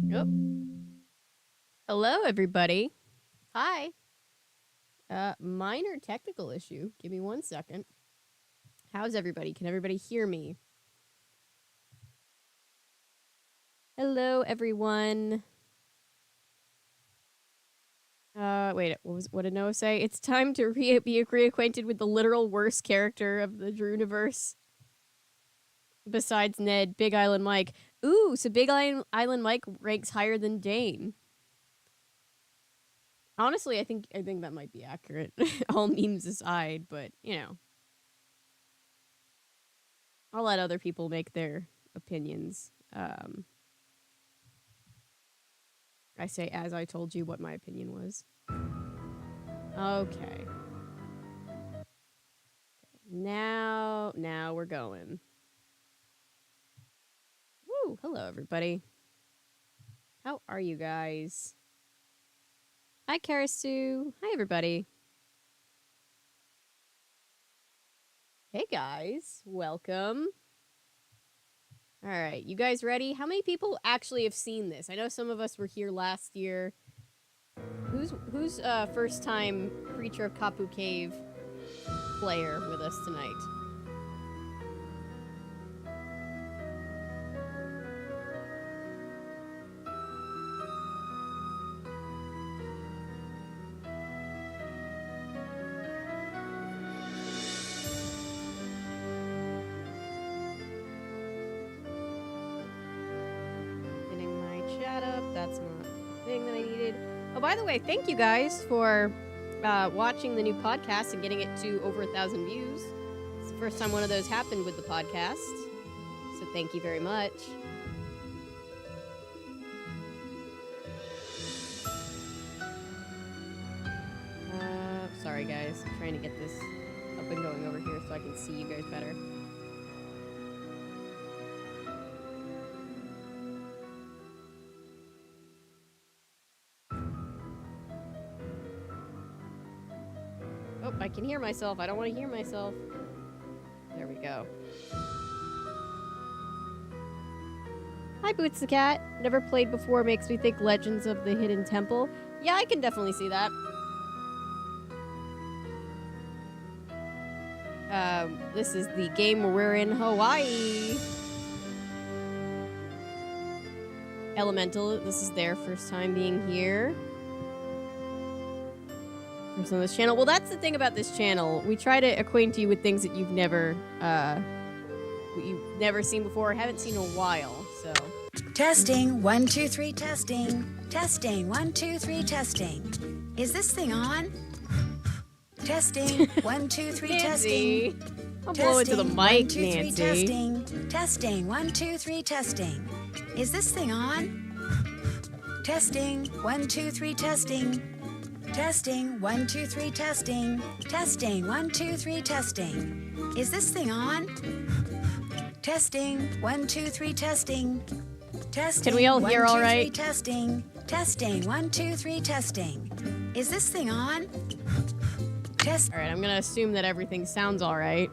Yep. Hello, everybody. Hi. Minor technical issue. Give me 1 second. How's everybody? Can everybody hear me? Hello, everyone. Wait, what did Noah say? It's time to be reacquainted with the literal worst character of the Drew-universe. Besides Ned, Big Island Mike. Ooh, so Big Island Mike ranks higher than Dane. Honestly, I think that might be accurate. All memes aside, but you know. I'll let other people make their opinions. I say as I told you what my opinion was. Okay. Now we're going. Woo! Hello, everybody. How are you guys? Hi, Karasu. Hi, everybody. Hey, guys. Welcome. All right, you guys ready? How many people actually have seen this? I know some of us were here last year. Who's first time Creature of Kapu Cave player with us tonight? Getting my chat up. That's not the thing that I needed. Oh, by the way, thank you guys for watching the new podcast and getting it to over 1,000 views. It's the first time one of those happened with the podcast. So thank you very much. Sorry guys, I'm trying to get this up and going over here so I can see you guys better. Oh, I can hear myself. I don't want to hear myself. There we go. Hi, Boots the Cat. Never played before, makes me think Legends of the Hidden Temple. Yeah, I can definitely see that. This is the game where we're in Hawaii. Elemental, this is their first time being here. First on this channel. Well, that's the thing about this channel. We try to acquaint you with things that you've never seen before, or haven't seen in a while, so. Testing, 1, 2, 3, testing. Testing, 1, 2, 3, testing. Is this thing on? Testing, 1, 2, 3, Nancy. testing. I'll blow into the mic, 1, 2, 3, Nancy. testing. Testing, 1, 2, 3, testing. Is this thing on? Testing, 1, 2, 3, testing. Testing, 1, 2, 3, testing. Testing, 1, 2, 3, testing. Is this thing on? Testing, 1, 2, 3, testing. Testing. Can we all hear 1, 2, all right? 3, testing. Testing, 1, 2, 3, testing. Is this thing on? Test. All right, I'm gonna assume that everything sounds all right.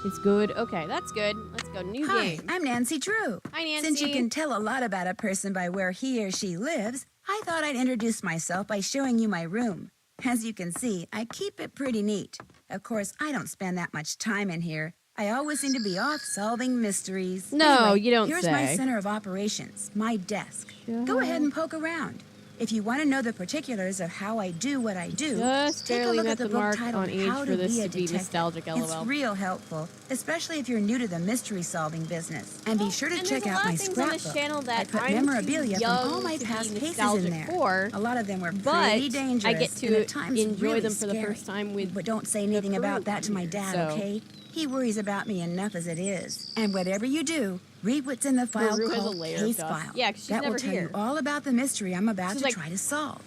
It's good. Okay, that's good. Let's go. New Hi, game. I'm Nancy Drew. Hi, Nancy. Since you can tell a lot about a person by where he or she lives, I thought I'd introduce myself by showing you my room. As you can see, I keep it pretty neat. Of course, I don't spend that much time in here. I always seem to be off solving mysteries. No, Anyway, you don't here's say. my center of operations, my desk. Go ahead and poke around. If you want to know the particulars of how I do what I do, Just take a barely look met at the the book mark titled on age How for to this Be a to be Detective. nostalgic, It's LOL. real helpful, especially if you're new to the mystery-solving business. And be sure to And check there's a out lot my of things on this scrapbook. channel I that put I'm memorabilia too from young all my to past be cases in nostalgic there. for, A lot of them were but pretty dangerous I get and to at times enjoy really them for the scary. first time with But don't say the anything about crew that to my here, dad, so. okay? He worries about me enough as it is. And whatever you do, read what's in the file Rue has a called layer of Case dust. File. Yeah, 'cause she's that will never tell here. you all about the mystery I'm about She's to like, try to solve.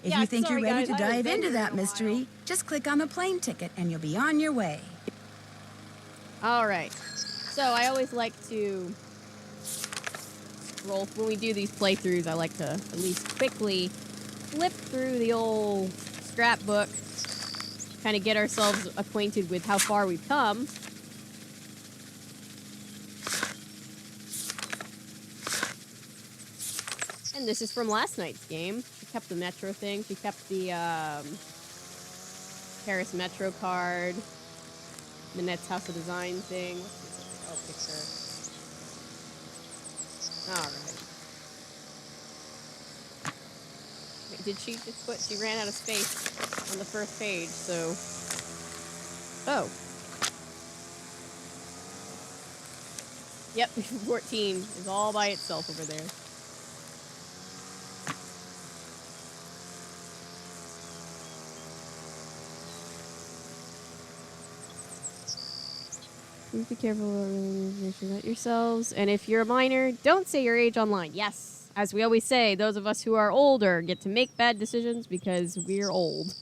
If yeah, you think sorry, you're ready guys, to I haven't dive been into here in that a mystery, while. just click on the plane ticket and you'll be on your way. All right. So I always like to scroll when we do these playthroughs. I like to at least quickly flip through the old scrapbook, kind of get ourselves acquainted with how far we've come. And this is from last night's game. She kept the Metro thing. She kept the Paris Metro card. Minette's House of Design thing. What's this? Oh, picture. Alright. Did she just put... She ran out of space on the first page, so... Oh. Yep, 14 is all by itself over there. Please be careful about information about yourselves. And if you're a minor, don't say your age online. Yes. As we always say, those of us who are older get to make bad decisions because we're old.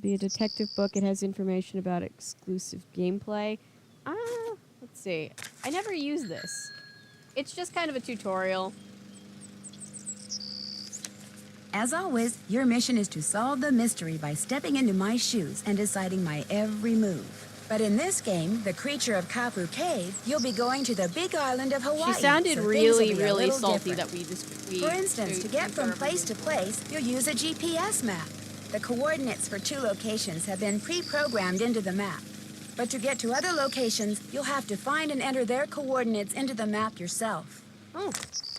Be a detective book. It has information about exclusive gameplay. Let's see. I never use this. It's just kind of a tutorial. As always, your mission is to solve the mystery by stepping into my shoes and deciding my every move. But in this game, the creature of Kapu Cave, you'll be going to the big island of Hawaii. She sounded so really, things will be a really little salty different. that we just... For instance, to get from place to place, you'll use a GPS map. The coordinates for 2 locations have been pre-programmed into the map. But to get to other locations, you'll have to find and enter their coordinates into the map yourself. Oh.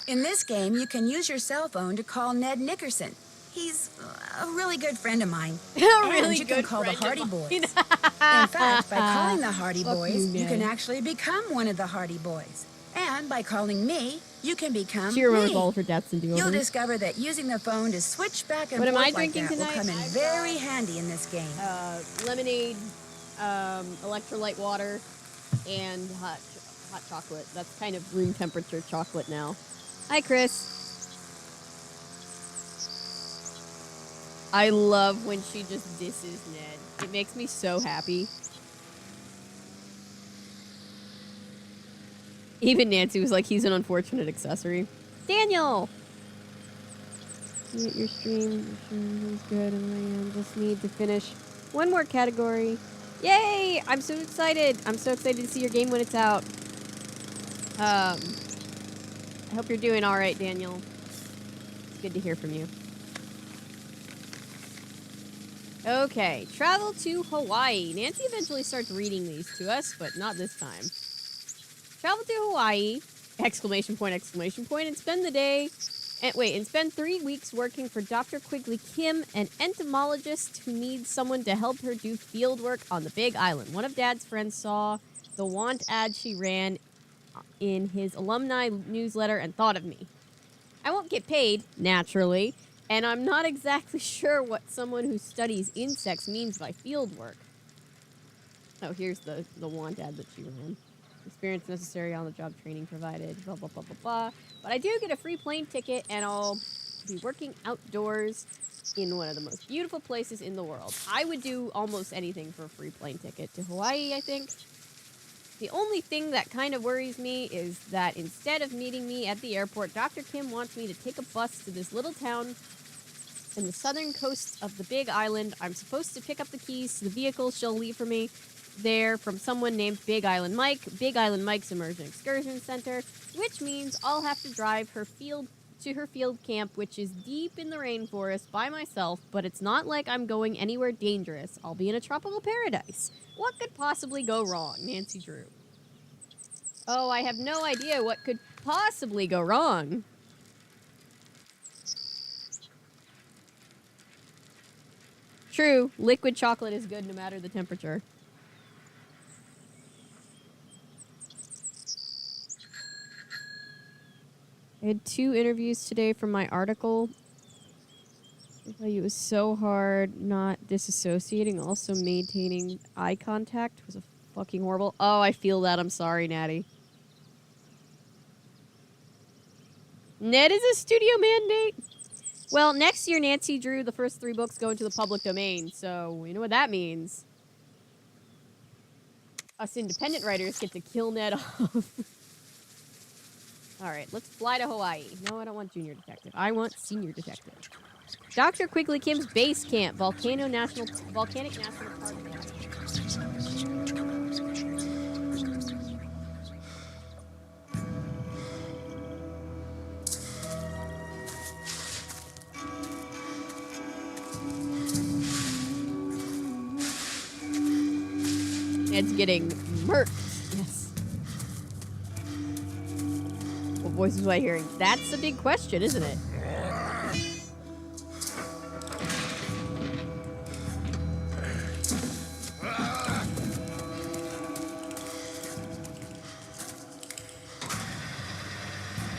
In this game, you can use your cell phone to call Ned Nickerson. He's a really good friend of mine. Really you good can call the friend Hardy of Boys. mine. In fact, by calling the Hardy Fuck Boys, you, you can Ned. actually become one of the Hardy Boys. And by calling me, you can become She remembers me. all of her deaths and You'll do-overs. discover that using the phone to switch back and What am forth I like drinking that will tonight? come in I've very got, handy in this game. Lemonade, electrolyte water, and hot chocolate. That's kind of room temperature chocolate now. Hi, Chris. I love when she just disses Ned. It makes me so happy. Even Nancy was like, he's an unfortunate accessory. Daniel! Your stream is good, and I just need to finish one more category. Yay! I'm so excited. I'm so excited to see your game when it's out. I hope you're doing all right, Daniel. It's good to hear from you. Okay, travel to Hawaii. Nancy eventually starts reading these to us, but not this time. Travel to Hawaii, exclamation point, and spend the day, and spend 3 weeks working for Dr. Quigley Kim, an entomologist who needs someone to help her do field work on the Big Island. One of Dad's friends saw the want ad she ran in his alumni newsletter and thought of me. I won't get paid, naturally, and I'm not exactly sure what someone who studies insects means by field work. Oh, here's the want ad that she ran. Experience necessary, on-the-job training provided, blah, blah, blah, blah, blah. But I do get a free plane ticket, and I'll be working outdoors in one of the most beautiful places in the world. I would do almost anything for a free plane ticket to Hawaii, I think. The only thing that kind of worries me is that instead of meeting me at the airport, Dr. Kim wants me to take a bus to this little town in the southern coast of the Big Island. I'm supposed to pick up the keys to the vehicle she'll leave for me there from someone named Big Island Mike. Big Island Mike's Immersion Excursion Center, which means I'll have to drive her field camp, which is deep in the rainforest by myself, but it's not like I'm going anywhere dangerous. I'll be in a tropical paradise. What could possibly go wrong? Nancy Drew. Oh, I have no idea what could possibly go wrong. True, liquid chocolate is good no matter the temperature. I had 2 interviews today from my article. I tell you, it was so hard not disassociating. Also, maintaining eye contact was a fucking horrible. Oh, I feel that. I'm sorry, Natty. Ned is a studio mandate. Well, next year, Nancy Drew, the first 3 books go into the public domain, so you know what that means. Us independent writers get to kill Ned off. All right, let's fly to Hawaii. No, I don't want junior detective. I want senior detective. Dr. Quigley Kim's base camp, Volcanic National Park. It's getting murked. Yes. What voice was I hearing? That's a big question, isn't it?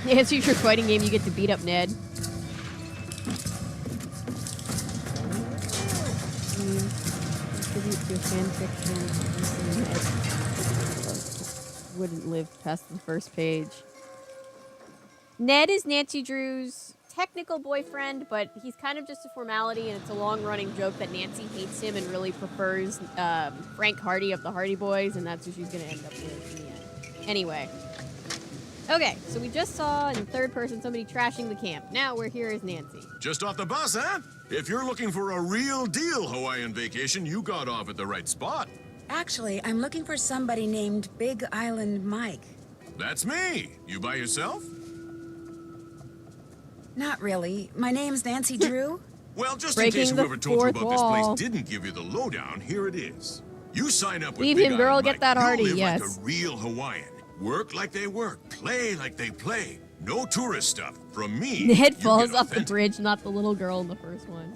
Yeah, it's your fighting game. You get to beat up Ned. Tribute to fan fiction. Wouldn't live past the first page. Ned is Nancy Drew's technical boyfriend, but he's kind of just a formality, and it's a long-running joke that Nancy hates him and really prefers Frank Hardy of the Hardy Boys, and that's who she's going to end up with in the end. Anyway. Okay, so we just saw in third person somebody trashing the camp. Now we're here as Nancy. Just off the bus, huh? If you're looking for a real deal Hawaiian vacation, you got off at the right spot. Actually, I'm looking for somebody named Big Island Mike. That's me. You by yourself? Not really. My name's Nancy Drew. Well, just Breaking in case the whoever told you fourth about this wall. place didn't give you the lowdown, here it is. You sign up with Leave Big him, girl. Island Get Mike. that Hardy, You live yes. like a real Hawaiian. Work like they work. Play like they play. No tourist stuff. From me, Ned you falls get off the authentic. bridge, not the little girl in the first one.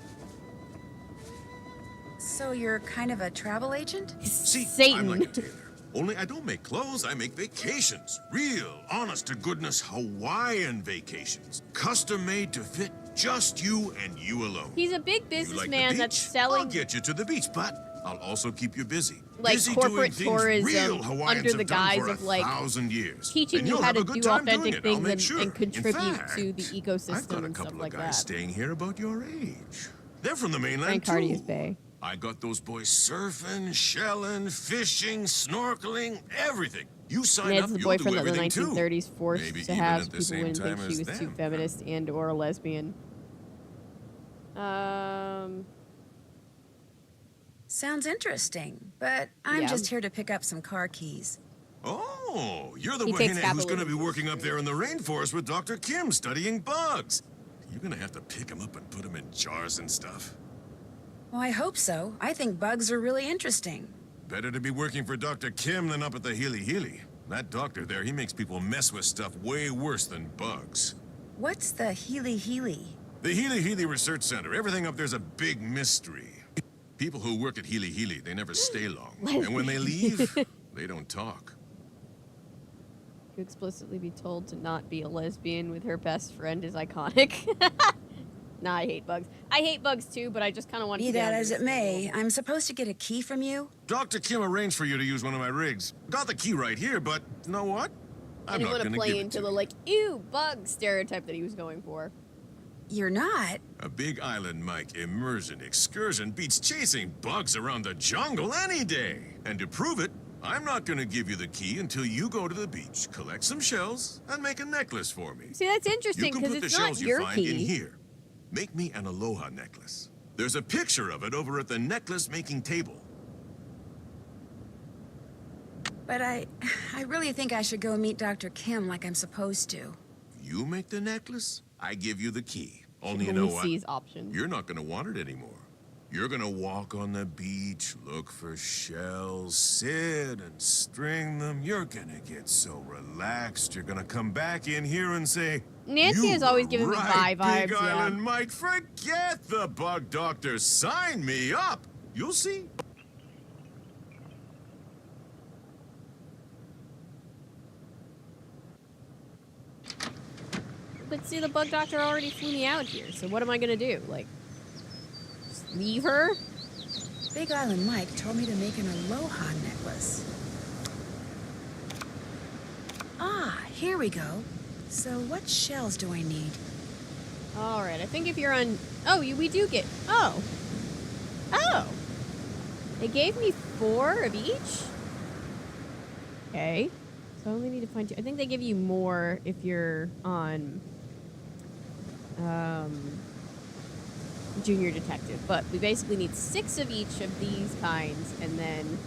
So you're kind of a travel agent? See, Satan. I'm like a tailor. Only I don't make clothes, I make vacations. Real, honest-to-goodness Hawaiian vacations. Custom-made to fit just you and you alone. He's a big You like businessman the that's beach? I'll selling get you to the beach, but I'll also keep you busy. like Busy corporate doing things tourism real Hawaiians under the have done guise for of like 1,000 years. teaching And you you'll how have to a good do time doing authentic it, I'll things make and, sure. and contribute In fact, to the ecosystem I've got a and couple stuff of like guys that. staying here about your age. They're from the mainland Frank too. Hardy is Bay. I got those boys surfing, shelling, fishing, snorkeling, everything. You sign Ned's up, the you'll boyfriend do that the everything too. 1930s forced Maybe to even have at so the people same wouldn't think time she was as too them. feminist and or a lesbian. Sounds interesting, but I'm Yeah. just here to pick up some car keys. Oh, you're the He takes wahine who's Kapu going to with be working up there in the rainforest with Dr. Kim studying bugs. You're going to have to pick them up and put them in jars and stuff. Well, I hope so. I think bugs are really interesting. Better to be working for Dr. Kim than up at the Healy Healy. That doctor there, he makes people mess with stuff way worse than bugs. What's the Healy Healy? The Healy Healy Research Center, everything up there's a big mystery. People who work at Healy Healy, they never stay long. And when they leave, they don't talk. To explicitly be told to not be a lesbian with her best friend is iconic. Nah, I hate bugs. I hate bugs too, but I just kind of want to Be get that under as the it may, I'm supposed to get a key from you? Dr. Kim arranged for you to use one of my rigs. Got the key right here, but you know what? I I'm didn't not want to gonna play give it into to the you. like ew bug stereotype that he was going for. You're not? A Big Island Mike immersion excursion beats chasing bugs around the jungle any day. And to prove it, I'm not gonna give you the key until you go to the beach, collect some shells, and make a necklace for me. See, that's You interesting can because put the it's not shells you your find in key. here. Make me an aloha necklace. There's a picture of it over at the necklace making table. But I really think I should go meet Dr. Kim like I'm supposed to. You make the necklace, I give you the key. Only you Only know what? sees options. You're not gonna want it anymore. You're gonna walk on the beach, look for shells, sit and string them. You're gonna get so relaxed. You're gonna come back in here and say, Nancy "You has always were given me right, bi Big vibes, yeah. Island Mike, forget the bug doctor. Sign me up. You'll see." But see, the bug doctor already flew me out here, so what am I gonna do? Like, just leave her? Big Island Mike told me to make an aloha necklace. Ah, here we go. So what shells do I need? Alright, I think if you're on... Oh, we do get... Oh. Oh. They gave me 4 of each? Okay. So I only need to find two. I think they give you more if you're on junior detective, but we basically need 6 of each of these kinds, and then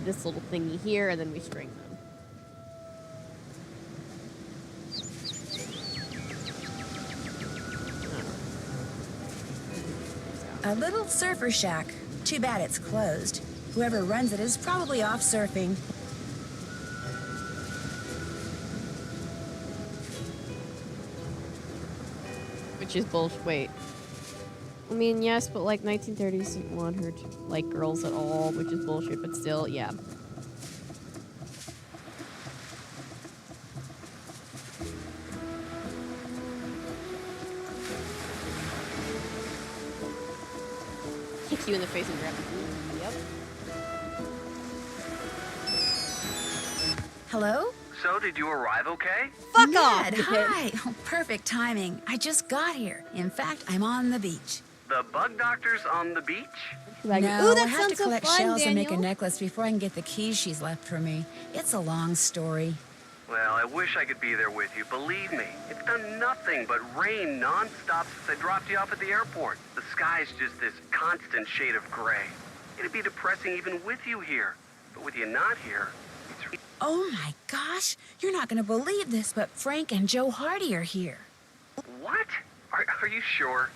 this little thingy here, and then we string them. A little surfer shack. Too bad it's closed. Whoever runs it is probably off surfing. Which is bullshit. Wait. I mean, yes, but like 1930s didn't want her to like girls at all, which is bullshit, but still, yeah. Kick you in the face and grab you. Yep. Hello? So, did you arrive okay? Fuck Ned, off! hi. Oh, perfect timing. I just got here. In fact, I'm on the beach. The bug doctor's on the beach? Like, No, ooh, I that have sounds to so collect fun, shells and make a Daniel. necklace before I can get the keys she's left for me. It's a long story. Well, I wish I could be there with you. Believe me, it's done nothing but rain nonstop since I dropped you off at the airport. The sky's just this constant shade of gray. It'd be depressing even with you here. But with you not here, it's... Oh my gosh, you're not going to believe this, but Frank and Joe Hardy are here. What? Are you sure?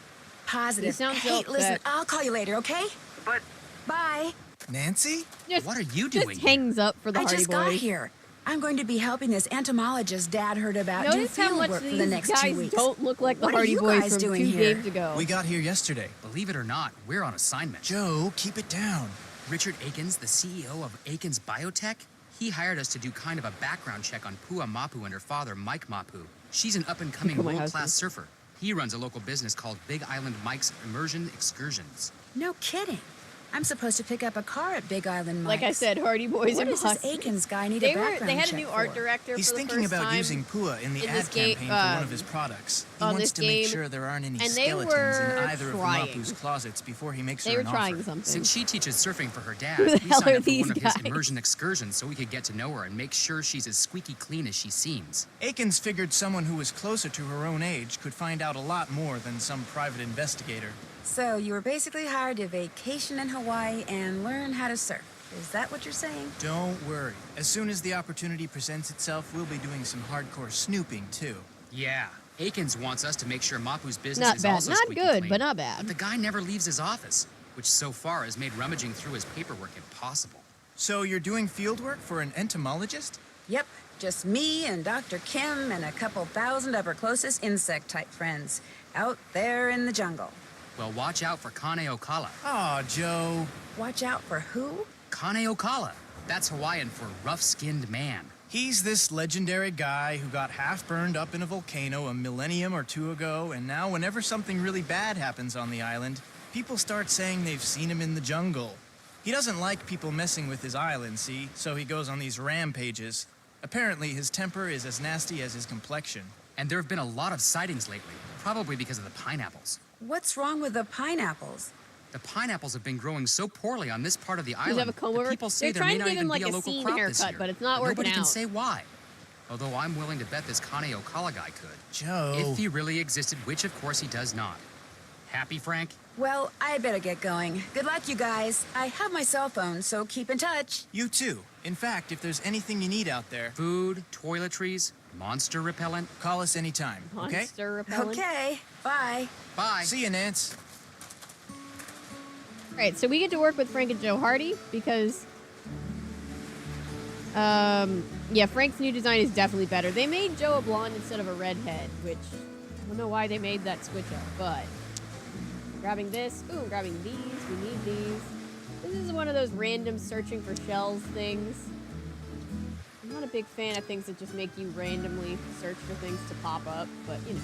Positive. You sound so Hey, listen, upset. I'll call you later, okay? But... Bye. Nancy? Just, What are you just doing hangs up for the I Hardy just Boys. got here. I'm going to be helping this entomologist Dad heard about do Notice how field much work for these the next 2 guys weeks. don't look like the What are Hardy you Boys guys from doing 2 here? games ago. We got here yesterday. Believe it or not, we're on assignment. Joe, keep it down. Richard Akins, the CEO of Akins Biotech, he hired us to do kind of a background check on Pua Mapu and her father, Mike Mapu. She's an up-and-coming Like my world-class husband. surfer. He runs a local business called Big Island Mike's Immersion Excursions. No kidding. I'm supposed to pick up a car at Big Island Mike's. Like I said, Hardy Boys What are does this must. Akins guy need They a background they had a check new art for? director He's for the thinking first about time using Pua in the in ad this game, campaign for one of his products. He on wants this to make game, sure there aren't any and they skeletons were in either trying. of Mapu's closets before he makes They her were an trying offer. something. Since she teaches surfing for her dad, Who the we hell signed are up for these one of guys? his immersion excursions so we could get to know her and make sure she's as squeaky clean as she seems. Akins figured someone who was closer to her own age could find out a lot more than some private investigator. So you were basically hired to vacation in Hawaii and learn how to surf. Is that what you're saying? Don't worry. As soon as the opportunity presents itself, we'll be doing some hardcore snooping, too. Yeah, Akins wants us to make sure Mapu's business Not is bad. also Not squeaky good, clean. but not But bad. the guy never leaves his office, which so far has made rummaging through his paperwork impossible. So you're doing field work for an entomologist? Yep, just me and Dr. Kim and a couple thousand of her closest insect-type friends out there in the jungle. Well, watch out for Kane Okala. Aw, Joe. Watch out for who? Kane Okala. That's Hawaiian for rough-skinned man. He's this legendary guy who got half burned up in a volcano a millennium or 2 ago, and now whenever something really bad happens on the island, people start saying they've seen him in the jungle. He doesn't like people messing with his island, see? So he goes on these rampages. Apparently, his temper is as nasty as his complexion. And there have been a lot of sightings lately, probably because of the pineapples. What's wrong with the pineapples? The pineapples have been growing so poorly on this part of the Does island he have a comb that over? people say They're there may trying to not give even him like be a a local scene crop this haircut, year. but it's not working Nobody can out. say why. Although I'm willing to bet this Kane Okala guy could. Joe. If he really existed, which of course he does not. Happy, Frank? Well, I better get going. Good luck, you guys. I have my cell phone, so keep in touch. You too. In fact, if there's anything you need out there, Food, toiletries, monster repellent. call us anytime, okay? Monster repellent. Okay, bye. Bye. See you, Nance. All right, so we get to work with Frank and Joe Hardy because, yeah, Frank's new design is definitely better. They made Joe a blonde instead of a redhead, which I don't know why they made that switch up, but grabbing this, ooh, grabbing these, we need these. This is one of those random searching for shells things. I'm not a big fan of things that just make you randomly search for things to pop up, but you know.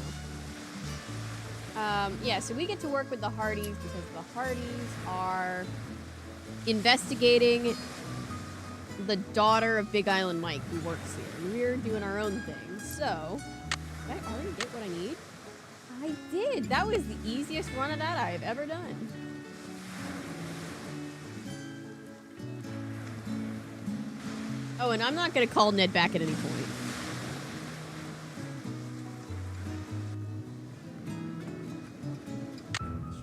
Yeah, so we get to work with the Hardys because the Hardys are investigating the daughter of Big Island Mike who works here. And we're doing our own thing. So, did I already get what I need? I did. That was the easiest run of that I've ever done. Oh, and I'm not going to call Ned back at any point.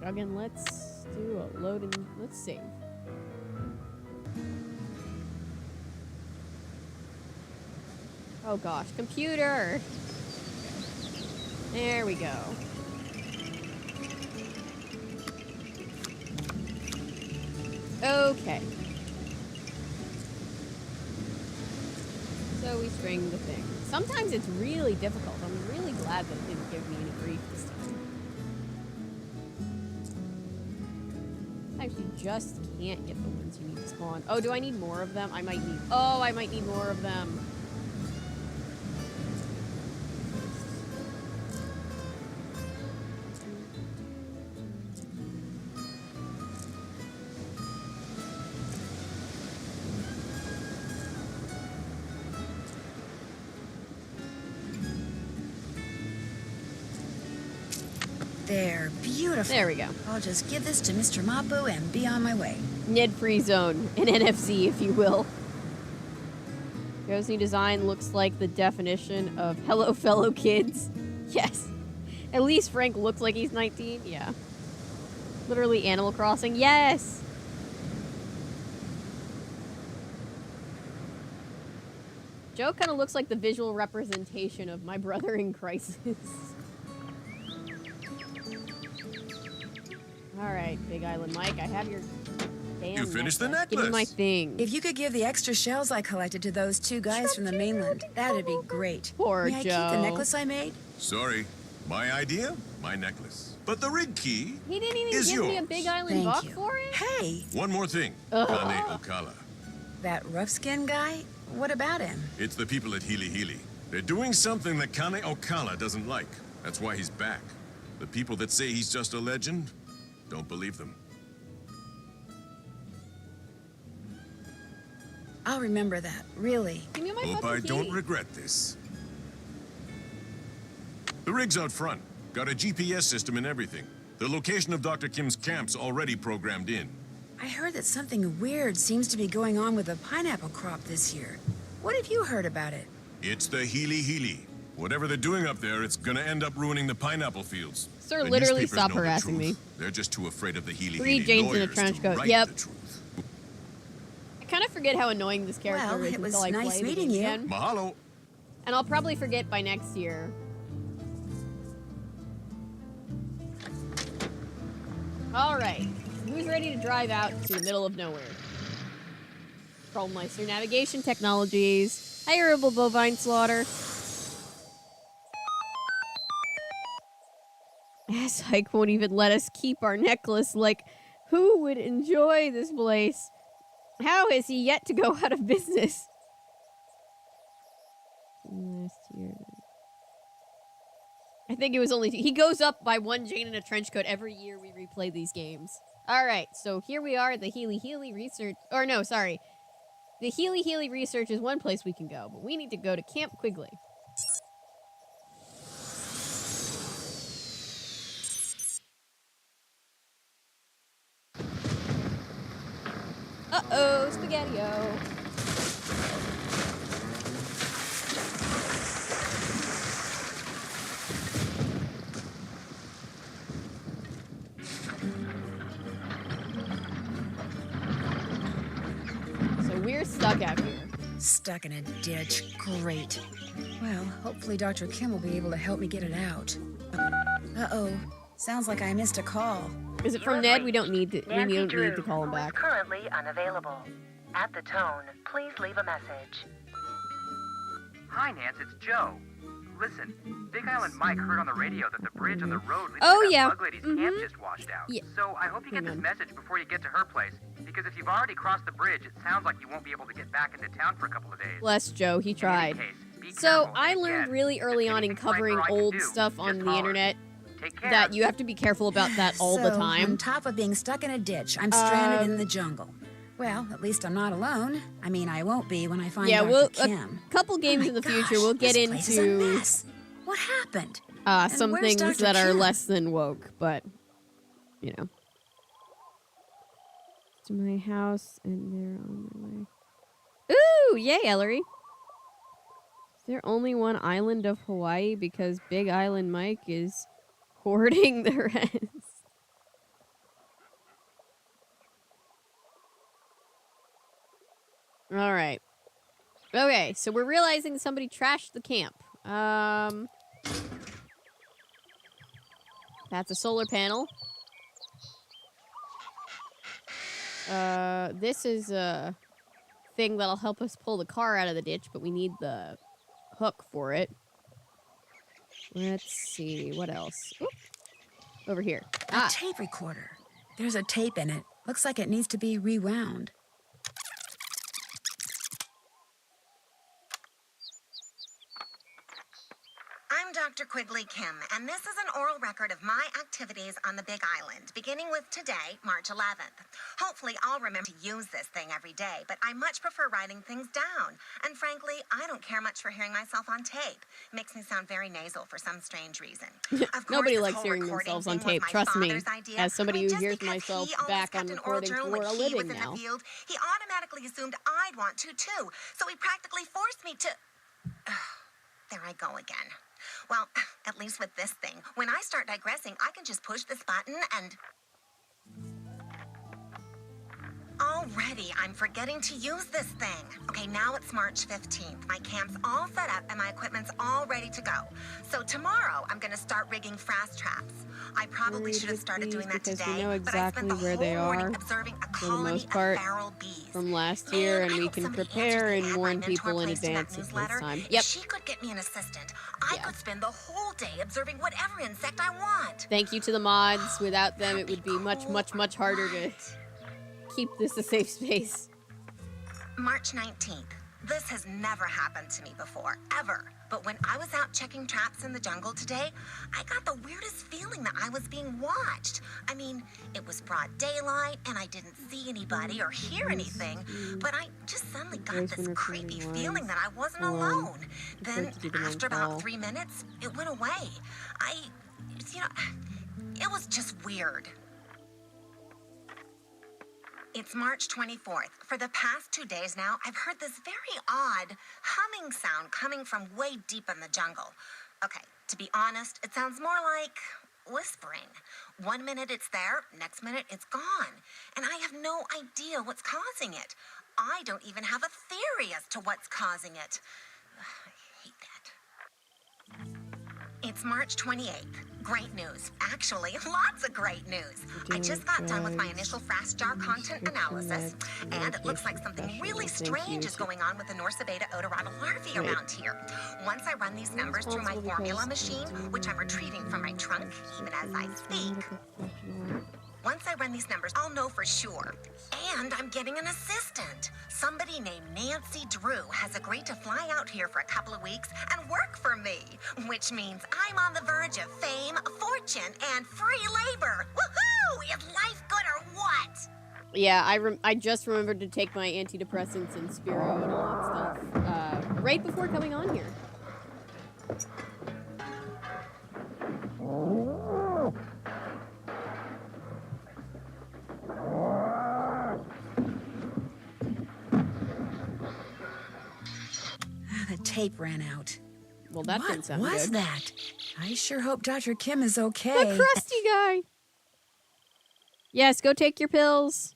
Chugging, let's do a load and let's save. Oh gosh, computer! There we go. Okay. So we string the thing. Sometimes it's really difficult. I'm really glad that it didn't give me any grief this time. Sometimes you just can't get the ones you need to spawn. Oh, do I need more of them? I might need... Oh, I might need more of them. There, beautiful. There we go. I'll just give this to Mr. Mapu and be on my way. Ned Free Zone, an NFC, if you will. Joe's new design looks like the definition of hello, fellow kids. Yes. At least Frank looks like he's 19. Yeah. Literally Animal Crossing. Yes! Joe kind of looks like the visual representation of my brother in crisis. Alright, Big Island Mike, I have your damn You finished the necklace. Give me my necklace. thing. If you could give the extra shells I collected to those two guys from the mainland, that'd be great. Poor May I Joe. keep the necklace I made? Sorry. My idea, my necklace. But the rig key He didn't even is give me a yours. Big Island Thank buck you. for it? Hey, One more thing. Ugh. Kane Okala. that rough-skinned guy? What about him? It's the people at Healy Healy. They're doing something that Kane Okala doesn't like. That's why he's back. The people that say he's just a legend, don't believe them. I'll remember that, really. Give me my Hope fucking I key. don't regret this. The rig's out front. Got a GPS system and everything. The location of Dr. Kim's camp's already programmed in. I heard that something weird seems to be going on with the pineapple crop this year. What have you heard about it? It's the Healy Healy. Whatever they're doing up there, it's gonna end up ruining the pineapple fields. Sir, The literally newspapers stop know the harassing truth. me. They're just too afraid of the Healy Three Healy Janes in a lawyers trench to coat. write Yep. the truth. I kind of forget how annoying this character Well, is it was until I nice play the meeting game you. again. Mahalo. And I'll probably forget by next year. Alright. Who's ready to drive out to the middle of nowhere? Trollmeister Navigation Technologies. Hireable bovine slaughter. Hike won't even let us keep our necklace. Like, who would enjoy this place? How has he yet to go out of business? Last year. I think it was only... He goes up by one Jane in a trench coat every year we replay these games. Alright, so here we are at the Healy Healy Research... Or no, sorry. The Healy Healy Research is one place we can go, but we need to go to Camp Quigley. Uh-oh, Spaghetti-O. So we're stuck out here. Stuck in a ditch. Great. Well, hopefully Dr. Kim will be able to help me get it out. Uh-oh. Sounds like I missed a call. Is it from Ned? We don't need to. We Nancy don't Drew, need to call him who is back. currently unavailable. At the tone, please leave a message. Hi, Nance, it's Joe. Listen, Big Island Mike heard on the radio that the bridge on the road leading Oh, to that yeah. bug lady's camp just washed out. Yeah. So I hope you get Hang this on. message before you get to her place, because if you've already crossed the bridge, it sounds like you won't be able to get back into town for a couple of days. Bless Joe, he In any tried. case, be So careful, I and learned again, really if early there's on in anything Frank covering or I can old do, stuff on just the holler. internet Take care. that you have to be careful about that all the So, time. on top of being stuck in a ditch, I'm stranded in the jungle. Well, at least I'm not alone. I mean, I won't be when I find Yeah, Dr. we'll Kim. a couple games Oh my in the gosh, future we'll get this place is a into mess. What happened? some where's things Dr. that are Kim? less than woke, but you know. To my house and they're on their way. Woohoo! Yay, Ellery. Is there only one island of Hawaii because Big Island Mike is hoarding the rest? All right. Okay, so we're realizing somebody trashed the camp. That's a solar panel. This is a thing that'll help us pull the car out of the ditch, but we need the hook for it. Let's see, what else? Oop. Over here. A tape recorder. There's a tape in it. Looks like it needs to be rewound. I'm Dr. Quigley Kim, and this is an oral record of my activities on the Big Island, beginning with today, March 11th. Hopefully, I'll remember to use this thing every day, but I much prefer writing things down. And frankly, I don't care much for hearing myself on tape. It makes me sound very nasal for some strange reason. Of Nobody course, likes this whole hearing recording themselves on thing was tape. my Trust me, father's idea. as somebody who just hears because myself he always back kept on an oral recording journal for when a he living was in now. the field, he automatically assumed I'd want to too. So he practically forced me to... There I go again. Well, at least with this thing, when I start digressing, I can just push this button and... Already, I'm forgetting to use this thing. Okay, now it's March 15th. My camp's all set up and my equipment's all ready to go. So tomorrow, I'm gonna start rigging fast traps. I probably should have started doing that because today, we know but I spent exactly the where they whole morning are observing a for the colony most of part feral bees. from last year, Man, and I we hope can somebody prepare answers the and ad my warn mentor people in placed in that advance of this newsletter. time. If Yep. she could get me an assistant, I Yeah. could spend the whole day observing whatever insect I want. Thank you to the mods. Without them, it That'd would be much, cool, much, much harder to right? keep this a safe space. March 19th. This has never happened to me before, ever. But when I was out checking traps in the jungle today, I got the weirdest feeling that I was being watched. I mean, it was broad daylight and I didn't see anybody or hear anything, but I just suddenly got this creepy feeling that I wasn't alone. Then, after about 3 minutes, it went away. It was just weird. It's March 24th. For the past 2 days now, I've heard this very odd humming sound coming from way deep in the jungle. Okay, to be honest, it sounds more like whispering. 1 minute it's there, next minute it's gone. And I have no idea what's causing it. I don't even have a theory as to what's causing it. I hate that. It's March 28th. Great news. Actually, lots of great news. I just got done with my initial fast jar content analysis, and it looks like something really strange is going on with the Norsa beta odorata larvae around here. Once I run these numbers through my formula machine, which I'm retrieving from my trunk even as I speak, once I run these numbers, I'll know for sure. And I'm getting an assistant. Somebody named Nancy Drew has agreed to fly out here for a couple of weeks and work for me, which means I'm on the verge of fame, fortune, and free labor. Woohoo! Is life good or what? Yeah, I just remembered to take my antidepressants and Spiro and all that stuff right before coming on here. The tape ran out. Well, that didn't sound What was good. that? I sure hope Dr. Kim is okay. The crusty guy. Yes, go take your pills.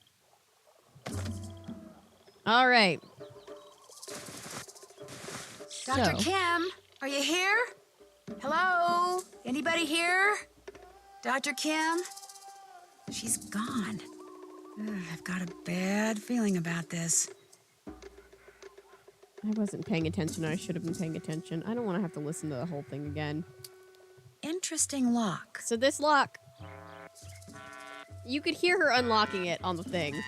All right. Dr. So, Kim, are you here? Hello? Anybody here? Dr. Kim? She's gone. Ugh, I've got a bad feeling about this. I wasn't paying attention. I should have been paying attention. I don't want to have to listen to the whole thing again. Interesting lock. So this lock, you could hear her unlocking it on the thing.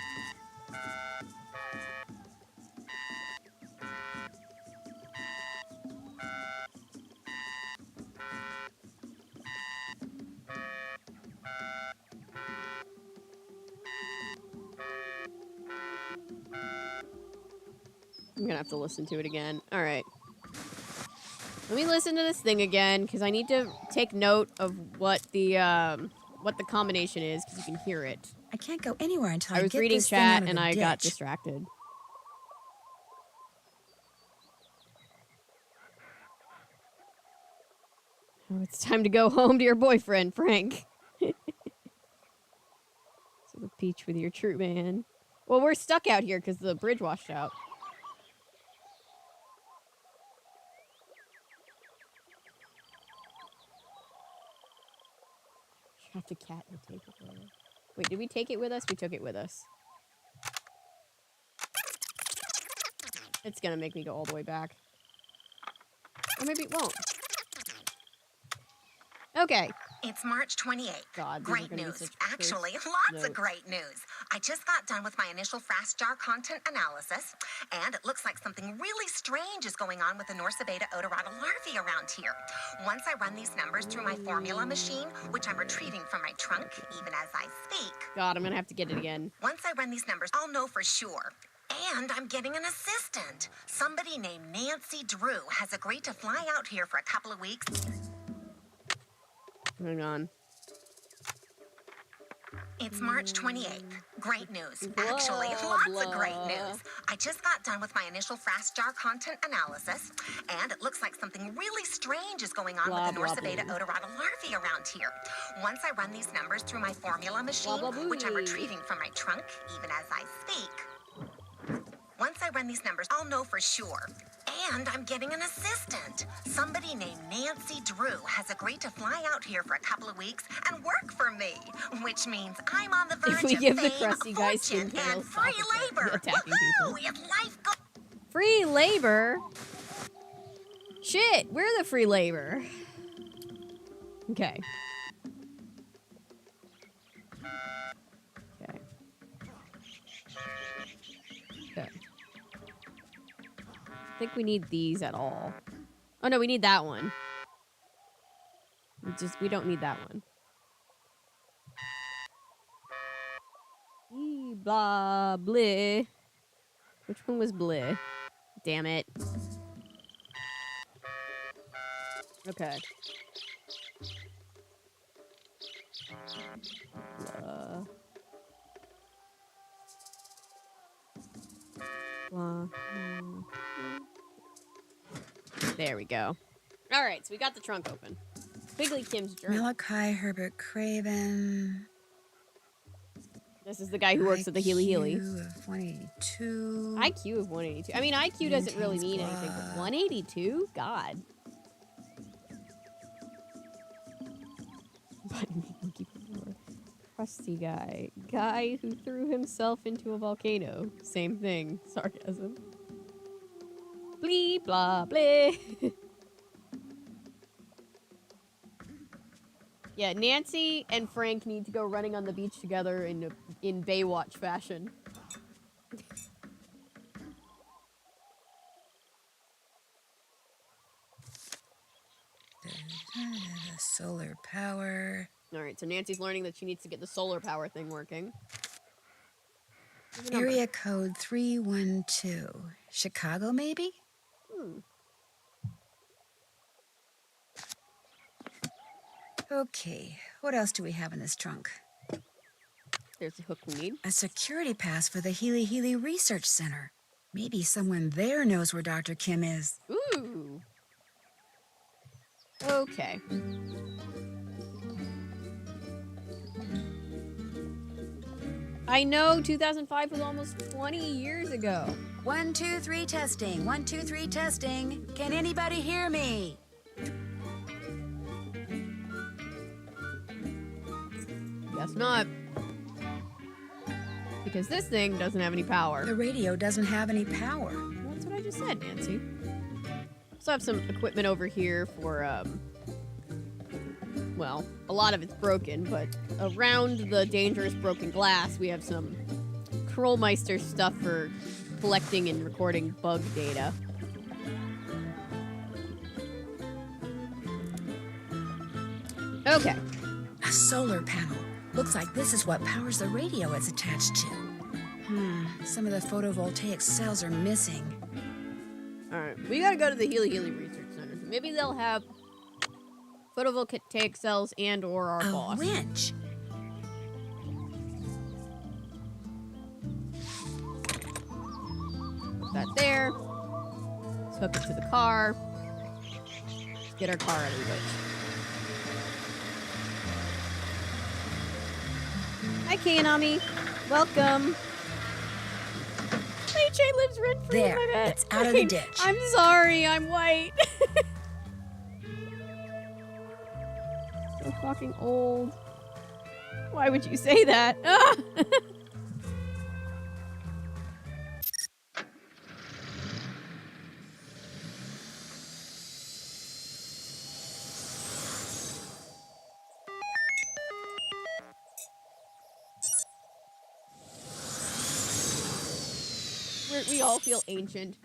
I'm gonna have to listen to it again. All right. Let me listen to this thing again, because I need to take note of what the combination is, because you can hear it. I can't go anywhere until I I was get reading this thing out chat of and the I got ditch. distracted. Oh, it's time to go home to your boyfriend, Frank. To the beach with your true man. Well, we're stuck out here because the bridge washed out. Trap the cat and take it with us. Wait, did we take it with us? We took it with us. It's gonna make me go all the way back. Or maybe it won't. Okay. It's March 28th. God, these are Great gonna be news. such Actually, first lots notes. of great news. I just got done with my initial fast jar content analysis, and it looks like something really strange is going on with the Norsa beta odorata larvae around here. Once I run these numbers through my formula machine, which I'm retrieving from my trunk even as I speak. God, I'm gonna have to get it again. Once I run these numbers, I'll know for sure. And I'm getting an assistant. Somebody named Nancy Drew has agreed to fly out here for a couple of weeks. Hang on. It's March 28th. Great news. Blah, Actually, lots blah. of great news. I just got done with my initial fast jar content analysis, and it looks like something really strange is going on Blah, with the blah, Norsa beta blah. odorata larvae around here. Once I run these numbers through my formula machine, Blah, blah, which I'm booey. retrieving from my trunk even as I speak. Once I run these numbers, I'll know for sure. And I'm getting an assistant. Somebody named Nancy Drew has agreed to fly out here for a couple of weeks and work for me, which means I'm on the verge we of give the fame, crusty guy fortune, skin and panels, free stop it, labor. attacking Woohoo! people. If life goes Free labor? Shit, we're the free labor. Okay. Okay. Okay. I think we need these at all. Oh no, we need that one. We don't need that one. Eee, blah, bleh. Which one was bleh? Damn it. Okay. Blah. There we go. All right, so we got the trunk open. Quigley Kim's journal. Malachi Herbert Craven. This is the guy who works at the Healy Healy. IQ of 182. IQ of 182. I mean, IQ doesn't really mean anything, but 182? God. Crusty guy. Guy who threw himself into a volcano. Same thing. Sarcasm. Blee, blah, bleh. Yeah, Nancy and Frank need to go running on the beach together in Baywatch fashion. Solar power. All right, so Nancy's learning that she needs to get the solar power thing working. Where's the number? Area code 312. Chicago, maybe? Okay, what else do we have in this trunk? There's the hook we need. A security pass for the Healy Healy Research Center. Maybe someone there knows where Dr. Kim is. Ooh. Okay. I know 2005 was almost 20 years ago. 1, 2, 3 testing. 1, 2, 3 testing. Can anybody hear me? Guess not. Because this thing doesn't have any power. The radio doesn't have any power. Well, that's what I just said, Nancy. Also have some equipment over here for, well, a lot of it's broken, but around the dangerous broken glass, we have some Krollmeister stuff for collecting and recording bug data. Okay. A solar panel. Looks like this is what powers the radio it's attached to. Some of the photovoltaic cells are missing. Alright, we gotta go to the Healy Healy Research Center. Maybe they'll have photovoltaic cells and or our A boss. winch. Put that there. Let's hook it to the car. Let's get our car out of the way. Hi, Kanami. Welcome. HA lives rent free in There, my bed. it's out of the ditch. I'm sorry, I'm white. So fucking old. Why would you say that? Ah! We all feel ancient.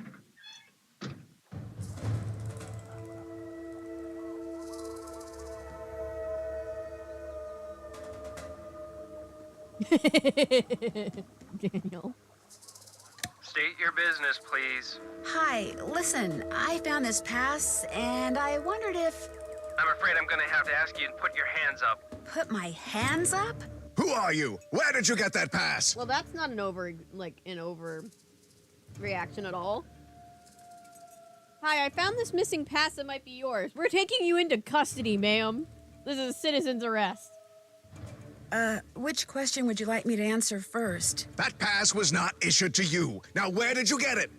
Daniel. State your business, please. Hi, listen, I found this pass, and I wondered if... I'm afraid I'm gonna have to ask you to put your hands up. Put my hands up? Who are you? Where did you get that pass? Well, that's not an over reaction at all. Hi, I found this missing pass that might be yours. We're taking you into custody, ma'am. This is a citizen's arrest. Which question would you like me to answer first? That pass was not issued to you. Now, where did you get it?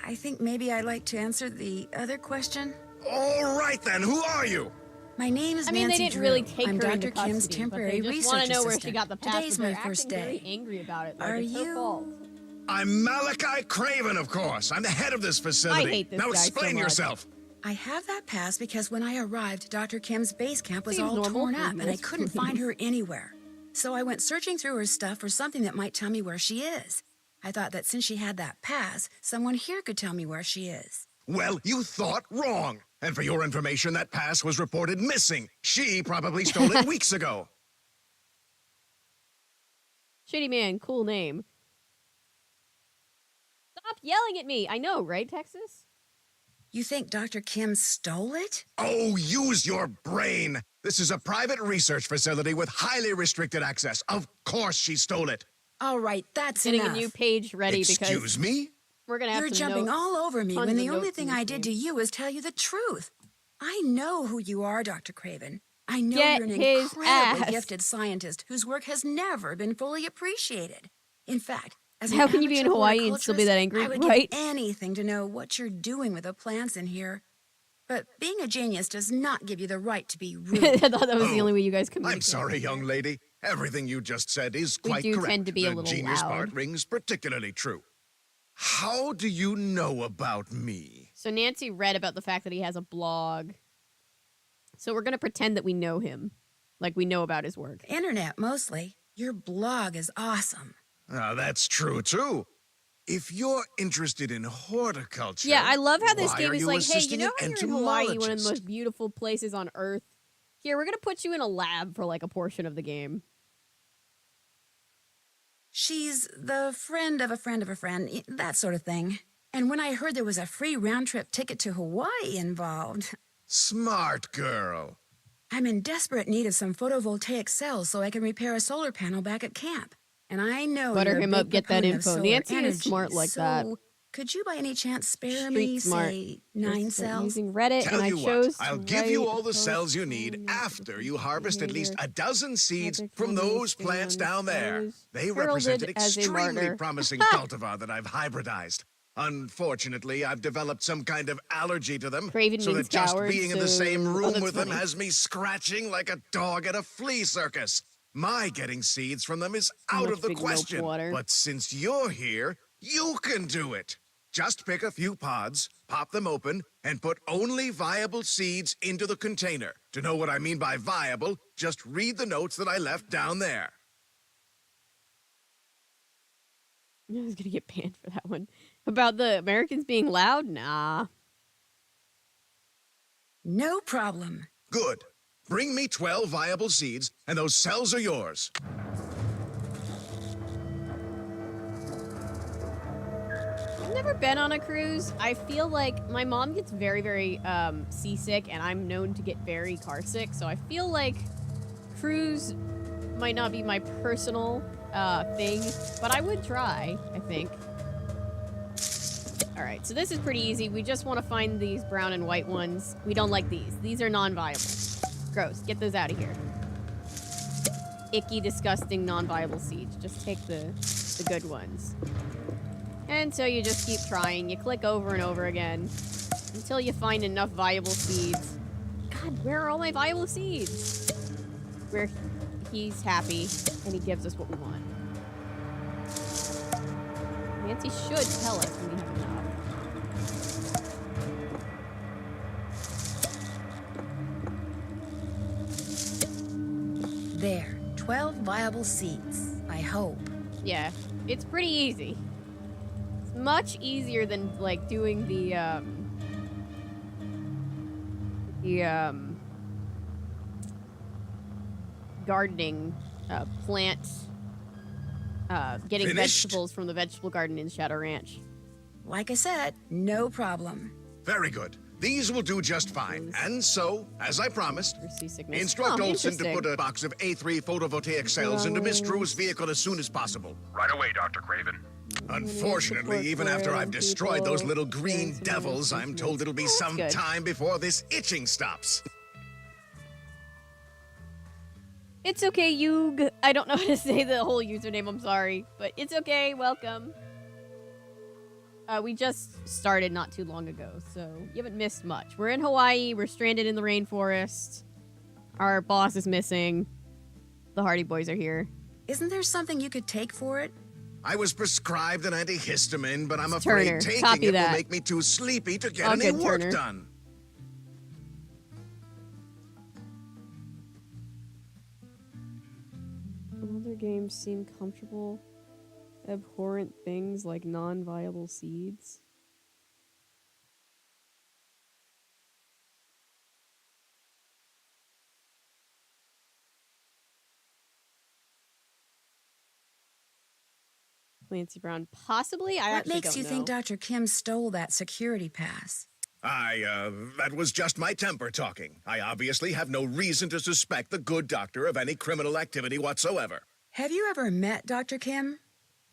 I think maybe I'd like to answer the other question. All right, then. Who are you? My name is I mean, Nancy they didn't Drew. really take I'm her Dr. into custody, Kim's but temporary they just research want to know where she assistant. got the pass. Today's but they're my first acting very day. angry about it. Like Are it's her you- fault. I'm Malachi Craven, of course. I'm the head of this facility. I hate this now guy so explain much. yourself. I have that pass because when I arrived, Dr. Kim's base camp was Seems all normal. torn up, and I Yes, couldn't find her anywhere. So I went searching through her stuff for something that might tell me where she is. I thought that since she had that pass, someone here could tell me where she is. Well, you thought wrong. And for your information, that pass was reported missing. She probably stole it weeks ago. Shitty man, cool name. Stop yelling at me. I know, right, Texas? You think Dr. Kim stole it? Oh, use your brain. This is a private research facility with highly restricted access. Of course she stole it. All right, that's Getting enough. a new page ready because Excuse me? we're gonna have You're some jumping notes. all over me Tons when of the only notes in thing this I did to game. you was tell you the truth. I know who you are, Dr. Craven. I know Get you're an his incredibly ass. gifted scientist whose work has never been fully appreciated. In fact, as How an can you be in amateur Hawaii and still be that angry, horticulturist, I would right? give anything to know what you're doing with the plants in here. But being a genius does not give you the right to be I rude. thought that was the Oh, only way you guys communicate. I'm sorry, young lady. Everything you just said is We quite do correct. tend to be a the little genius loud. part rings particularly true. How do you know about me? So Nancy read about the fact that he has a blog. So we're gonna pretend that we know him, like we know about his work. Internet, mostly. Your blog is awesome. That's true, too. If you're interested in horticulture... Yeah, I love how this why game are is you like, hey, you assisting know an how you're in Hawaii, one of the entomologist? most beautiful places on Earth? Here, we're gonna put you in a lab for like a portion of the game. She's the friend of a friend of a friend, that sort of thing. And when I heard there was a free round-trip ticket to Hawaii involved, Smart girl. I'm in desperate need of some photovoltaic cells so I can repair a solar panel back at camp. And I know Butter you're a him big up, get that proponent of info. solar Nancy is energy, smart like that. so could you by any chance spare Street me, smart. say, 9 Just cells? using Reddit, Tell and I you chose what, I'll to give you write all a the cells you post need on after you harvest at least behavior. a dozen seeds Project from Woman those plants Stand down there. was They represent an heralded as a extremely martyr. promising cultivar that I've hybridized. Unfortunately, I've developed some kind of allergy to them, Craven so means that just coward, being in the same so- oh, room that's with them funny. has me scratching like a dog at a flea circus. My getting seeds from them is out much of the big milk question. water. But since you're here, you can do it. Just pick a few pods, pop them open, and put only viable seeds into the container. To know what I mean by viable, just read the notes that I left down there. I was gonna get banned for that one. About the Americans being loud? Nah. No problem. Good. Bring me 12 viable seeds, and those cells are yours. I've never been on a cruise. I feel like my mom gets very, very seasick, and I'm known to get very car sick. So I feel like cruise might not be my personal thing, but I would try, I think. All right, so this is pretty easy. We just want to find these brown and white ones. We don't like these. These are non-viable. Gross. Get those out of here. icky, disgusting, non-viable seeds. Just take the good ones. And so you just keep trying. You click over and over again until you find enough viable seeds. God, where are all my viable seeds? Where he's happy and he gives us what we want. Nancy should tell us when we have enough. There, 12 viable seeds, I hope. Yeah, it's pretty easy. It's much easier than, like, doing the gardening, plant, getting Finished? vegetables from the vegetable garden in Shadow Ranch. Like I said, no problem. Very good. These will do just fine. And so, as I promised, For seasickness. instruct Oh, Olson to interesting. put a box of A3 photovoltaic cells into Miss Drew's vehicle as soon as possible. Right away, Dr. Craven. Unfortunately, even after I've destroyed those little green devils, I'm told it'll be some good. time before this itching stops. It's okay, Yug. I don't know how to say the whole username, I'm sorry. But it's okay, welcome. We just started not too long ago, so you haven't missed much. We're in Hawaii, we're stranded in the rainforest. Our boss is missing. The Hardy Boys are here. Isn't there something you could take for it? I was prescribed an antihistamine, but I'm It's afraid Turner. taking Copy it that. will make me too sleepy to get All any good, work Turner. done. Other games seem comfortable. Abhorrent things like non-viable seeds. Clancy Brown, possibly. I What actually makes don't you know. think Dr. Kim stole that security pass? That was just my temper talking. I obviously have no reason to suspect the good doctor of any criminal activity whatsoever. Have you ever met Dr. Kim?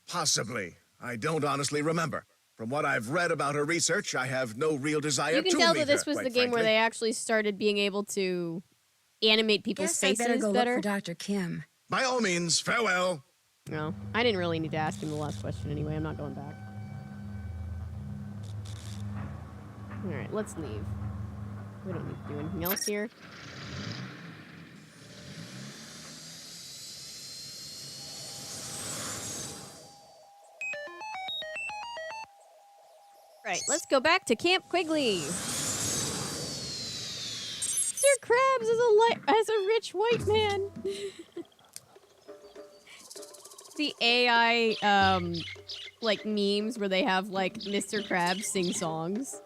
Possibly. I don't honestly remember. From what I've read about her research, I have no real desire You to can tell meet that this her, was the quite game where frankly. they actually started being able to animate people's Guess I faces better go better. look for Dr. Kim. By all means, farewell. No, I didn't really need to ask him the last question anyway. I'm not going back. All right, let's leave. We don't need to do anything else here. Right, let's go back to Camp Quigley. Sir Krabs is a rich white man. The AI, like, memes where they have, like, Mr. Krabs sing songs.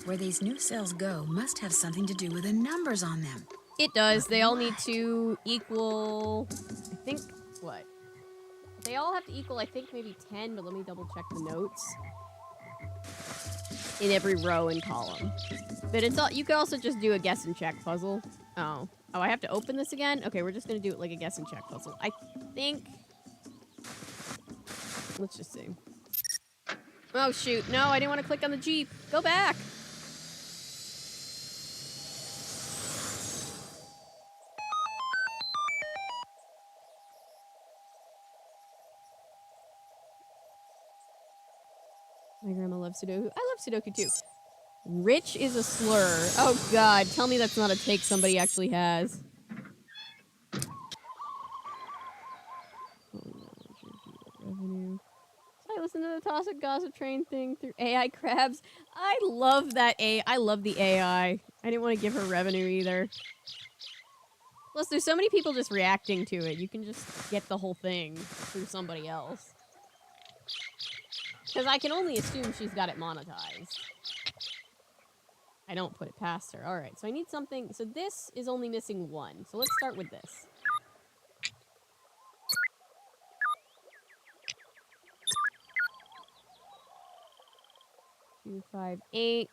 Where these new cells go must have something to do with the numbers on them. It does. They all need to equal, I think, what? They all have to equal, I think, maybe 10, but let me double check the notes. In every row and column. But it's all, you could also just do a guess and check puzzle. Oh. Oh, I have to open this again? Okay, we're just gonna do it like a guess and check puzzle. I think... Let's just see. Oh, shoot. No, I didn't want to click on the Jeep. Go back! My grandma loves Sudoku. I love Sudoku too. Rich is a slur. Oh god, tell me that's not a take somebody actually has. Revenue. So I listen to the Toss It Gossip Train thing through AI Crabs. I love that I love the AI. I didn't want to give her revenue either. Plus, there's so many people just reacting to it. You can just get the whole thing through somebody else. Because I can only assume she's got it monetized. I don't put it past her. Alright, so I need something. So this is only missing one. So let's start with this. Two, 5, 8.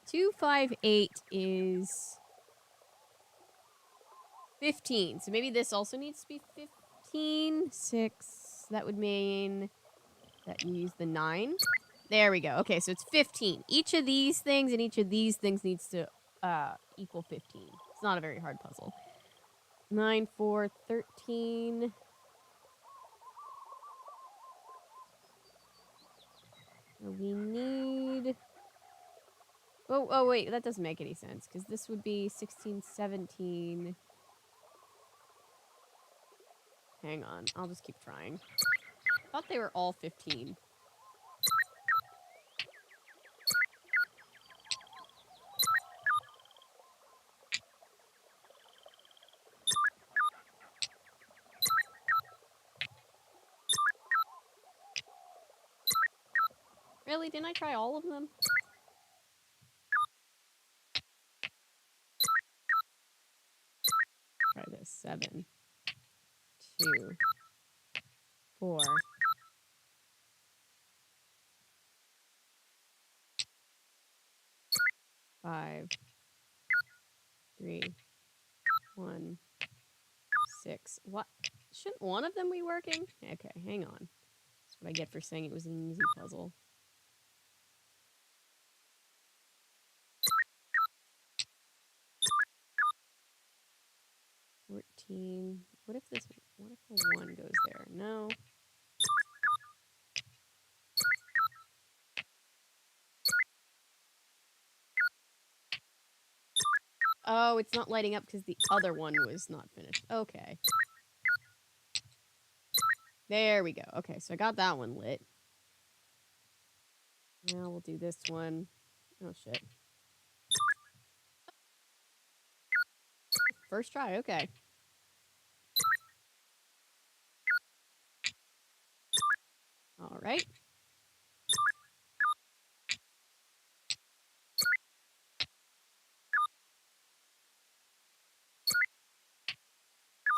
2, 5, 8 is 15. So maybe this also needs to be 15. 6. That would mean that you use the 9. There we go. Okay, so it's 15. Each of these things and each of these things needs to equal 15. It's not a very hard puzzle. 9, 4, 13. So we need... Oh, wait, that doesn't make any sense, because this would be 16, 17... Hang on, I'll just keep trying. I thought they were all 15. Really? Didn't I try all of them? Try this. 7, 2, 4. 5, 3, 1, 6. What? Shouldn't one of them be working? Okay, hang on. That's what I get for saying it was an easy puzzle. What if the 1 goes there? No. Oh, it's not lighting up because the other one was not finished. Okay. There we go. Okay, so I got that one lit. Now we'll do this one. Oh, shit. First try, okay. All right.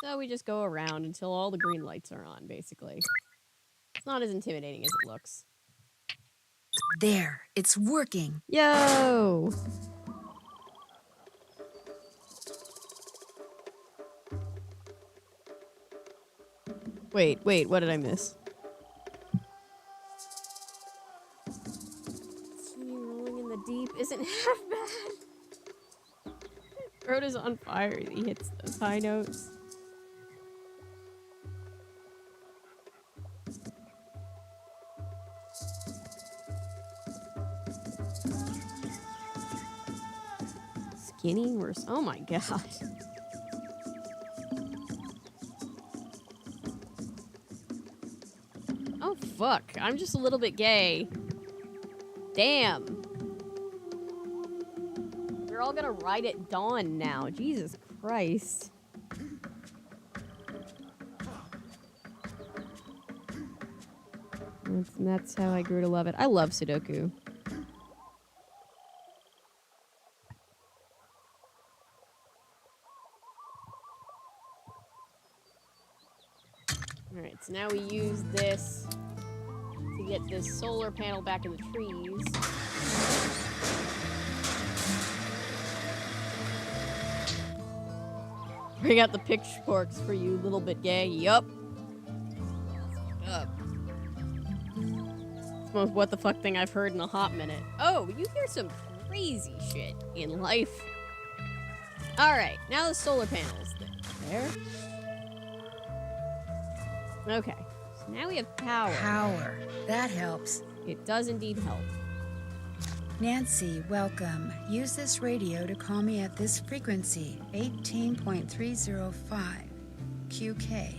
So we just go around until all the green lights are on, basically. It's not as intimidating as it looks. There, it's working. Yo! Wait, what did I miss? Rolling in the deep isn't half bad. Throat is on fire. He hits those high notes. Skinny worse. Oh my god. Oh fuck. I'm just a little bit gay. Damn. We're all gonna ride at dawn now. Jesus Christ. That's how I grew to love it. I love Sudoku. Alright, so now we use this to get this solar panel back in the trees. Bring out the pitchforks for you, little bit gay. Yup. It's the most what the fuck thing I've heard in a hot minute. Oh, you hear some crazy shit in life. Alright, now the solar panels there. Okay, so now we have power. Power. That helps. It does indeed help. Nancy, welcome. Use this radio to call me at this frequency, 18.305 QK.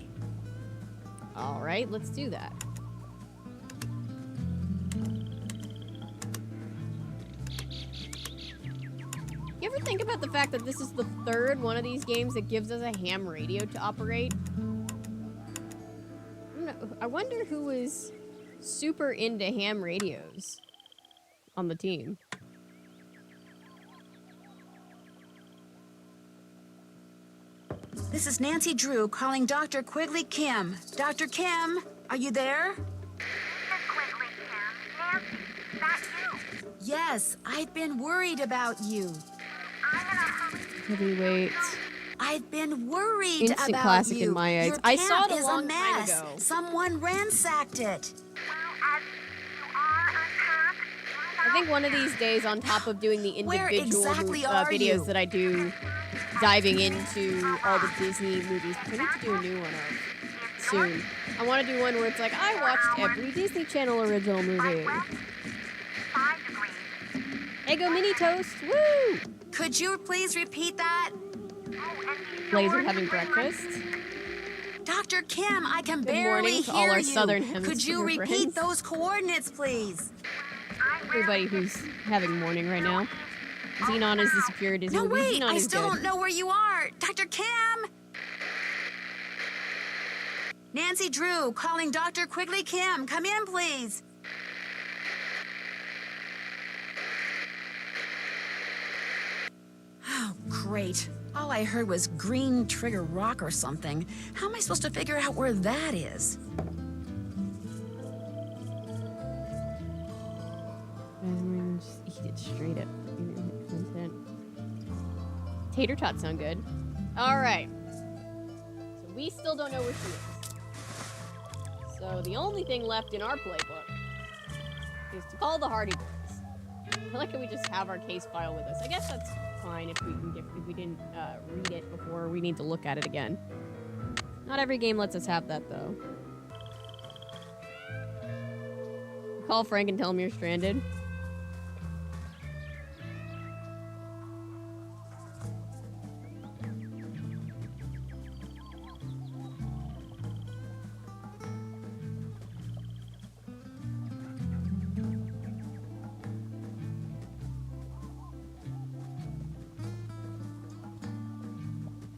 All right, let's do that. You ever think about the fact that this is the third one of these games that gives us a ham radio to operate? I wonder who was super into ham radios on the team. This is Nancy Drew calling Dr. Quigley Kim. Dr. Kim, are you there? Miss Quigley, Kim. Nancy, is that you? Yes, I've been worried about you. I'm in a hurry. Heavyweight. I've been worried Instant about classic you. in my eyes. Your I saw camp it a is long time mess. ago. Someone ransacked it. Well, as you are unpacked, I think one of these days, on top of doing the Where individual exactly are videos you? that I do, diving into all the Disney movies, which I need to do a new one of soon. I want to do one where it's like, I watched every Disney Channel original movie. 5 degrees. Eggo Mini Toast, woo! Could you please repeat that? Blazer having breakfast. Dr. Kim, I can Good barely morning to hear all our you. Southern Could you Hemisphere repeat friends. those coordinates, please? Everybody who's having morning right now. Xenon has disappeared. Is No, wait, Xenon I is still dead. don't know where you are. Dr. Kim! Nancy Drew, calling Dr. Quigley Kim. Come in, please. Oh, great. All I heard was Green Trigger Rock or something. How am I supposed to figure out where that is? Just eat it straight up. Content. Tater tots sound good. All right. So we still don't know where she is. So the only thing left in our playbook is to call the Hardy Boys. I like how we just have our case file with us. I guess that's fine if we didn't read it before we need to look at it again. Not every game lets us have that though. Call Frank and tell him you're stranded.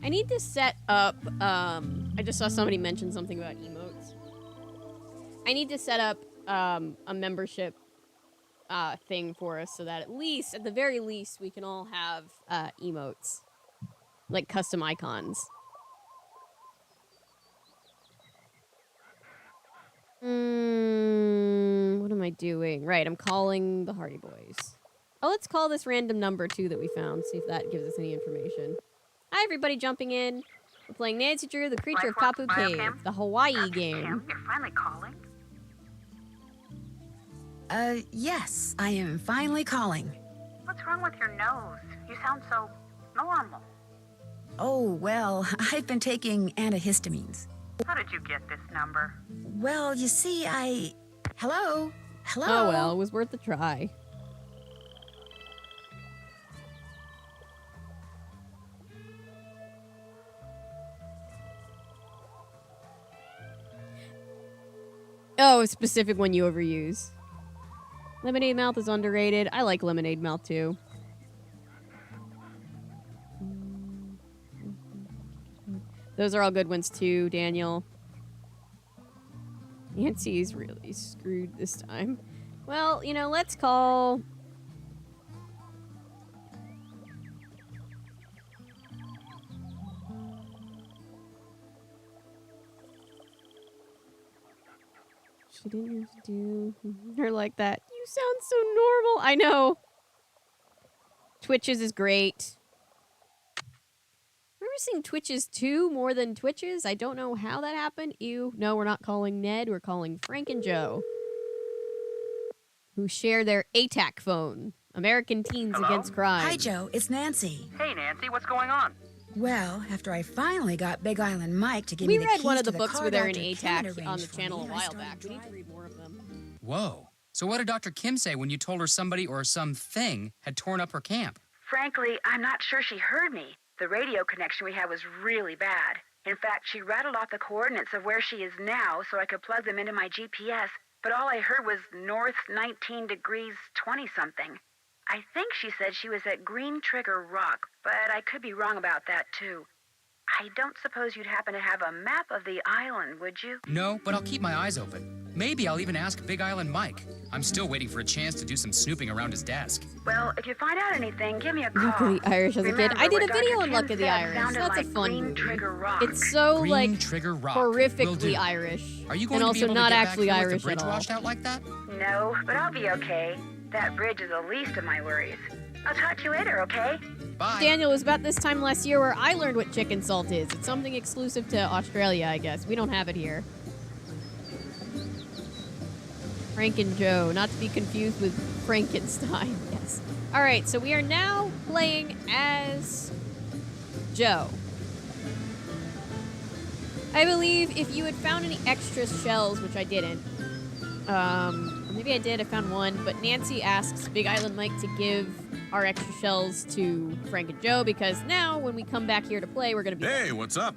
I need to set up, I just saw somebody mention something about emotes. I need to set up, a membership, thing for us so that at least, at the very least, we can all have, emotes. Like custom icons. What am I doing? Right, I'm calling the Hardy Boys. Oh, let's call this random number, too, that we found. See if that gives us any information. Hi, everybody jumping in. We're playing Nancy Drew, the Creature of Kapu Cave, the Hawaii game. Kim, you're finally calling? Yes, I am finally calling. What's wrong with your nose? You sound so normal. Oh, well, I've been taking antihistamines. How did you get this number? Well, you see, Hello? Hello? Oh, well, it was worth a try. Oh, a specific one you overuse. Lemonade Mouth is underrated. I like Lemonade Mouth too. Those are all good ones too, Daniel. Nancy's really screwed this time. Well, you know, let's call... She didn't have to do her like that. You sound so normal. I know. Twitches is great. Remember seeing Twitches 2 more than Twitches? I don't know how that happened. Ew. No, we're not calling Ned. We're calling Frank and Joe, who share their ATAC phone. American Teens Hello? Against Crime. Hi, Joe. It's Nancy. Hey, Nancy, what's going on? Well, after I finally got Big Island Mike to give We me the read keys one of to the books car where they're in Dr. Kim had ATAC on the arranged for channel a me, I while started back. We need to driving. read more of them. Whoa. So what did Dr. Kim say when you told her somebody or something had torn up her camp? Frankly, I'm not sure she heard me. The radio connection we had was really bad. In fact, she rattled off the coordinates of where she is now so I could plug them into my GPS, but all I heard was north 19 degrees 20-something. I think she said she was at Green Trigger Rock, but I could be wrong about that, too. I don't suppose you'd happen to have a map of the island, would you? No, but I'll keep my eyes open. Maybe I'll even ask Big Island Mike. I'm still waiting for a chance to do some snooping around his desk. Well, if you find out anything, give me a call. Luck of the Irish as a kid. Remember, I did a what video Dr. on Luck Kim of the said Irish. sounded That's a like fun Green movie. Trigger Rock. It's so Green like Trigger Rock. Will horrifically do. Irish, Are you going and to be also able not to get actually back here Irish with the bridge at all. washed out like that? No, but I'll be okay. That bridge is the least of my worries. I'll talk to you later, okay? Bye. Daniel, it was about this time last year where I learned what chicken salt is. It's something exclusive to Australia, I guess. We don't have it here. Frank and Joe, not to be confused with Frankenstein. Yes. All right, so we are now playing as Joe. I believe if you had found any extra shells, which I didn't, or maybe I did, I found one, but Nancy asks Big Island Mike to give our extra shells to Frank and Joe because now when we come back here to play, we're going to be... Hey, what's up?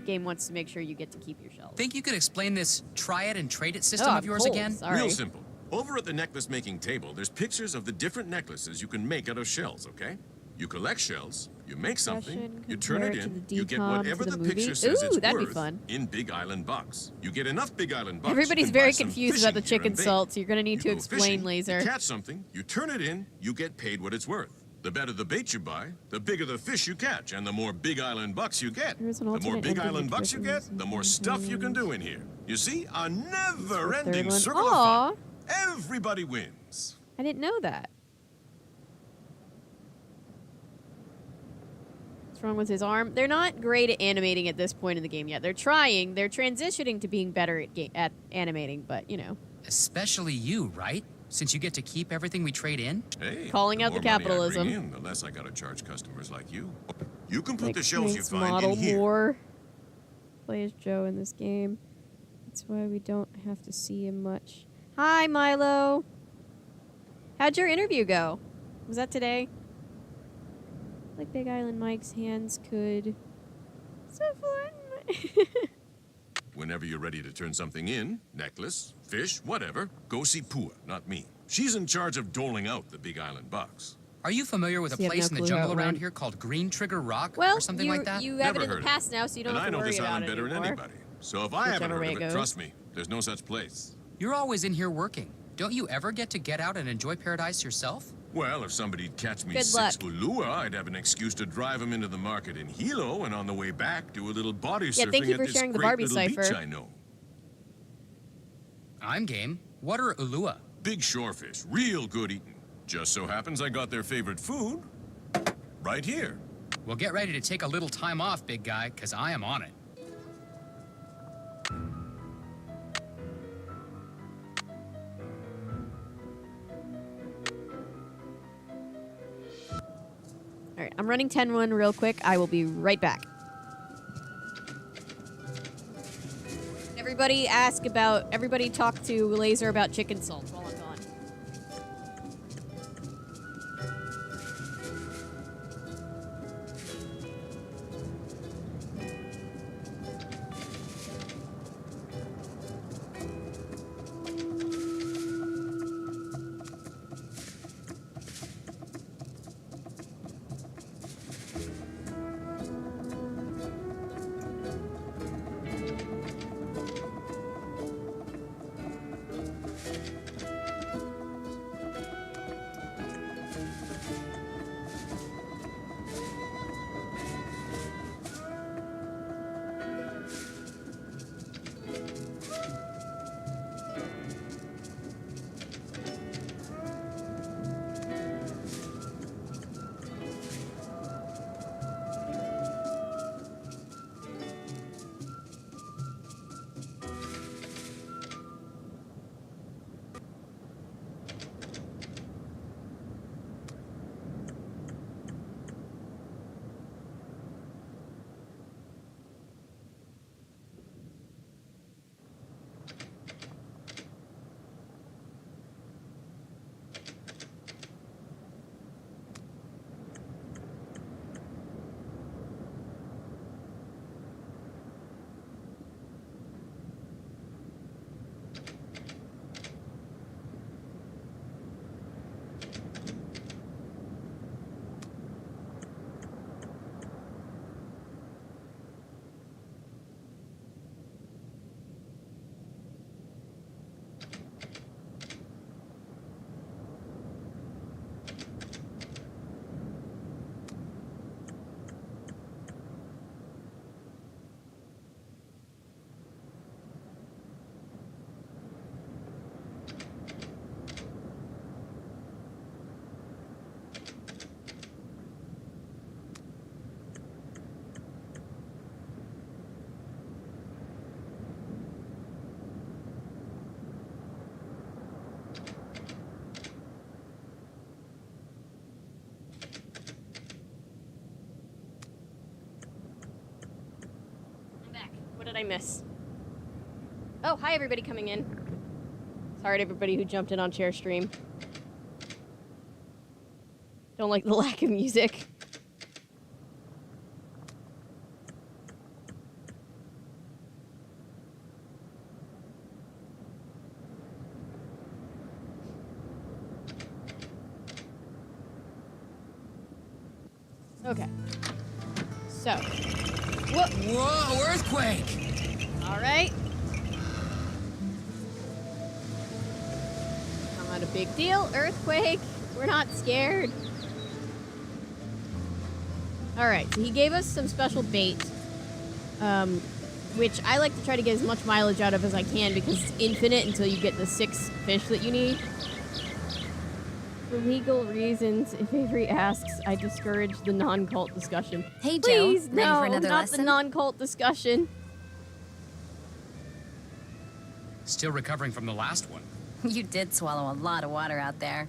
Game wants to make sure you get to keep your shells. Think you could explain this try it and trade it system Oh, of yours cool. again? Sorry. Real simple. Over at the necklace making table, there's pictures of the different necklaces you can make out of shells, okay? You collect shells, you make something, Fashion, you turn compare it it to in, the you get decom whatever to the the movie. picture says Ooh, it's that'd be worth fun. in Big Island bucks. You get enough Big Island bucks. Everybody's you can very buy some confused about the fishing gear chicken and bait. salt, so you're going to need to You go explain, fishing, Laser. You catch something, you turn it in, you get paid what it's worth. The better the bait you buy, the bigger the fish you catch, and the more Big Island bucks you get. There's an The more alternate Big ending Island to bucks you get, Christmas the more stuff you can do in here. You see, a Third never-ending one. circle Aw, of fun. Everybody wins. I didn't know that. What's wrong with his arm? They're not great at animating at this point in the game yet. They're trying. They're transitioning to being better at animating, but, you know. Especially you, right? Since you get to keep everything we trade in? Hey, Calling out the more money I capitalism. bring in, the less I gotta charge customers like you. You can put Like the shells you Frank's find model in here. more. Play as Joe in this game. That's why we don't have to see him much. Hi, Milo. How'd your interview go? Was that today? Like Big Island Mike's hands could... Whenever you're ready to turn something in, necklace, fish, whatever, go see Pua, not me. She's in charge of doling out the Big Island bucks. Are you familiar with a So you have place no in the clue how jungle it around went? here called Green Trigger Rock Well, or something you, like that? you have Never it in heard the of past now, so you don't And have I to know worry this about island it better than anymore. anybody. So if I haven't Whichever way heard of it it, goes. trust me, there's no such place. You're always in here working. Don't you ever get to get out and enjoy paradise yourself? Well, if somebody'd catch me Good 6 Ulua, I'd have an excuse to drive them into the market in Hilo, and on the way back, do a little body surfing thank you at for this sharing the great Barbie little beach cipher. I know. I'm game. What are ulua? Big shorefish, real good eating. Just so happens I got their favorite food right here. Well, get ready to take a little time off, big guy, because I am on it. All right, I'm running 10-1 real quick. I will be right back. Everybody talk to Laser about chicken salt while I'm gone. What'd I miss? Oh, hi everybody coming in. Sorry to everybody who jumped in on share stream. Don't like the lack of music. Okay. So. Whoa! Whoa, earthquake! Alright. Not a big deal. Earthquake. We're not scared. Alright, so he gave us some special bait. Which I like to try to get as much mileage out of as I can because it's infinite until you get the 6 fish that you need. For legal reasons, if Avery asks, I discourage the non-cult discussion. Hey, Joe. Please, ready no, for another not lesson? the non-cult discussion. Still recovering from the last one. You did swallow a lot of water out there.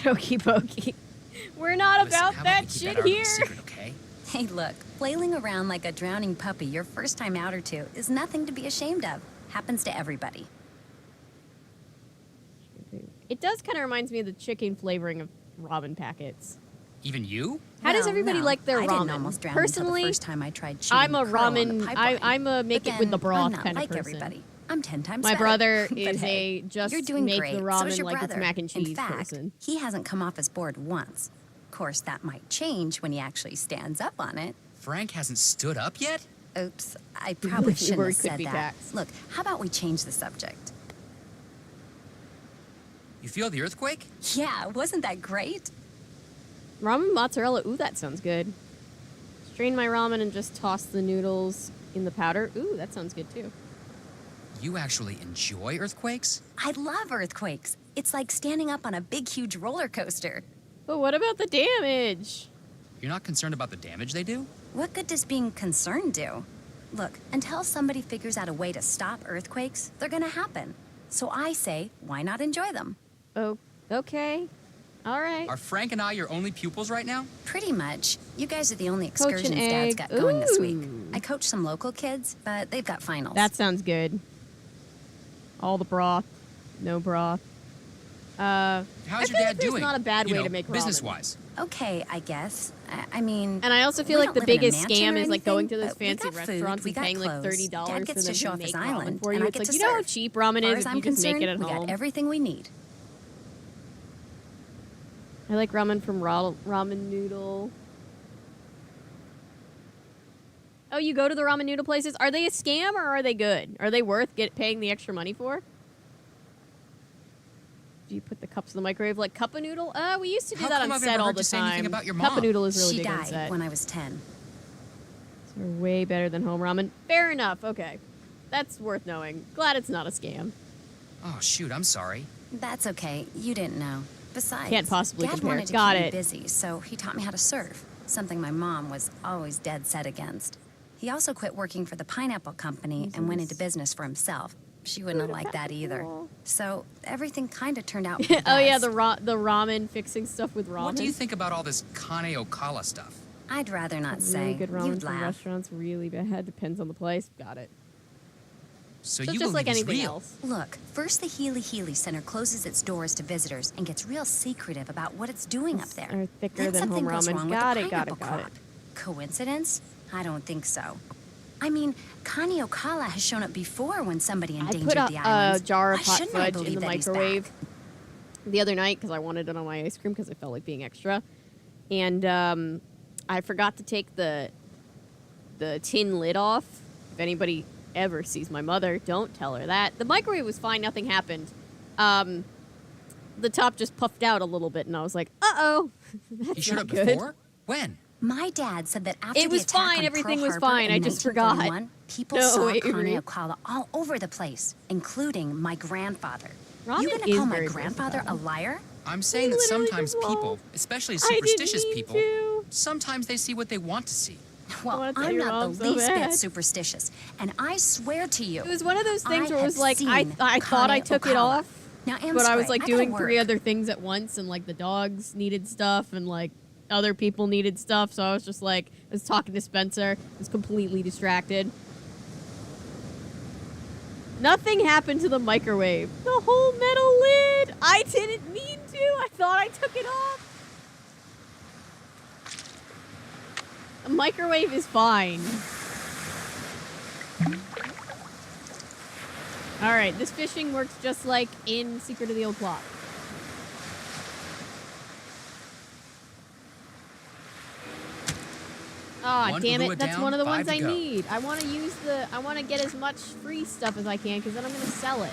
Okey pokey. We're not Listen, about how that we keep shit our little here. Secret, okay? Hey, look, flailing around like a drowning puppy your first time out or two is nothing to be ashamed of. Happens to everybody. It does kind of reminds me of the chicken flavoring of ramen packets. Even you? How does Well, everybody no, like their I ramen? didn't almost drown until Personally, the first time I tried cheating I'm a the crow on the ramen. pipeline. I'm a make But it with the then, broth I'm not kind of like person. everybody. I'm 10 times My better. brother But is hey, a just you're doing make great. the So ramen is your like brother. it's mac and cheese In fact, person. he hasn't come off his board once. Of course, that might change when he actually stands up on it. Frank hasn't stood up yet? Oops, I probably shouldn't Word have could said be that. taxed. Look, how about we change the subject? You feel the earthquake? Yeah, wasn't that great? Ramen mozzarella. Ooh, that sounds good. Strain my ramen and just toss the noodles in the powder. Ooh, that sounds good too. You actually enjoy earthquakes? I love earthquakes. It's like standing up on a big, huge roller coaster. But what about the damage? You're not concerned about the damage they do? What good does being concerned do? Look, until somebody figures out a way to stop earthquakes, they're gonna happen. So I say, why not enjoy them? Oh, okay. All right. Are Frank and I your only pupils right now? Pretty much. You guys are the only Coach an excursions Dad's egg. got going this week. Ooh. I coach some local kids, but they've got finals. That sounds good. All the broth, no broth. How's I your feel dad like there's doing? not a bad You way know, to make ramen. business-wise. okay, I guess. I mean... And I also feel we like don't the live in a biggest mansion scam or is like going to anything, those but we fancy got food, restaurants we and got paying like clothes. $30 Dad for gets them to show to off make his ramen island, for and you. I It's get like to you know how serve. cheap ramen As far is as if I'm you just make it concerned, at we got home. everything we need. I like ramen from ramen noodle. Oh, you go to the ramen noodle places? Are they a scam or are they good? Are they worth paying the extra money for? Do you put the cups in the microwave like cup of noodle? We used to do How that come on I've set never all heard the you say anything time. about your Cup of mom? noodle is really She big on died set. when I was 10. So we're way better than home ramen. Fair enough. Okay, that's worth knowing. Glad it's not a scam. Oh, shoot, I'm sorry. That's okay. You didn't know. Besides, Can't possibly Dad compare. wanted to Got keep it. me busy, so he taught me how to surf, something my mom was always dead set against. He also quit working for the pineapple company and went into business for himself. She wouldn't have liked that either. So everything kind of turned out for the Oh yeah, best. the ramen fixing stuff with ramen. What do you think about all this Kane Okala stuff? I'd rather not say. Really good ramen You'd from laugh. restaurants, really bad. Depends on the place. Got it. So So you just believe like he's anything real? else. Look, first the Healy Center closes its doors to visitors and gets real secretive about what it's doing up there. Are thicker Then than something home goes ramen. wrong Got with it, the got it, pineapple got it. crop. Coincidence? I don't think so. I mean, Kane Okala has shown up before when somebody I endangered put the a island. jar of Why hot shouldn't I fudge believe in the that he's microwave back? the other night because I wanted it on my ice cream because I felt like being extra. And I forgot to take the tin lid off. If anybody ever sees my mother, don't tell her that. The microwave was fine. Nothing happened. The top just puffed out a little bit, and I was like, uh-oh. That's You showed not up good. before? When? My dad said that after It was the attack fine, on everything Pearl was Harbor fine, in I just forgot. 1941, people No, saw Avery. Kane Okala all over the place, including my grandfather. Ramen You gonna is call my very grandfather a versatile. liar? I'm saying that literally sometimes just people, won't. especially I didn't superstitious mean people, to. sometimes they see what they want to see. Well, wanna tell I'm your not mom the so least bad. bit superstitious, and I swear to you, It was one of those things where it have was like, seen I thought I Kane took it Okawa. off, Now, but I was like gotta doing 3 work. other things at once, and like the dogs needed stuff, and like other people needed stuff, so I was just like, I was talking to Spencer, was completely distracted. Nothing happened to the microwave. The whole metal lid! I didn't mean to! I thought I took it off! The microwave is fine. Alright, this fishing works just like in Secret of the Old Clock. Ah, One damn Ulua it. That's down, one of the 5 ones to I go. need. I want to use the... I want to get as much free stuff as I can, because then I'm going to sell it.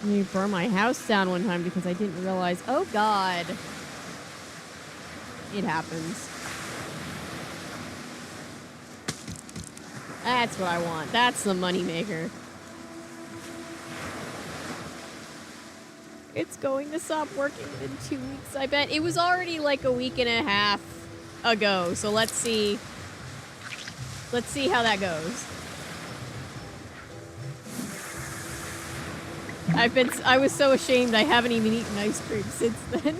You burn my house down one time because I didn't realize... Oh, God. It happens. That's what I want. That's the moneymaker. It's going to stop working in 2 weeks, I bet. It was already like a week and a half ago, so let's see. Let's see how that goes. I was so ashamed I haven't even eaten ice cream since then.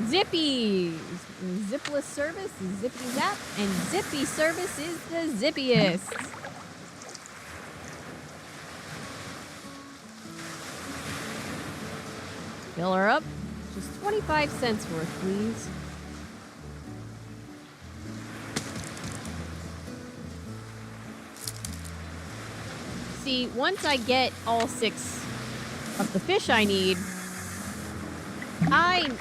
Zippy! Zipless service is Zippy Zap, and Zippy service is the zippiest. Fill her up. Just 25 cents worth, please. See, once I get all 6 of the fish I need,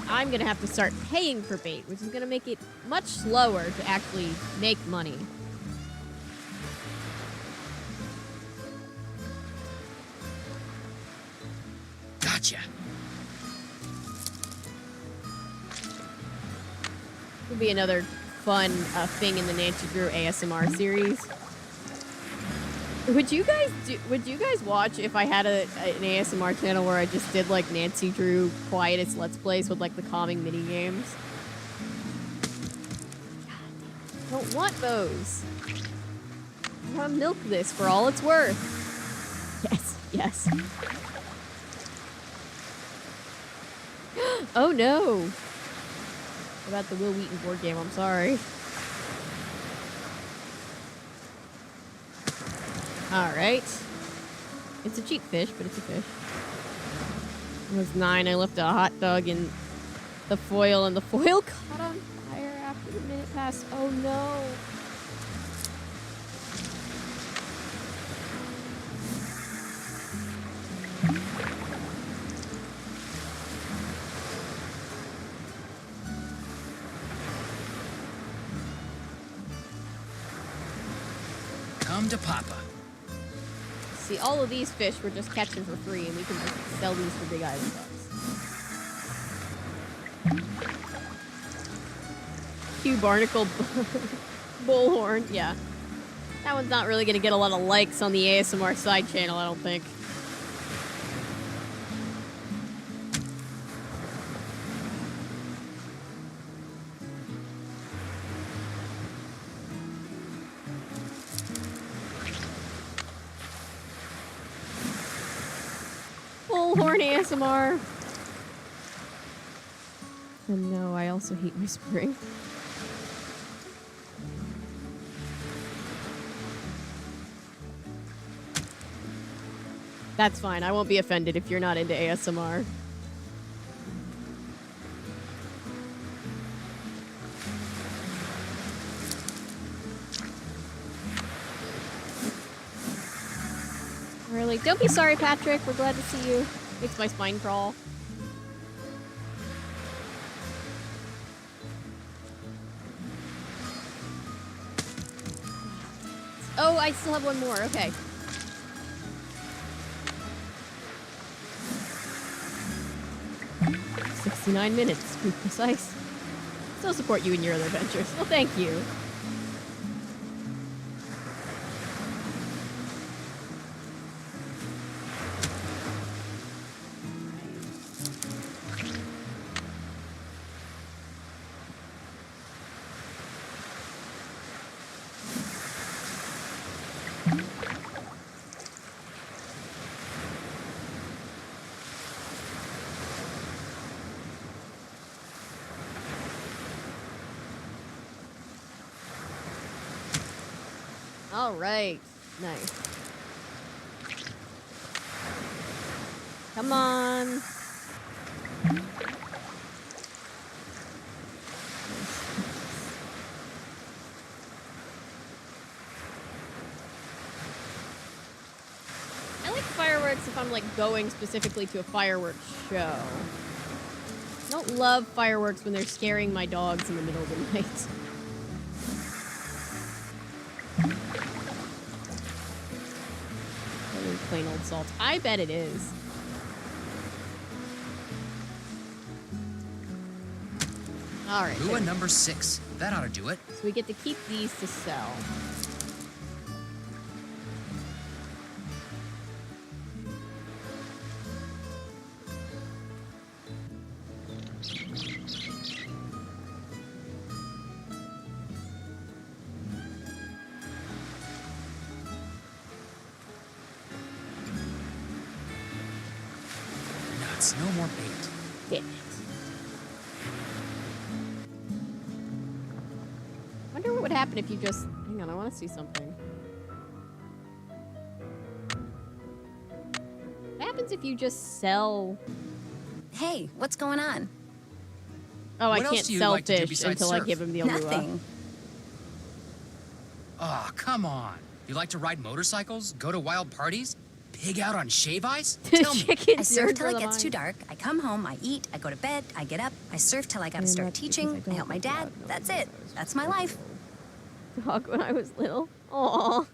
I'm gonna have to start paying for bait, which is gonna make it much slower to actually make money. Gotcha. Will be another fun thing in the Nancy Drew ASMR series. Would you guys watch if I had an ASMR channel where I just did like Nancy Drew quietest Let's Plays with like the calming mini games? Don't want those. I want to milk this for all it's worth. Yes, yes. Oh no. What about the Will Wheaton board game? I'm sorry. Alright. It's a cheap fish, but it's a fish. It was 9. I left a hot dog in the foil, and the foil caught on fire after the minute passed. Oh no. Come to Papa. See, all of these fish we're just catching for free, and we can just sell these for big island bucks. Q barnacle bullhorn, yeah. That one's not really gonna get a lot of likes on the ASMR side channel, I don't think. Bullhorn ASMR. And no, I also hate whispering. That's fine. I won't be offended if you're not into ASMR. Really? Don't be sorry, Patrick. We're glad to see you. Makes my spine crawl. Oh, I still have one more. Okay. $69 minutes, to be precise. still support you in your other ventures. Well, thank you. All right. Nice. Come on. I like fireworks if I'm like going specifically to a fireworks show. I don't love fireworks when they're scaring my dogs in the middle of the night. Plain old salt. I bet it is. All right. Lua number 6. That ought to do it. So we get to keep these to sell. Nuts. No more bait. Damn it. Wonder what would happen if you just... Hang on, I want to see something. What happens if you just sell... Hey, what's going on? Oh, I What else can't do you sell like to do fish besides until I surf? give him the Alua. Nothing. Oh, come on. You like to ride motorcycles? Go to wild parties? Pig out on shave ice? Tell me. Chicken I surf till for it the gets too mind. dark. I come home, I eat, I go to bed, I get up, I surf till I gotta And start that's because teaching, I I don't help my think dad. God knows That's what it. I was That's my life. Dog when I was little. Aww.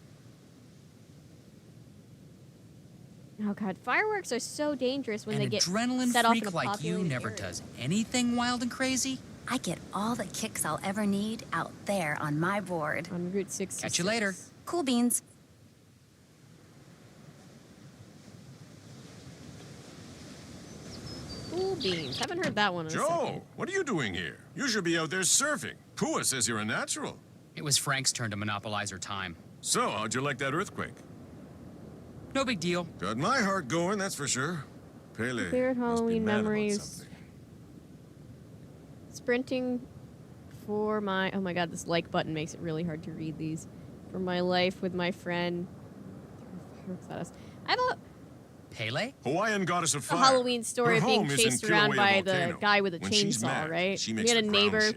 Oh god, fireworks are so dangerous when An they get adrenaline set off in freak a like you populated never area. does anything wild and crazy? I get all the kicks I'll ever need out there on my board. On Route 6. Catch you later. Cool beans. Cool beans. Haven't heard that one in a Joe, second. what are you doing here? You should be out there surfing. Pua says you're a natural. It was Frank's turn to monopolize her time. So, how'd you like that earthquake? No big deal. Got my heart going, that's for sure. Pele Favorite must be Halloween mad about memories. something. Sprinting for my... Oh my god, this like button makes it really hard to read these. For my life with my friend... I have a Pele? Hawaiian goddess of a fire. Halloween story Her of being home is in chased around by Kilauea the Volcano. guy with a When she's chainsaw, mad, right? She We makes had a the ground neighbor shake.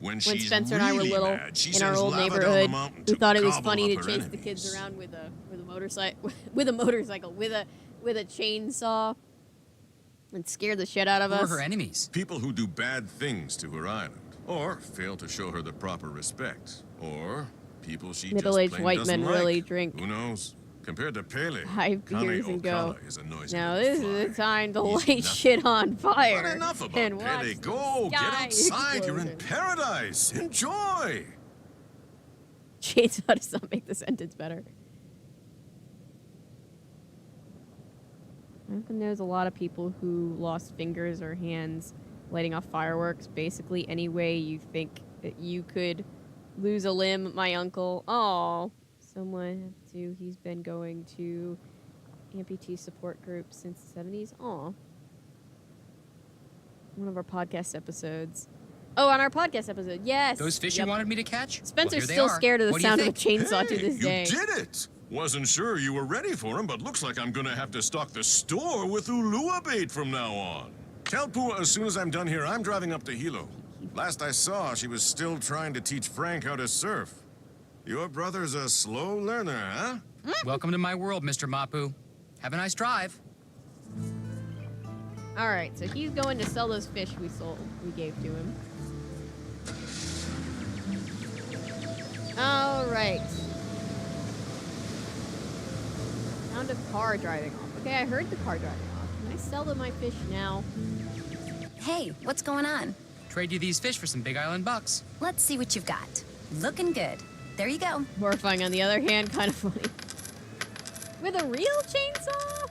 When when she's Spencer and I were really little mad, she in our sends old lava down the neighborhood mountain who to thought it was gobble funny to up her chase the kids enemies. around with a motorcycle with a chainsaw and scare the shit out of Who are us. her enemies? People who do bad things to her island, or fail to show her the proper respect, or people she just Middle-aged plain white doesn't men like. really drink Who knows? Compared to Pele, 5 Kane beers and go. Okala is a noisy Now little this fly. is the time to He's light nothing. shit on fire. But enough about and watch Pele. the Go, get sky outside. You're in explosion. paradise. Enjoy. Chainsaw does not make the sentence better. I reckon there's a lot of people who lost fingers or hands lighting off fireworks. Basically, any way you think that you could lose a limb. My uncle, oh, someone had to. He's been going to amputee support groups since the 70s. Aw. One of our podcast episodes. Oh, on our podcast episode, yes. Those fish Yep. you wanted me to catch? Spencer's well, here still they are. scared of the What do you sound of a think? chainsaw to Hey, this you day. did it. Wasn't sure you were ready for him, but looks like I'm gonna have to stock the store with Ulua bait from now on. Tell Pua as soon as I'm done here, I'm driving up to Hilo. Last I saw, she was still trying to teach Frank how to surf. Your brother's a slow learner, huh? Welcome to my world, Mr. Mapu. Have a nice drive. All right, so he's going to sell those fish we gave to him. All right. Sound of car driving off. Okay, I heard the car driving off. Can I sell them my fish now? Hey, what's going on? Trade you these fish for some Big Island bucks. Let's see what you've got. Looking good. There you go. Horrifying on the other hand, kind of funny. With a real chainsaw?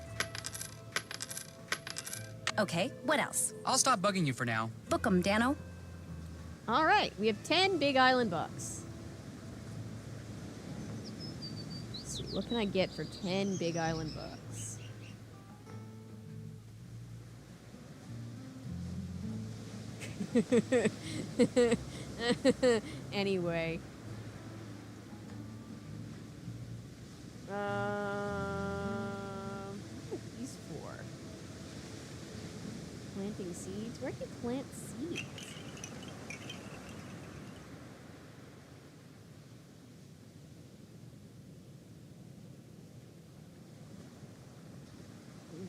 Okay, what else? I'll stop bugging you for now. Book 'em, Dano. All right, we have 10 Big Island bucks. Let's see, what can I get for 10 Big Island bucks? Anyway. What are these for? Planting seeds? Where do you plant seeds?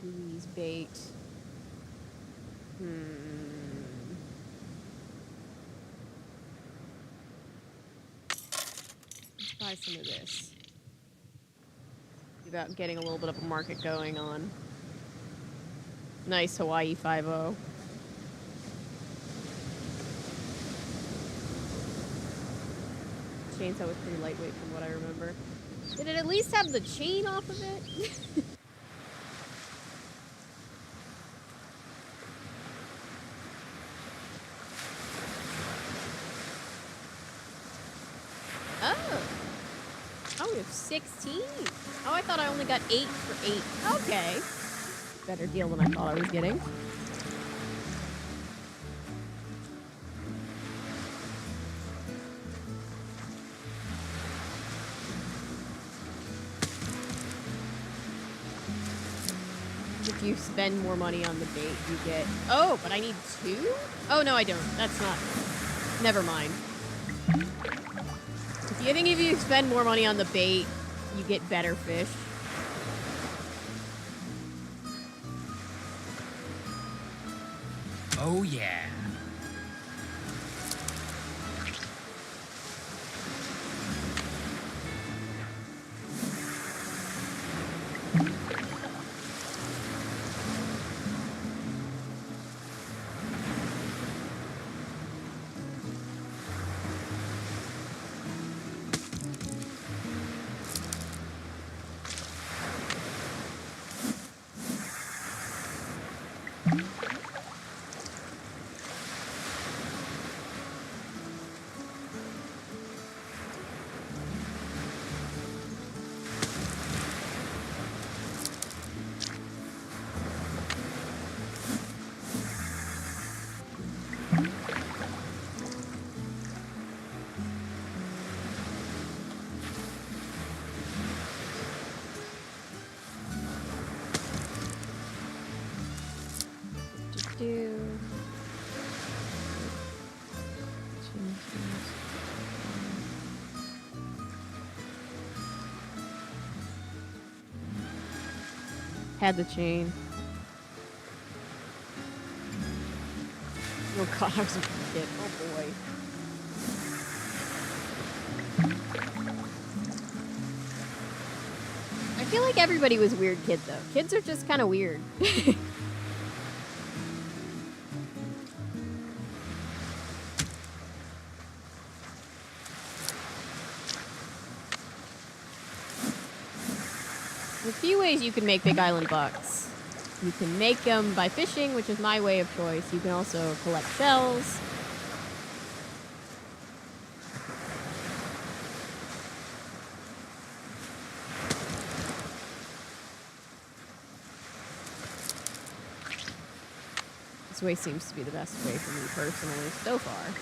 Louise bait. Let's buy some of this. About getting a little bit of a market going on. Nice Hawaii 5-0. Chainsaw was pretty lightweight from what I remember. Did it at least have the chain off of it? Oh, we have 16. Oh, I thought I only got 8 for 8. Okay. Better deal than I thought I was getting. If you spend more money on the bait, you get... Oh, but I need 2? Oh, no, I don't. That's not... Never mind. I think if you spend more money on the bait, you get better fish. Oh, yeah. Had the chain. Oh god, I was a kid. Oh boy. I feel like everybody was a weird kid though. Kids are just kind of weird. There's a few ways you can make Big Island bucks. You can make them by fishing, which is my way of choice. You can also collect shells. This way seems to be the best way for me personally so far.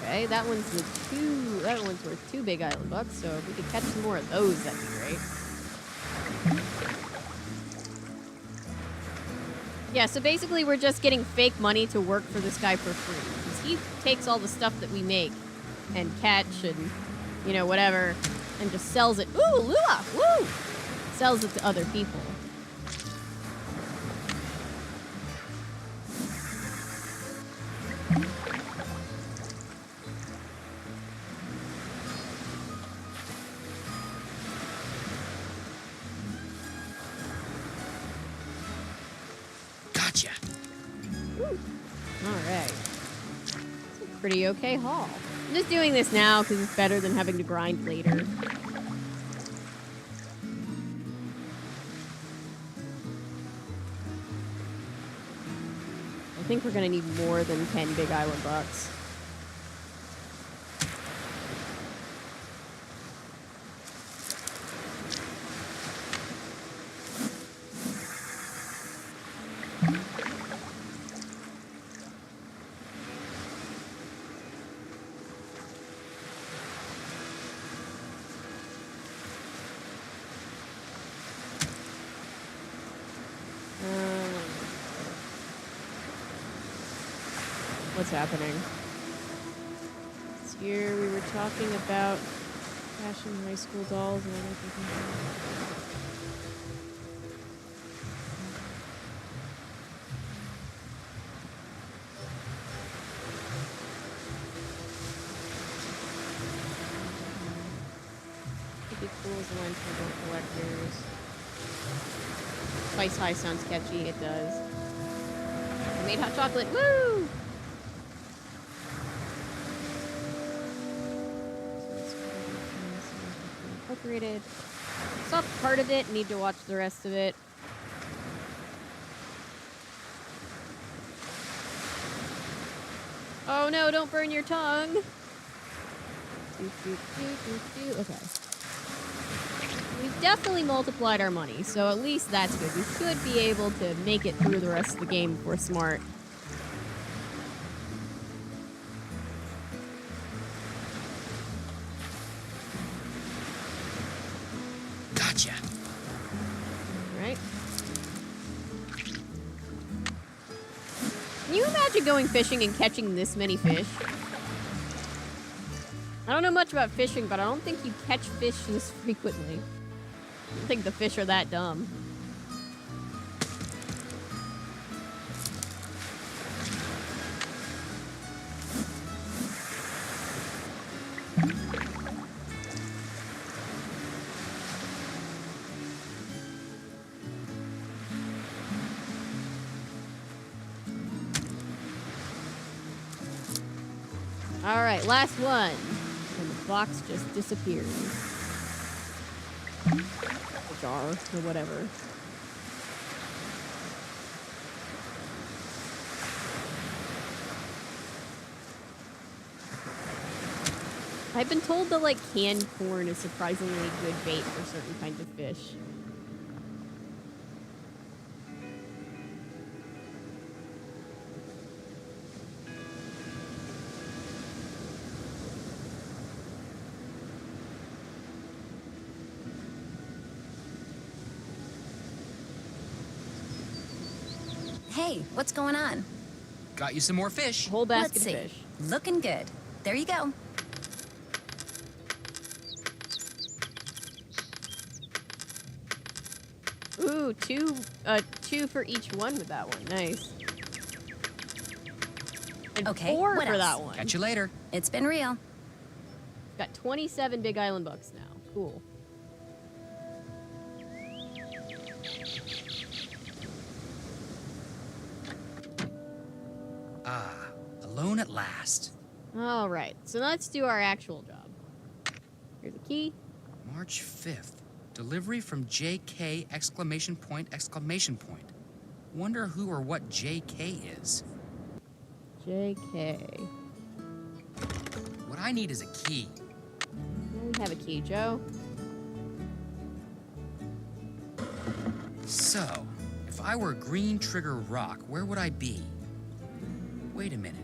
Okay, that one's worth 2 Big Island bucks, so if we could catch some more of those, that'd be great. Yeah, so basically we're just getting fake money to work for this guy for free. Because he takes all the stuff that we make and catch and, you know, whatever, and just sells it. Ooh, lua! Woo! Sells it to other people. Alright. Pretty okay haul. I'm just doing this now because it's better than having to grind later. I think we're gonna need more than 10 Big Island bucks. What's happening? This year we were talking about fashion high school dolls and everything. It'd be cool as a line for adult collectors. Spice High sounds catchy, it does. I made hot chocolate, woo! Incorporated. Saw part of it, need to watch the rest of it. Oh no, don't burn your tongue! Okay. We've definitely multiplied our money, so at least that's good. We should be able to make it through the rest of the game if we're smart. Gotcha. Right. Can you imagine going fishing and catching this many fish? I don't know much about fishing, but I don't think you catch fish this frequently. I don't think the fish are that dumb. All right, last one. And the box just disappears. The jar, or whatever. I've been told that, like, canned corn is surprisingly good bait for certain kinds of fish. Hey, what's going on? Got you some more fish. Whole basket Let's see. of fish. Looking good. There you go. Ooh, two for each one with that one. Nice. And Okay, 4 what for else? that one. Catch you later. It's been real. Got 27 Big Island bucks now. Cool. Ah, alone at last. All right, so let's do our actual job. Here's the key. March 5th. Delivery from JK exclamation point exclamation point. Wonder who or what JK is. JK. What I need is a key. We have a key, Joe. So, if I were Green Trigger Rock, where would I be? Wait a minute.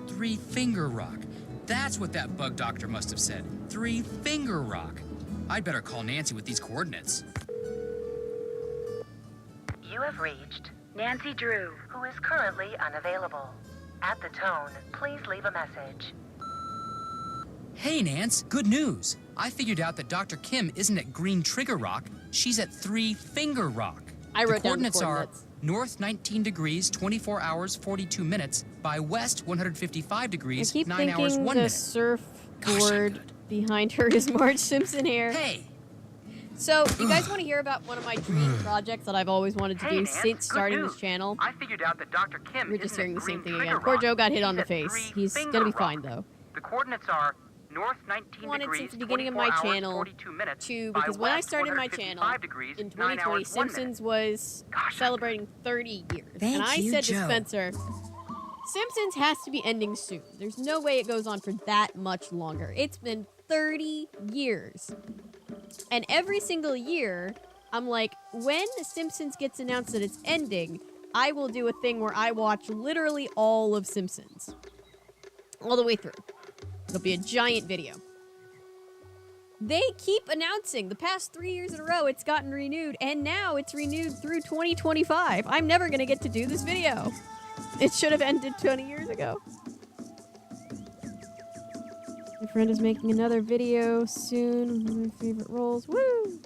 Three Finger Rock. That's what that bug doctor must have said. Three Finger Rock. I'd better call Nancy with these coordinates. You have reached Nancy Drew. who is currently unavailable. At the tone, please leave a message. Hey, Nance, good news. I figured out that Dr. Kim isn't at Green Trigger Rock. She's at Three Finger Rock. I wrote down the coordinates coordinates. are north 19 degrees, 24 hours, 42 minutes, by west 155 I degrees, keep 9 hours, thinking 1 the minute. surfboard behind her is Marge Simpson hair. Hey, So, you guys want to hear about one of my dream projects that I've always wanted to Hey, do Nance, since good starting news. this channel? I figured out that Dr. Kim We're just isn't hearing at the same Green thing Trigger again. Poor Rock. Joe got hit on He's the at face. Three He's Finger gonna be Rock. fine, though. The coordinates are north 19 Wanted degrees, since the beginning of 24 my hours, channel 42 minutes, to, by because when I west, started my channel 155 degrees, in 9 2020, hours, 1 minute. Simpsons was celebrating 30 years. And Thank I you, said to Joe. Spencer, Simpsons has to be ending soon. There's no way it goes on for that much longer. It's been 30 years. And every single year, I'm like, when Simpsons gets announced that it's ending, I will do a thing where I watch literally all of Simpsons. All the way through. It'll be a giant video. They keep announcing the past 3 years in a row it's gotten renewed, and now it's renewed through 2025. I'm never gonna get to do this video. It should have ended 20 years ago. My friend is making another video soon. One of my favorite roles. Woo!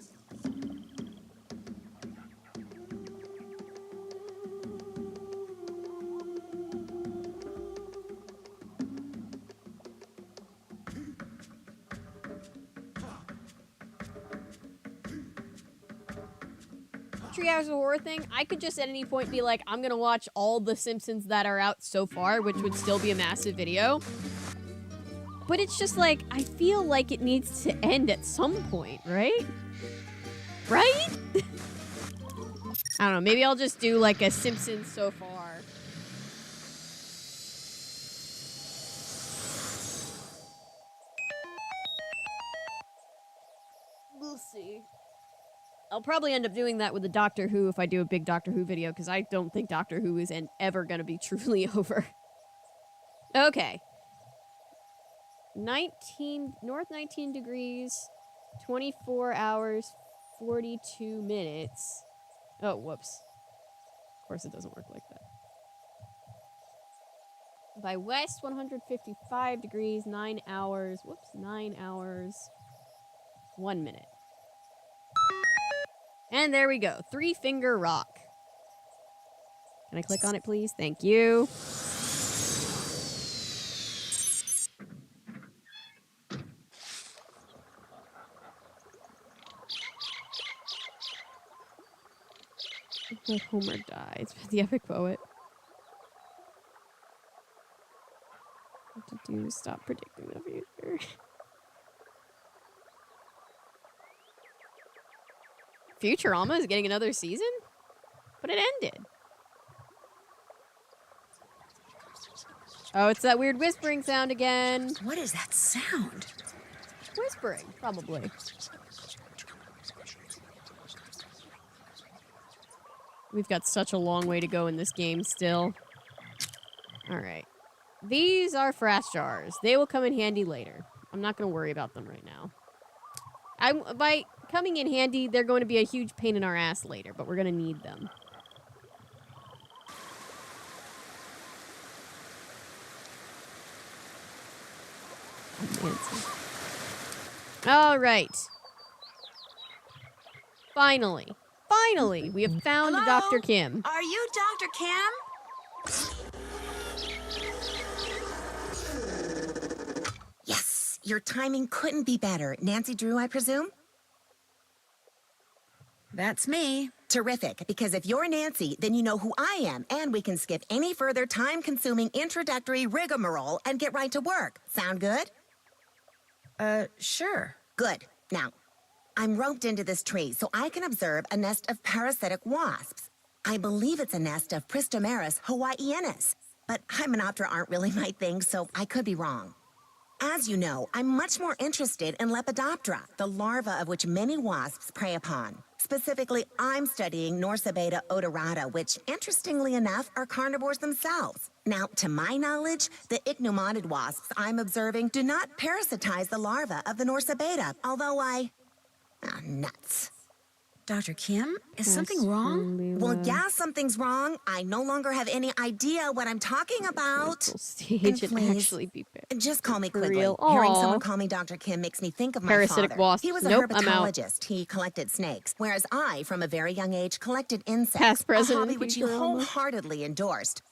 3 hours of horror thing, I could just at any point be like, I'm gonna watch all the Simpsons that are out so far, which would still be a massive video. But it's just like, I feel like it needs to end at some point, right? Right? I don't know, maybe I'll just do like a Simpsons so far. We'll see. I'll probably end up doing that with the Doctor Who if I do a big Doctor Who video, because I don't think Doctor Who is ever going to be truly over. Okay. 19 degrees, 24 hours, 42 minutes. Oh, whoops. Of course it doesn't work like that. By west, 155 degrees, 9 hours. Whoops, 9 hours, 1 minute. And there we go. 3 Finger Rock. Can I click on it, please? Thank you. Let Homer dies. The epic poet. What to do? Stop predicting the future. Futurama is getting another season? But it ended. Oh, it's that weird whispering sound again. What is that sound? Whispering, probably. We've got such a long way to go in this game still. Alright. These are fast jars. They will come in handy later. I'm not going to worry about them right now. By coming in handy, they're going to be a huge pain in our ass later, but we're going to need them. All right. Finally, we have found Hello? Dr. Kim. Are you Dr. Kim? Yes, your timing couldn't be better. Nancy Drew, I presume? That's me. Terrific, because if you're Nancy, then you know who I am, and we can skip any further time-consuming introductory rigmarole and get right to work. Sound good? Sure. Good. Now, I'm roped into this tree so I can observe a nest of parasitic wasps. I believe it's a nest of Pristomeris hawaiianus, but Hymenoptera aren't really my thing, so I could be wrong. As you know, I'm much more interested in Lepidoptera, the larva of which many wasps prey upon. Specifically, I'm studying Norsabeta odorata, which, interestingly enough, are carnivores themselves. Now, to my knowledge, the ichneumoniid wasps I'm observing do not parasitize the larva of the Norsabeta, although nuts. Dr. Kim, is something wrong? Well, yeah, something's wrong. I no longer have any idea what I'm talking about. Stage and please, actually be bad. Just call me For Quigley. real. Hearing Aw. someone call me Dr. Kim makes me think of my Parasitic father. wasps. He was a Nope, I'm out. herpetologist. He collected snakes, whereas I, from a very young age, collected insects. Past, present, a and hobby which he future almost. wholeheartedly endorsed.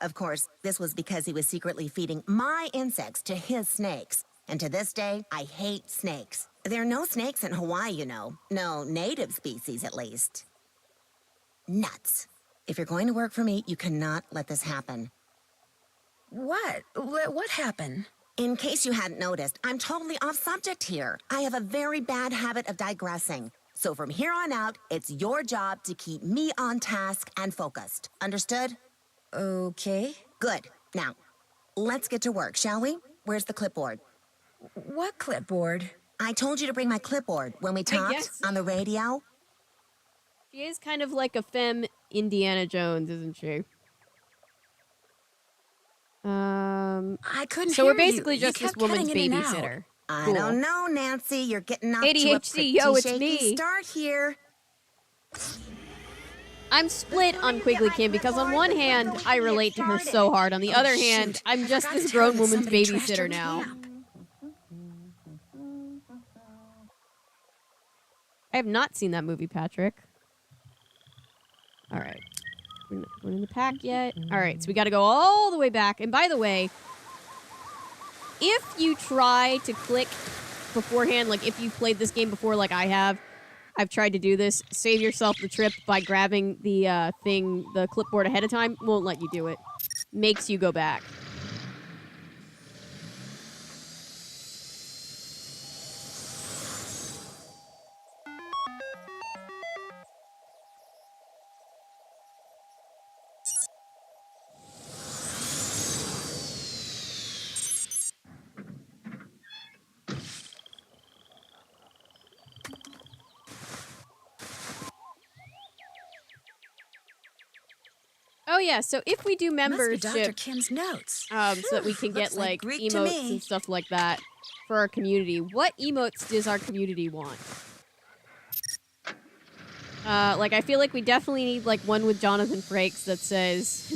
Of course, this was because he was secretly feeding my insects to his snakes. And to this day, I hate snakes. There are no snakes in Hawaii, you know. No native species, at least. Nuts. If you're going to work for me, you cannot let this happen. What? What happened? In case you hadn't noticed, I'm totally off subject here. I have a very bad habit of digressing. So from here on out, it's your job to keep me on task and focused. Understood? Okay. Good. Now, let's get to work, shall we? Where's the clipboard? What clipboard? I told you to bring my clipboard when we talked guess on the radio. She is kind of like a femme Indiana Jones, isn't she? I couldn't So hear we're basically you. just You this kept woman's cutting in and out. babysitter. I Cool. don't know, Nancy. You're getting off ADHD, to a pretty yo, it's shaky me. start here. I'm split on Quigley Kim because on one hand, I relate to her so hard. On the other hand, shoot. I'm I just forgot to this tell you grown that woman's somebody trashed your babysitter now. camp. I have not seen that movie, Patrick. All right. We're not going in the pack yet. All right, so we got to go all the way back. And by the way, if you try to click beforehand, like if you've played this game before like I have, I've tried to do this, save yourself the trip by grabbing the the clipboard ahead of time, won't let you do it. Makes you go back. Oh yeah, so if we do Must be Dr. membership, Kim's notes. so that we can get Looks like like Greek to emotes me. and stuff like that for our community. What emotes does our community want? Like I feel like we definitely need like one with Jonathan Frakes that says,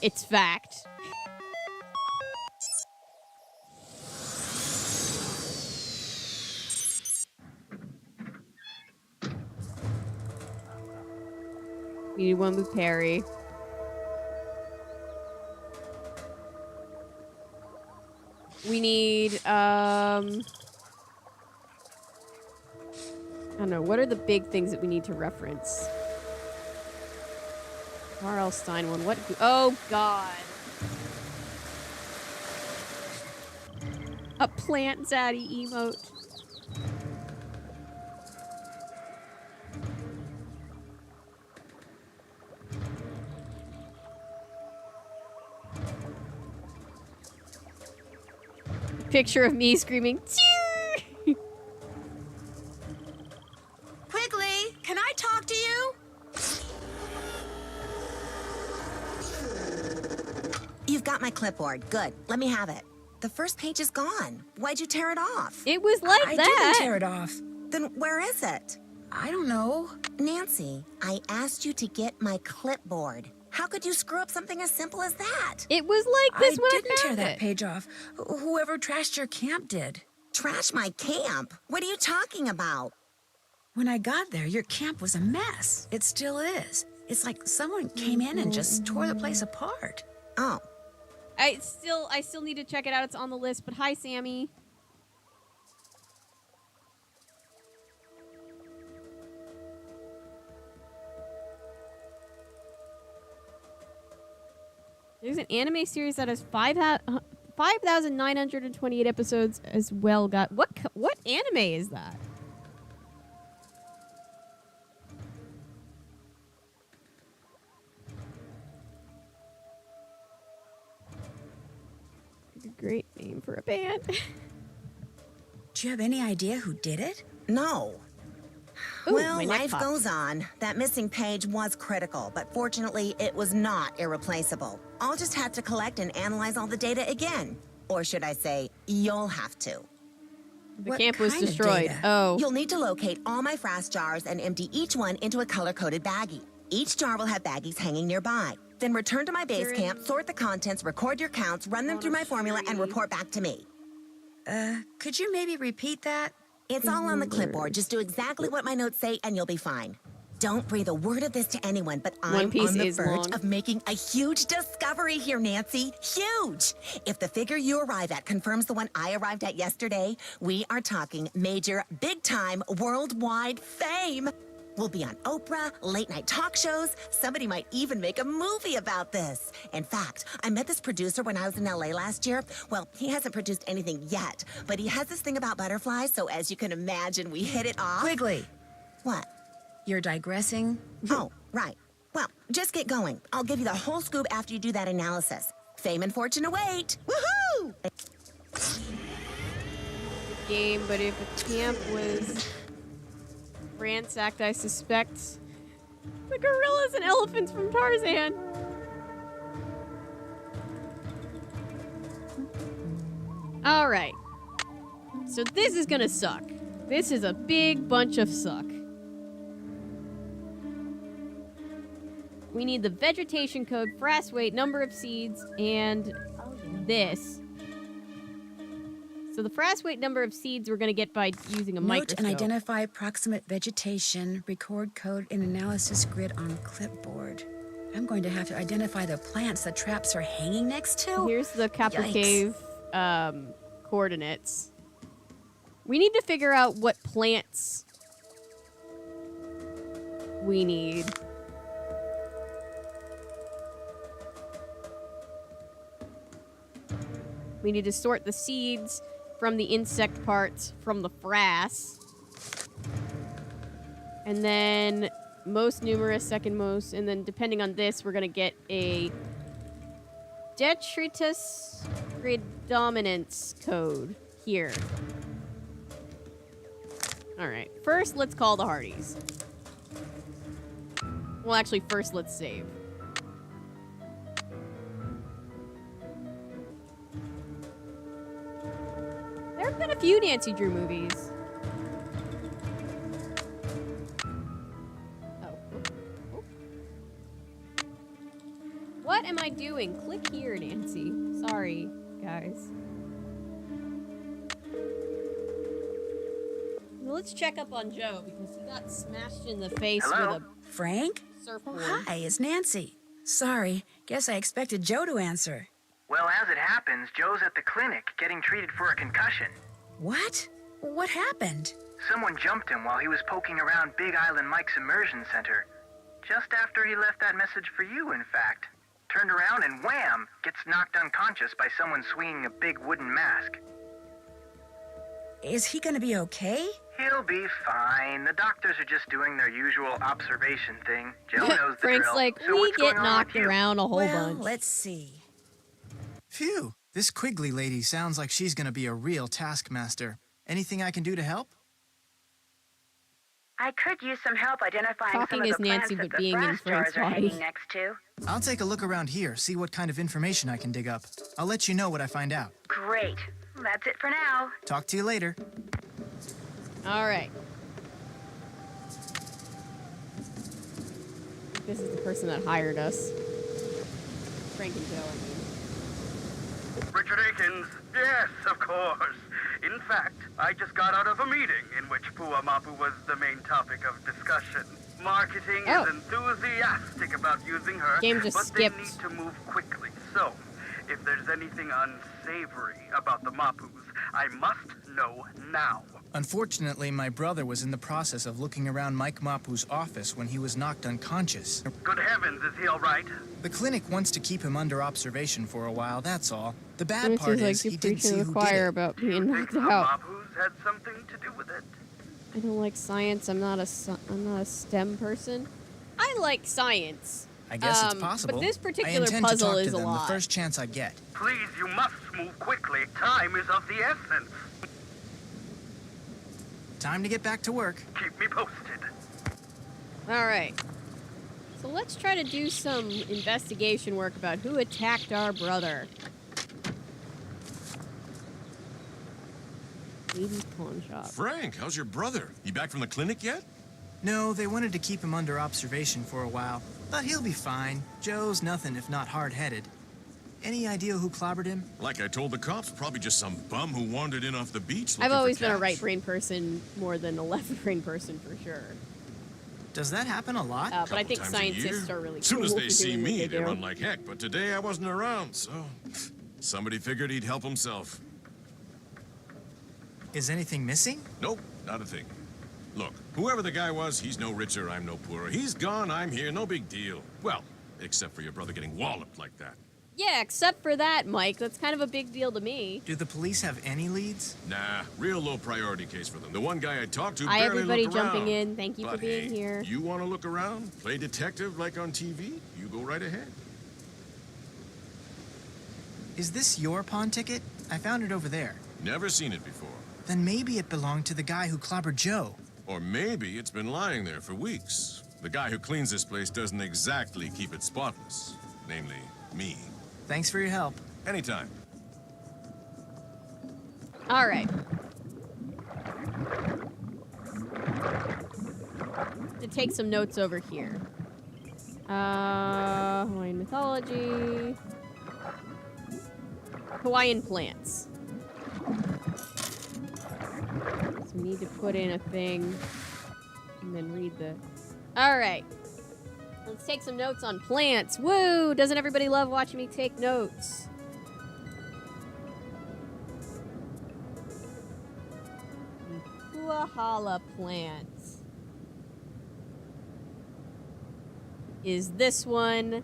it's fact. We need one with Perry. We need, I don't know, what are the big things that we need to reference? R.L. Stein one, what? Oh, God. A plant zaddy emote. Picture of me screaming, "Cheer!" Quigley, can I talk to you? You've got my clipboard. Good. Let me have it. The first page is gone. Why'd you tear it off? It was like I that. didn't tear it off. Then where is it? I don't know. Nancy, I asked you to get my clipboard. How could you screw up something as simple as that? It was like this when I didn't tear found that it. page off. Whoever trashed your camp did. Trash my camp? What are you talking about? When I got there, your camp was a mess. It still is. It's like someone came in and just tore the place apart. Oh, I still need to check it out. It's on the list. But hi, Sammy. There's an anime series that has 5,928 episodes as well. What anime is that? It's a great name for a band. Do you have any idea who did it? no. Ooh, Well, my neck life popped. goes on. That missing page was critical, but fortunately, it was not irreplaceable. I'll just have to collect and analyze all the data again. Or should I say, you'll have to. The What camp was kind of destroyed. data? Oh. You'll need to locate all my frass jars and empty each one into a color-coded baggie. Each jar will have baggies hanging nearby. Then return to my base You're camp, sort the contents, record your counts, run them through my formula, and report back to me. Could you maybe repeat that? It's all on the clipboard. Just do exactly what my notes say, and you'll be fine. Don't breathe a word of this to anyone, but One I'm Piece on the is verge long. of making a huge discovery here, Nancy. Huge! If the figure you arrive at confirms the one I arrived at yesterday, we are talking major, big-time, worldwide fame. We'll be on Oprah, late-night talk shows. Somebody might even make a movie about this. In fact, I met this producer when I was in LA last year. Well, he hasn't produced anything yet, but he has this thing about butterflies, so as you can imagine, we hit it off. Quigley, What? you're digressing. Oh, right. Well, just get going. I'll give you the whole scoop after you do that analysis. Fame and fortune await. Woohoo! Game, but if a camp was ransacked, I suspect the gorillas and elephants from Tarzan. All right. So this is gonna suck. This is a big bunch of suck. We need the vegetation code, frass weight, number of seeds, and this. So the frass weight number of seeds we're going to get by using a Note microscope. and identify approximate vegetation. Record code in analysis grid on clipboard. I'm going to have to identify the plants the traps are hanging next to. Here's the Kapu Yikes. Cave coordinates. We need to figure out what plants we need. We need to sort the seeds from the insect parts from the frass. And then most numerous, second most, and then depending on this, we're gonna get a detritus predominance code here. Alright, first let's call the Hardys. Well, actually, first let's save. There have been a few Nancy Drew movies. Oh. What am I doing? Click here, Nancy. Sorry, guys. Well, let's check up on Joe because he got smashed in the face Hello? with a Frank? surfboard. Oh, hi, it's Nancy. Sorry, guess I expected Joe to answer. Well, as it happens, Joe's at the clinic getting treated for a concussion. What? What happened? Someone jumped him while he was poking around Big Island Mike's immersion center. Just after he left that message for you, in fact. Turned around and wham! Gets knocked unconscious by someone swinging a big wooden mask. Is he gonna be okay? He'll be fine. The doctors are just doing their usual observation thing. Joe knows the Frank's drill. like, So we what's get going on knocked with you? around a whole Well, bunch. let's see. Phew, this Quigley lady sounds like she's gonna be a real taskmaster. Anything I can do to help? I could use some help identifying Talking some of is the Nancy, plants but that the being in frass jars Frank's are body. hanging next to. I'll take a look around here, see what kind of information I can dig up. I'll let you know what I find out. Great. That's it for now. Talk to you later. All right. This is the person that hired us. Frank and Joe, I mean. Richard Akins, yes, of course. In fact, I just got out of a meeting in which Puamapu was the main topic of discussion. Marketing Oh. is enthusiastic about using her, Game just but skipped. they need to move quickly. So, if there's anything unsavory about the Mapus, I must know now. Unfortunately, my brother was in the process of looking around Mike Mapu's office when he was knocked unconscious. Good heavens, is he all right? The clinic wants to keep him under observation for a while, that's all. The bad Seems part like is you're he didn't preaching see to who the did choir it. about being Think knocked the out. Mapus had something to do with it? I don't like science. I'm not a STEM person. I like science. I guess it's possible. But this I particular intend puzzle to talk is to a them lot. the first chance I get. Please, you must move quickly. Time is of the essence. Time to get back to work. Keep me posted. All right. So let's try to do some investigation work about who attacked our brother. Baby's pawn shop. Frank, how's your brother? You back from the clinic yet? No, they wanted to keep him under observation for a while, but he'll be fine. Joe's nothing if not hard-headed. Any idea who clobbered him? Like I told the cops, probably just some bum who wandered in off the beach looking I've always for been a cash. right brain person more than a left brain person for sure. Does that happen a lot? But I think Times a year. scientists are really Soon cool as for they see doing what me, they do. run like heck. But today I wasn't around, so somebody figured he'd help himself. Is anything missing? Nope, not a thing. Look, whoever the guy was, he's no richer, I'm no poorer. He's gone, I'm here, no big deal. Well, except for your brother getting walloped like that. Yeah, except for that, Mike. That's kind of a big deal to me. Do the police have any leads? Nah, real low priority case for them. The one guy I talked to Hi, barely everybody looked jumping around. in. Thank you But for being hey, here. You want to look around? Play detective like on TV? You go right ahead. Is this your pawn ticket? I found it over there. Never seen it before. Then maybe it belonged to the guy who clobbered Joe. Or maybe it's been lying there for weeks. The guy who cleans this place doesn't exactly keep it spotless. Namely, me. Thanks for your help. Anytime. All right. To take some notes over here. Hawaiian mythology. Hawaiian plants. So we need to put in a thing and then read the... All right. Let's take some notes on plants. Woo! Doesn't everybody love watching me take notes? Kuahala plant is this one.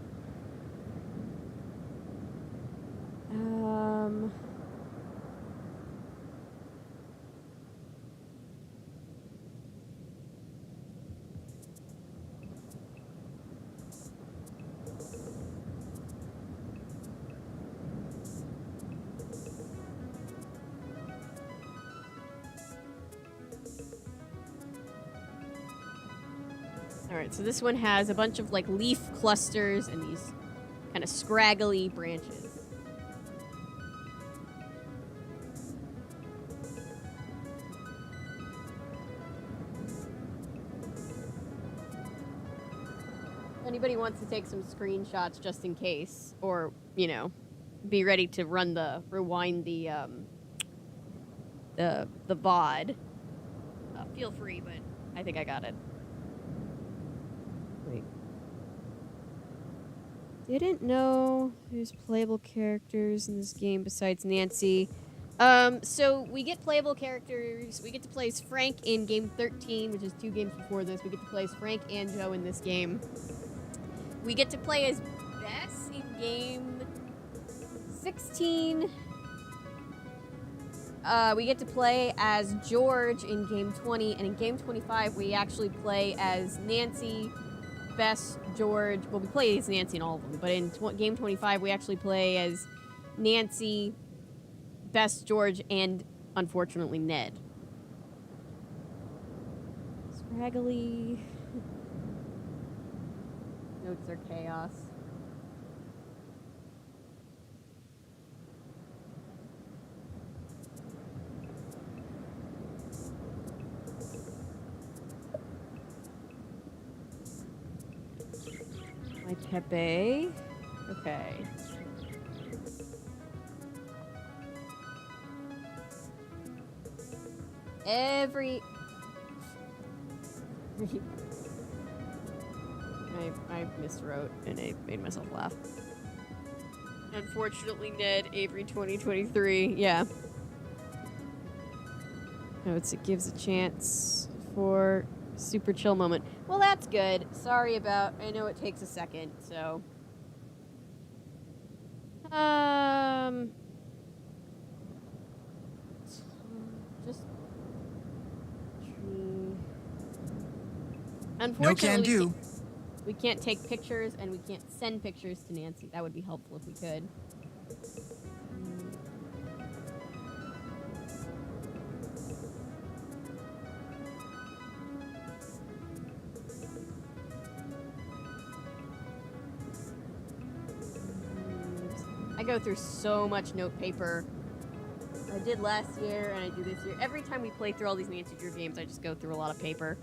Alright, so this one has a bunch of like leaf clusters and these kind of scraggly branches. If anybody wants to take some screenshots just in case, or, you know, be ready to rewind the VOD, feel free, but I think I got it. Wait. Didn't know there's playable characters in this game besides Nancy. So we get playable characters. We get to play as Frank in game 13, which is 2 games before this. We get to play as Frank and Joe in this game. We get to play as Bess in game 16. We get to play as George in game 20, and in game 25 we actually play as Nancy, Bess, George. Well, we play as Nancy in all of them, but in game 25 we actually play as Nancy, Bess, George, and unfortunately Ned. Scraggly. Notes are chaos. My Pepe. Okay. I miswrote and I made myself laugh. Unfortunately, Ned, Avery 2023. Yeah. Notes, it gives a chance for super chill moment. Well, that's good. Sorry about... I know it takes a second, so... Just... Tree... Unfortunately, No can do. We can't take pictures, and we can't send pictures to Nancy. That would be helpful if we could. I go through so much note paper. I did last year, and I do this year. Every time we play through all these Nancy Drew games, I just go through a lot of paper,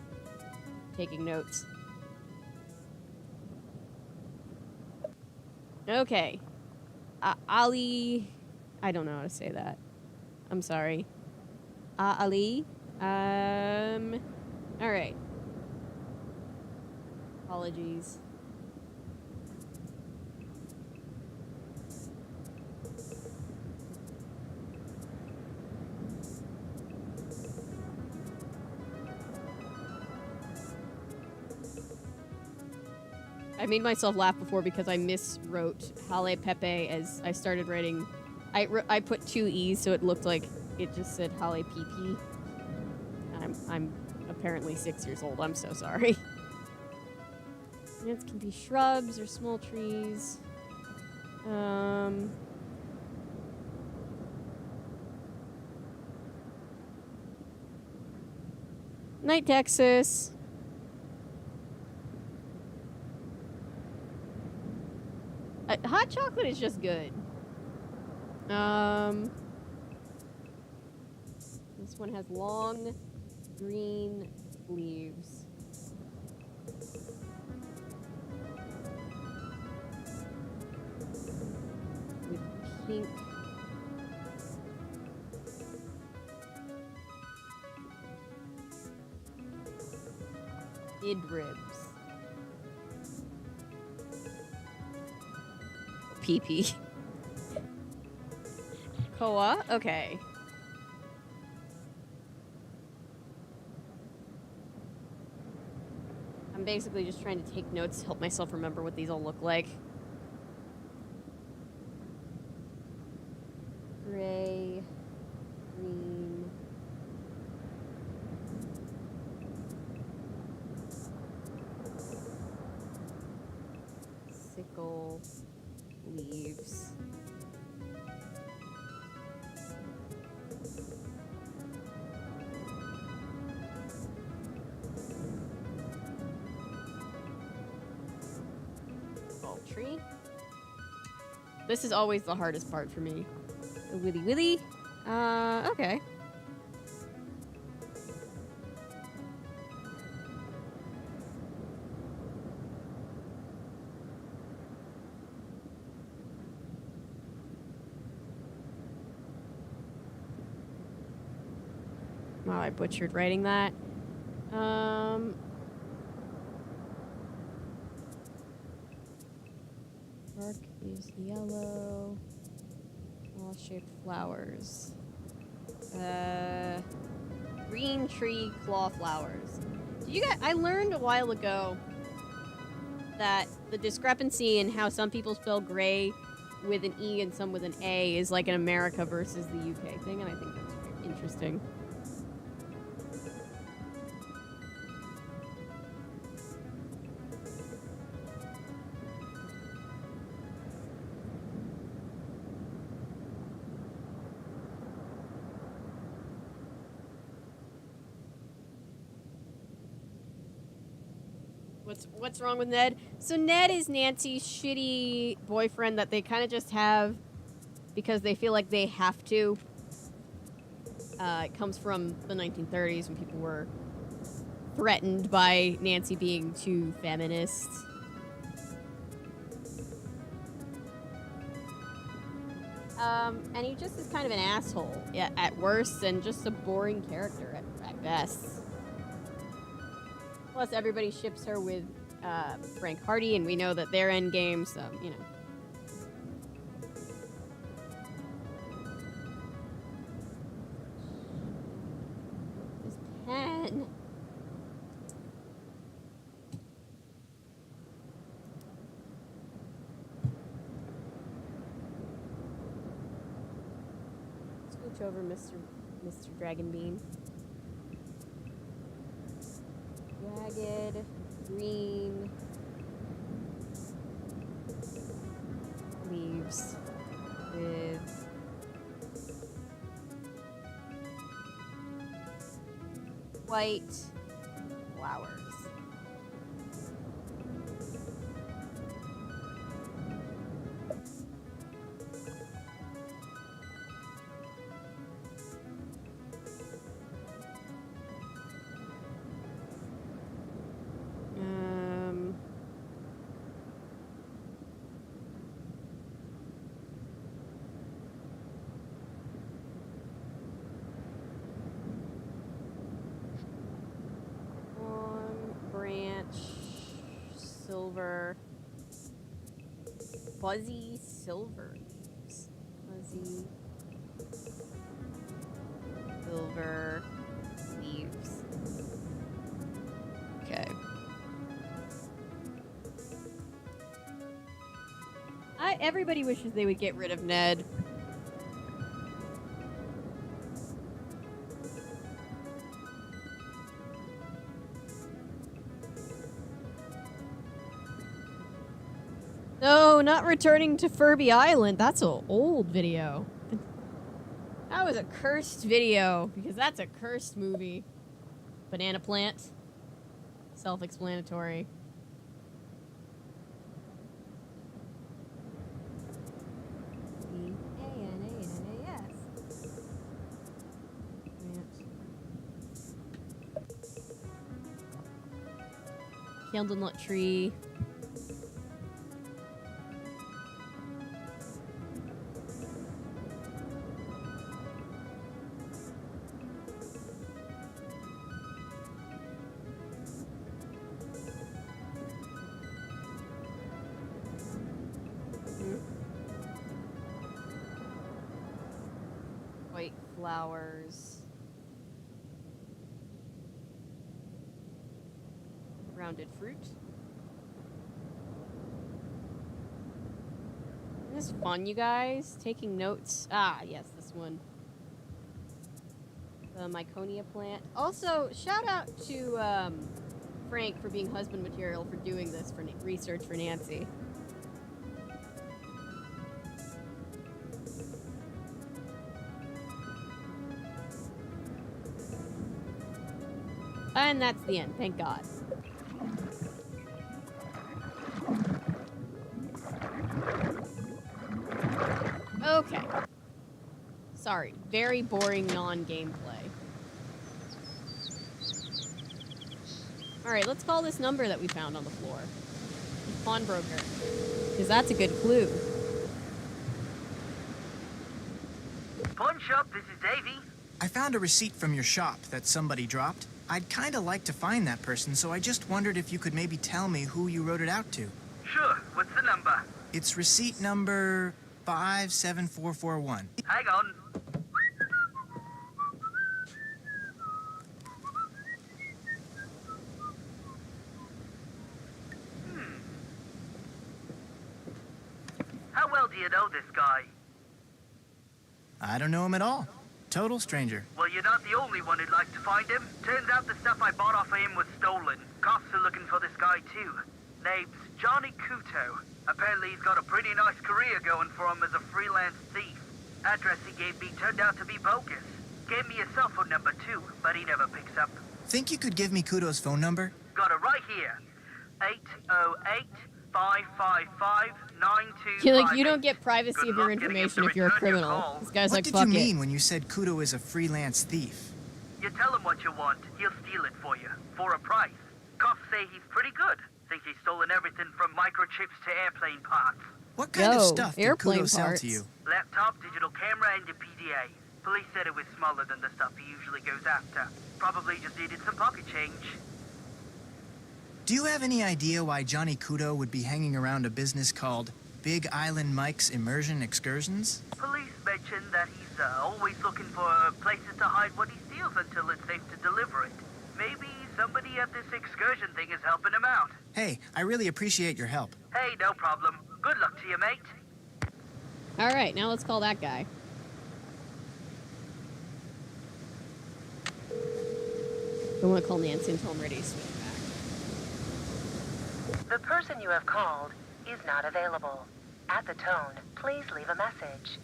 taking notes. Okay. Ali... I don't know how to say that. I'm sorry. Ali? Alright. Apologies. I made myself laugh before because I miswrote Hale Pepe as I started writing. I put 2 E's so it looked like it just said Hale PP. I'm apparently 6 years old. I'm so sorry. Plants can be shrubs or small trees. Night Texas. Hot chocolate is just good. This one has long green leaves. With pink midribs. PP. Koa? Okay. I'm basically just trying to take notes to help myself remember what these all look like. Gray, green, sickle, leaves. Tree. This is always the hardest part for me. The willy willy. Okay. Wow, I butchered writing that. Bark is yellow. Claw-shaped flowers. Green tree claw flowers. Did you guys? I learned a while ago that the discrepancy in how some people spell gray with an E and some with an A is like an America versus the UK thing, and I think that's very interesting. What's wrong with Ned? So Ned is Nancy's shitty boyfriend that they kind of just have because they feel like they have to. It comes from the 1930s when people were threatened by Nancy being too feminist. And he just is kind of an asshole at worst and just a boring character at best. Plus, everybody ships her with Frank Hardy, and we know that they're endgame, so, you know. This pen. Scooch over, Mr. Dragon Bean. Jagged, green leaves with white flowers. silver. Fuzzy silver leaves. Fuzzy silver leaves. Okay. Everybody wishes they would get rid of Ned. No, not returning to Furby Island. That's an old video. That was a cursed video, because that's a cursed movie. Banana plant. Self-explanatory. Candlenut tree. White flowers. Rounded fruit. This is fun, you guys. Taking notes. Ah, yes, this one. The Myconia plant. Also, shout out to Frank for being husband material for doing this for research for Nancy. And that's the end, thank God. Okay. Sorry, very boring non-gameplay. Alright, let's call this number that we found on the floor. The pawnbroker. Because that's a good clue. Pawn shop, this is Davy. I found a receipt from your shop that somebody dropped. I'd kind of like to find that person, so I just wondered if you could maybe tell me who you wrote it out to. Sure, what's the number? It's receipt number 57441. Hang on. How well do you know this guy? I don't know him at all. Total stranger. Well, you're not the only one who'd like to find him. Turns out the stuff I bought off of him was stolen. Cops are looking for this guy, too. Name's Johnny Kuto. Apparently he's got a pretty nice career going for him as a freelance thief. Address he gave me turned out to be bogus. Gave me a cell phone number, too, but he never picks up. Think you could give me Kuto's phone number? Got it right here. 808-555-9258. You're like, you don't get privacy of your information if you're a criminal. This guy's like, What fuck did you it. mean when you said Kuto is a freelance thief? You tell him what you want, he'll steal it for you, for a price. Cops say he's pretty good. Think he's stolen everything from microchips to airplane parts. What kind of Yo, stuff did airplane Kuto sell parts. to you? Laptop, digital camera, and a PDA. Police said it was smaller than the stuff he usually goes after. Probably just needed some pocket change. Do you have any idea why Johnny Kuto would be hanging around a business called Big Island Mike's Immersion Excursions? Police mentioned that he's always looking for places to hide what he steals until it's safe to deliver it. Maybe somebody at this excursion thing is helping him out. Hey, I really appreciate your help. Hey, no problem. Good luck to you, mate. Alright, now let's call that guy. I want to call Nancy until I'm ready to switch back. The person you have called is not available. At the tone, please leave a message.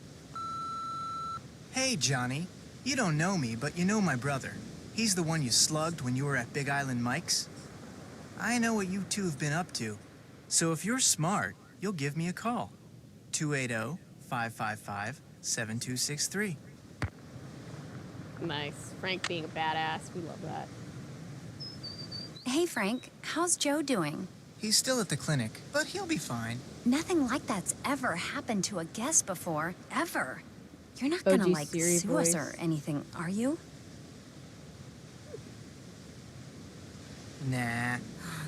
Hey, Johnny. You don't know me, but you know my brother. He's the one you slugged when you were at Big Island Mike's. I know what you two have been up to. So if you're smart, you'll give me a call. 280-555-7263. Nice. Frank being a badass. We love that. Hey, Frank, how's Joe doing? He's still at the clinic, but he'll be fine. Nothing like that's ever happened to a guest before, ever. You're not gonna, OG like, Siri sue us voice. or anything, are you? Nah.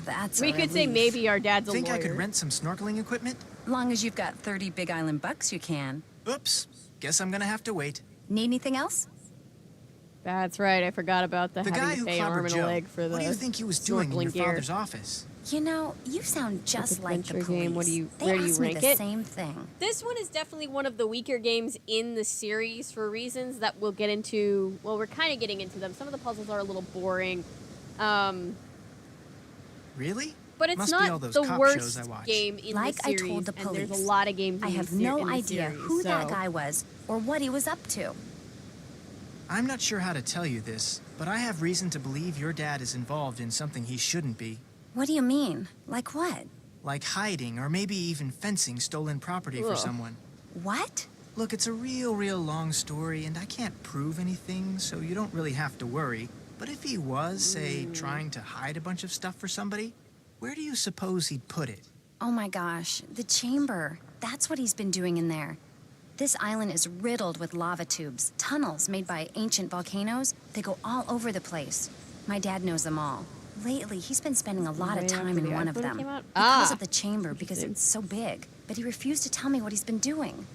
That's We a could say relief. maybe our dad's a Think lawyer. I could rent some snorkeling equipment? Long as you've got 30 Big Island bucks, you can. Oops. Guess I'm gonna have to wait. Need anything else? That's right. I forgot about the The having guy to who pay an arm clobbered and a Joe, leg for the what do you think he was doing in your snorkeling gear. father's office? You know, you sound just like the adventure police. game. What do you- they where do you asked me rank the it? same thing. This one is definitely one of the weaker games in the series for reasons that we'll get into. Well, we're kind of getting into them. Some of the puzzles are a little boring. Really? But it's Must be all not those the cop worst shows I watch. game in Like the I series, told the and there's police, a lot of games. I in have the no in the idea series, who that so- guy was or what he was up to. I'm not sure how to tell you this, but I have reason to believe your dad is involved in something he shouldn't be. What do you mean? Like what? Like hiding or maybe even fencing stolen property for Ugh. someone. What? Look, it's a real long story, and I can't prove anything, so you don't really have to worry. But if he was, say, trying to hide a bunch of stuff for somebody, where do you suppose he'd put it? Oh my gosh, the chamber. That's what he's been doing in there. This island is riddled with lava tubes, tunnels made by ancient volcanoes. They go all over the place. My dad knows them all. Lately, he's been spending a lot of Way time after in the one of iPhone them. came out? He calls Ah, it the chamber because interesting. it's so big, but he refused to tell me what he's been doing.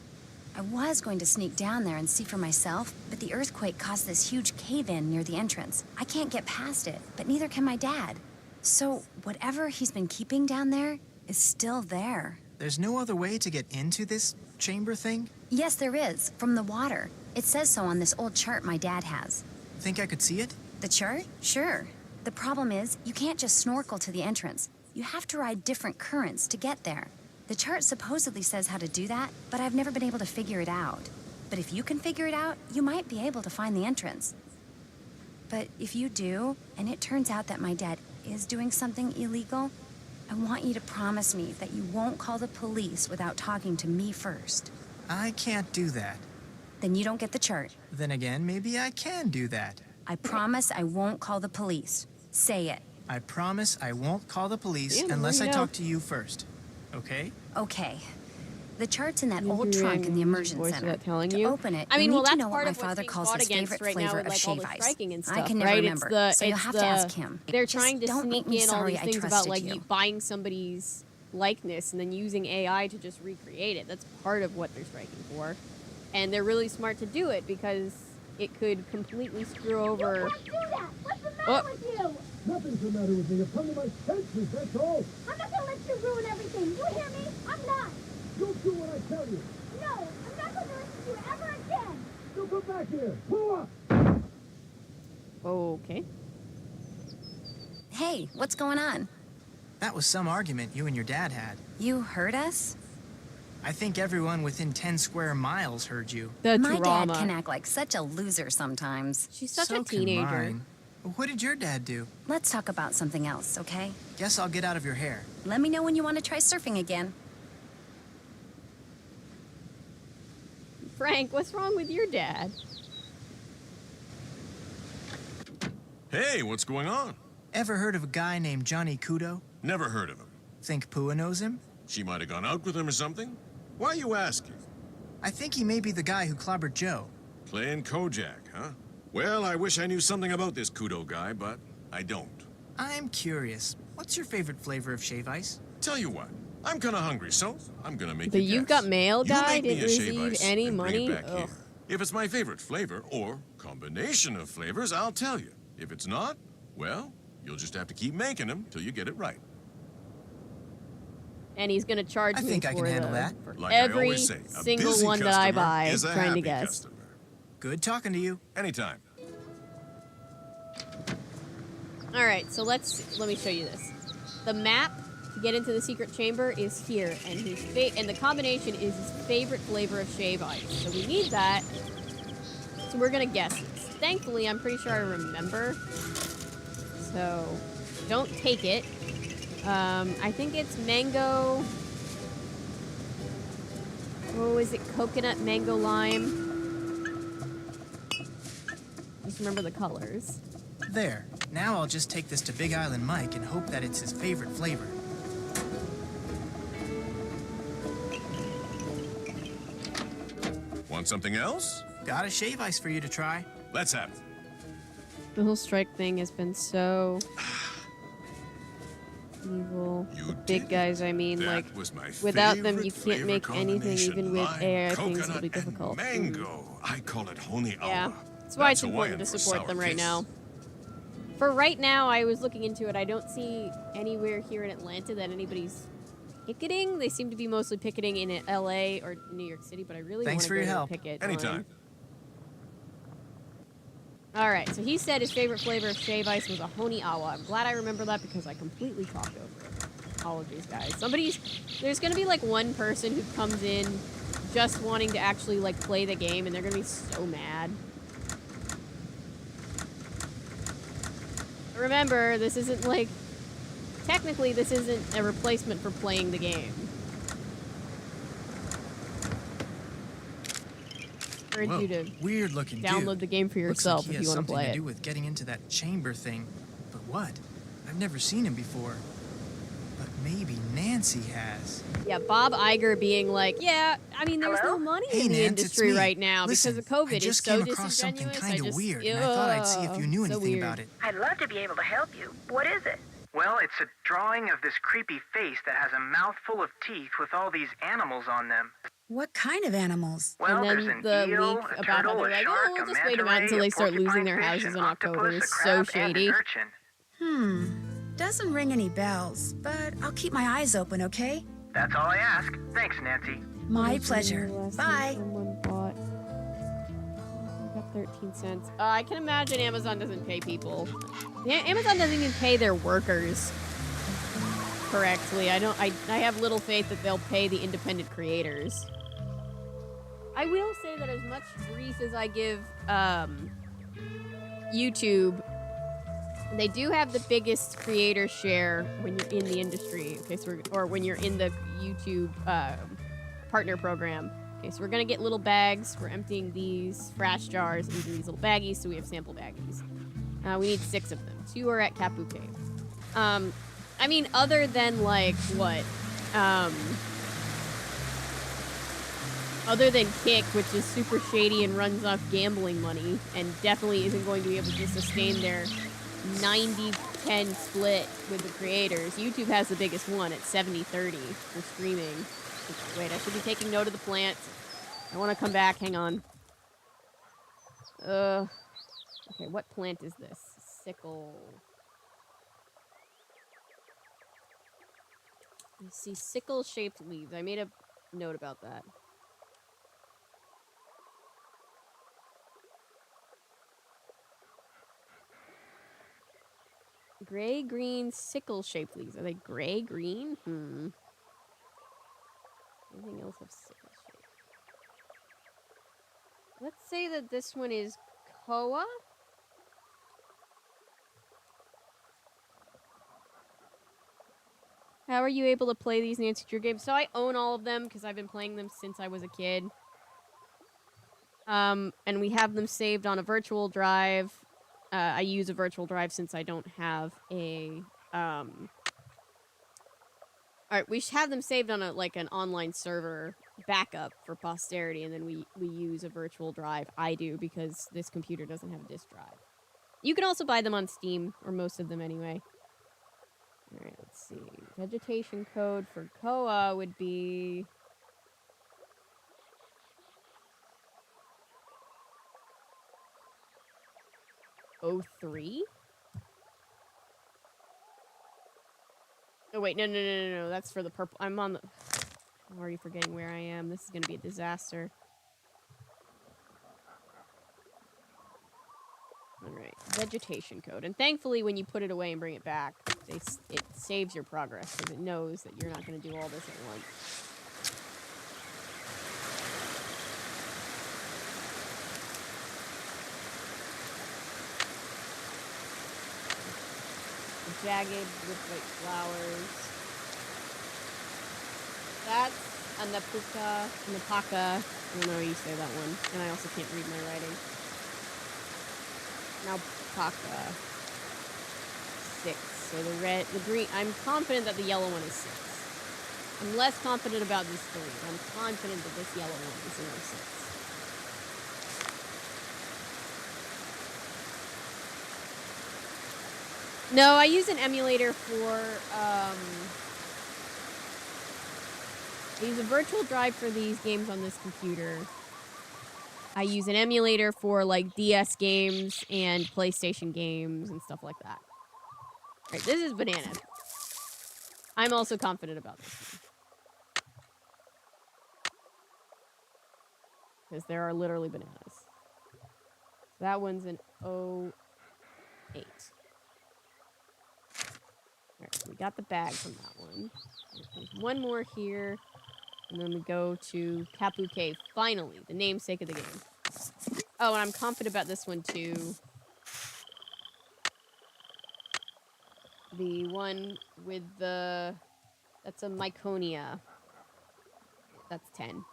I was going to sneak down there and see for myself, but the earthquake caused this huge cave-in near the entrance. I can't get past it, but neither can my dad. So whatever he's been keeping down there is still there. There's no other way to get into this chamber thing? Yes, there is, from the water. It says so on this old chart my dad has. Think I could see it? The chart? Sure. The problem is, you can't just snorkel to the entrance. You have to ride different currents to get there. The chart supposedly says how to do that, but I've never been able to figure it out. But if you can figure it out, you might be able to find the entrance. But if you do, and it turns out that my dad is doing something illegal, I want you to promise me that you won't call the police without talking to me first. I can't do that. Then you don't get the chart. Then again, maybe I can do that. I promise I won't call the police. Say it. I promise I won't call the police Yeah, unless there I you go. talk to you first. Okay? Okay. The chart's in that You're old trunk in the hearing immersion voice center. without telling To you? open it, I mean, you well, need to that's know what part my of what's father being calls fought his against favorite right flavor now of with, like, shave all the ice. striking and I stuff, can never right? remember, It's so you'll have to ask him. They're Just trying to don't make sneak me in all sorry these I things about trusted like you. buying somebody's likeness and then using AI to just recreate it. That's part of what they're striking for, and they're really smart to do it because it could completely screw over. Can't do that! What's the matter Oh. with you? Nothing's the matter with me. I've come to my senses, that's all. I'm not gonna let you ruin everything. You hear me? I'm not. You'll do what I tell you. No, I'm not gonna listen to you ever again. You'll come back here. Pull up. Okay. Hey, what's going on? That was some argument you and your dad had. You heard us? I think everyone within 10 square miles heard you. The My drama. dad can act like such a loser sometimes. She's such So a can teenager. mine. What did your dad do? Let's talk about something else, okay? Guess I'll get out of your hair. Let me know when you want to try surfing again. Frank, what's wrong with your dad? Hey, what's going on? Ever heard of a guy named Johnny Kudo? Never heard of him. Think Pua knows him? She might have gone out with him or something. Why are you asking? I think he may be the guy who clobbered Joe. Playing Kojak, huh? Well, I wish I knew something about this Kudo guy, but I don't. I'm curious. What's your favorite flavor of shave ice? Tell you what, I'm kind of hungry, so I'm gonna make The you You've guess. Got Mail You guy make me didn't a shave receive ice any and bring money? it back Ugh. here. If it's my favorite flavor or combination of flavors, I'll tell you. If it's not, well, you'll just have to keep making them till you get it right. And he's gonna charge I me think I for can handle the- that. for Like I every always say, a single busy one that I customer buy. is a Trying to happy guess. customer. Good talking to you. Anytime. All right, so let me show you this. The map to get into the secret chamber is here, and and the combination is his favorite flavor of shave ice. So we need that. So we're gonna guess this. Thankfully, I'm pretty sure I remember. So don't take it. I think it's mango. Oh, is it coconut, mango, lime? Just remember the colors. There. Now I'll just take this to Big Island Mike and hope that it's his favorite flavor. Want something else? Got a shave ice for you to try. Let's have it. The whole strike thing has been so evil. You The big did guys, it. I mean, That like, was my without them, you favorite can't make flavor anything, combination. even with Lime, AI, things will coconut, be difficult. and mango. I call it honey Yeah, awa. that's why it's Hawaiian important to for support sour them right kiss. now. For right now, I was looking into it. I don't see anywhere here in Atlanta that anybody's picketing. They seem to be mostly picketing in LA or New York City, but I really want Thanks to for go your to a help. picket. Anytime. All right, so he said his favorite flavor of shave ice was a honey awa. I'm glad I remember that because I completely talked over it. Apologies, guys. There's gonna be like one person who comes in just wanting to actually like play the game, and they're gonna be so mad. Remember, this isn't like, technically this isn't a replacement for playing the game. I encourage you to weird looking download dude. the game for Looks yourself like he if you has want to something play to it. do with getting into that chamber thing. But what? I've never seen him before. But maybe Nancy has. Yeah, Bob Iger being like, yeah, I mean, there's no money Hey, in the Nance, it's industry me. right now Listen, because of COVID. I just It's so came across something disingenuous. kind of weird, and I thought I'd see if you knew so anything weird. about it. I'd love to be able to help you. What is it? Well, it's a drawing of this creepy face that has a mouthful of teeth with all these animals on them. What kind of animals? Well, And there's then an the eel, leak a about how turtle, they're a like, shark, oh, we'll a just wait manta them out until ray, they a start losing porcupine their fish, houses an in October. octopus, a It's so crab, and shady. an urchin. Doesn't ring any bells, but I'll keep my eyes open, okay? That's all I ask. Thanks, Nancy. My pleasure. Bye. Someone bought. I got 13 cents. I can imagine Amazon doesn't pay people. Yeah, Amazon doesn't even pay their workers correctly. I have little faith that they'll pay the independent creators. I will say that as much grief as I give YouTube, they do have the biggest creator share when you're in the industry. Okay, so or when you're in the YouTube partner program. Okay, so we're gonna get little bags. We're emptying these trash jars into these little baggies, so we have sample baggies. We need 6 of them. 2 are at Kapu Cave. I mean, other than like what? Other than Kick, which is super shady and runs off gambling money, and definitely isn't going to be able to sustain their 90-10 split with the creators. YouTube has the biggest one at 70-30 for streaming. Wait, I should be taking note of the plant. I want to come back. Hang on. Okay, what plant is this? Sickle. I see sickle-shaped leaves. I made a note about that. Gray-green sickle-shaped leaves. Are they gray-green? Anything else have sickle shape? Let's say that this one is Koa. How are you able to play these Nancy Drew games? So I own all of them because I've been playing them since I was a kid. And we have them saved on a virtual drive. I use a virtual drive since I don't have a Alright, we should have them saved on an online server backup for posterity, and then we use a virtual drive. I do, because this computer doesn't have a disk drive. You can also buy them on Steam, or most of them anyway. Alright, let's see. Vegetation code for Koa would be... '03? Oh, wait, no. That's for the purple. I'm already forgetting where I am. This is going to be a disaster. Alright, vegetation code. And thankfully, when you put it away and bring it back, it saves your progress, because it knows that you're not going to do all this at once. Jagged with white flowers. That's a napaka. I don't know how you say that one. And I also can't read my writing. Napaka. 6. So the green, I'm confident that the yellow one is 6. I'm less confident about this 3. I'm confident that this yellow one is 6. No, I use an emulator for, I use a virtual drive for these games on this computer. I use an emulator for, like, DS games and PlayStation games and stuff like that. Alright, this is banana. I'm also confident about this one. Because there are literally bananas. So that one's an 08. Alright, so we got the bag from that one. There's one more here. And then we go to Kapu Cave. Finally, the namesake of the game. Oh, and I'm confident about this one too. The one with the... That's a Myconia. That's 10.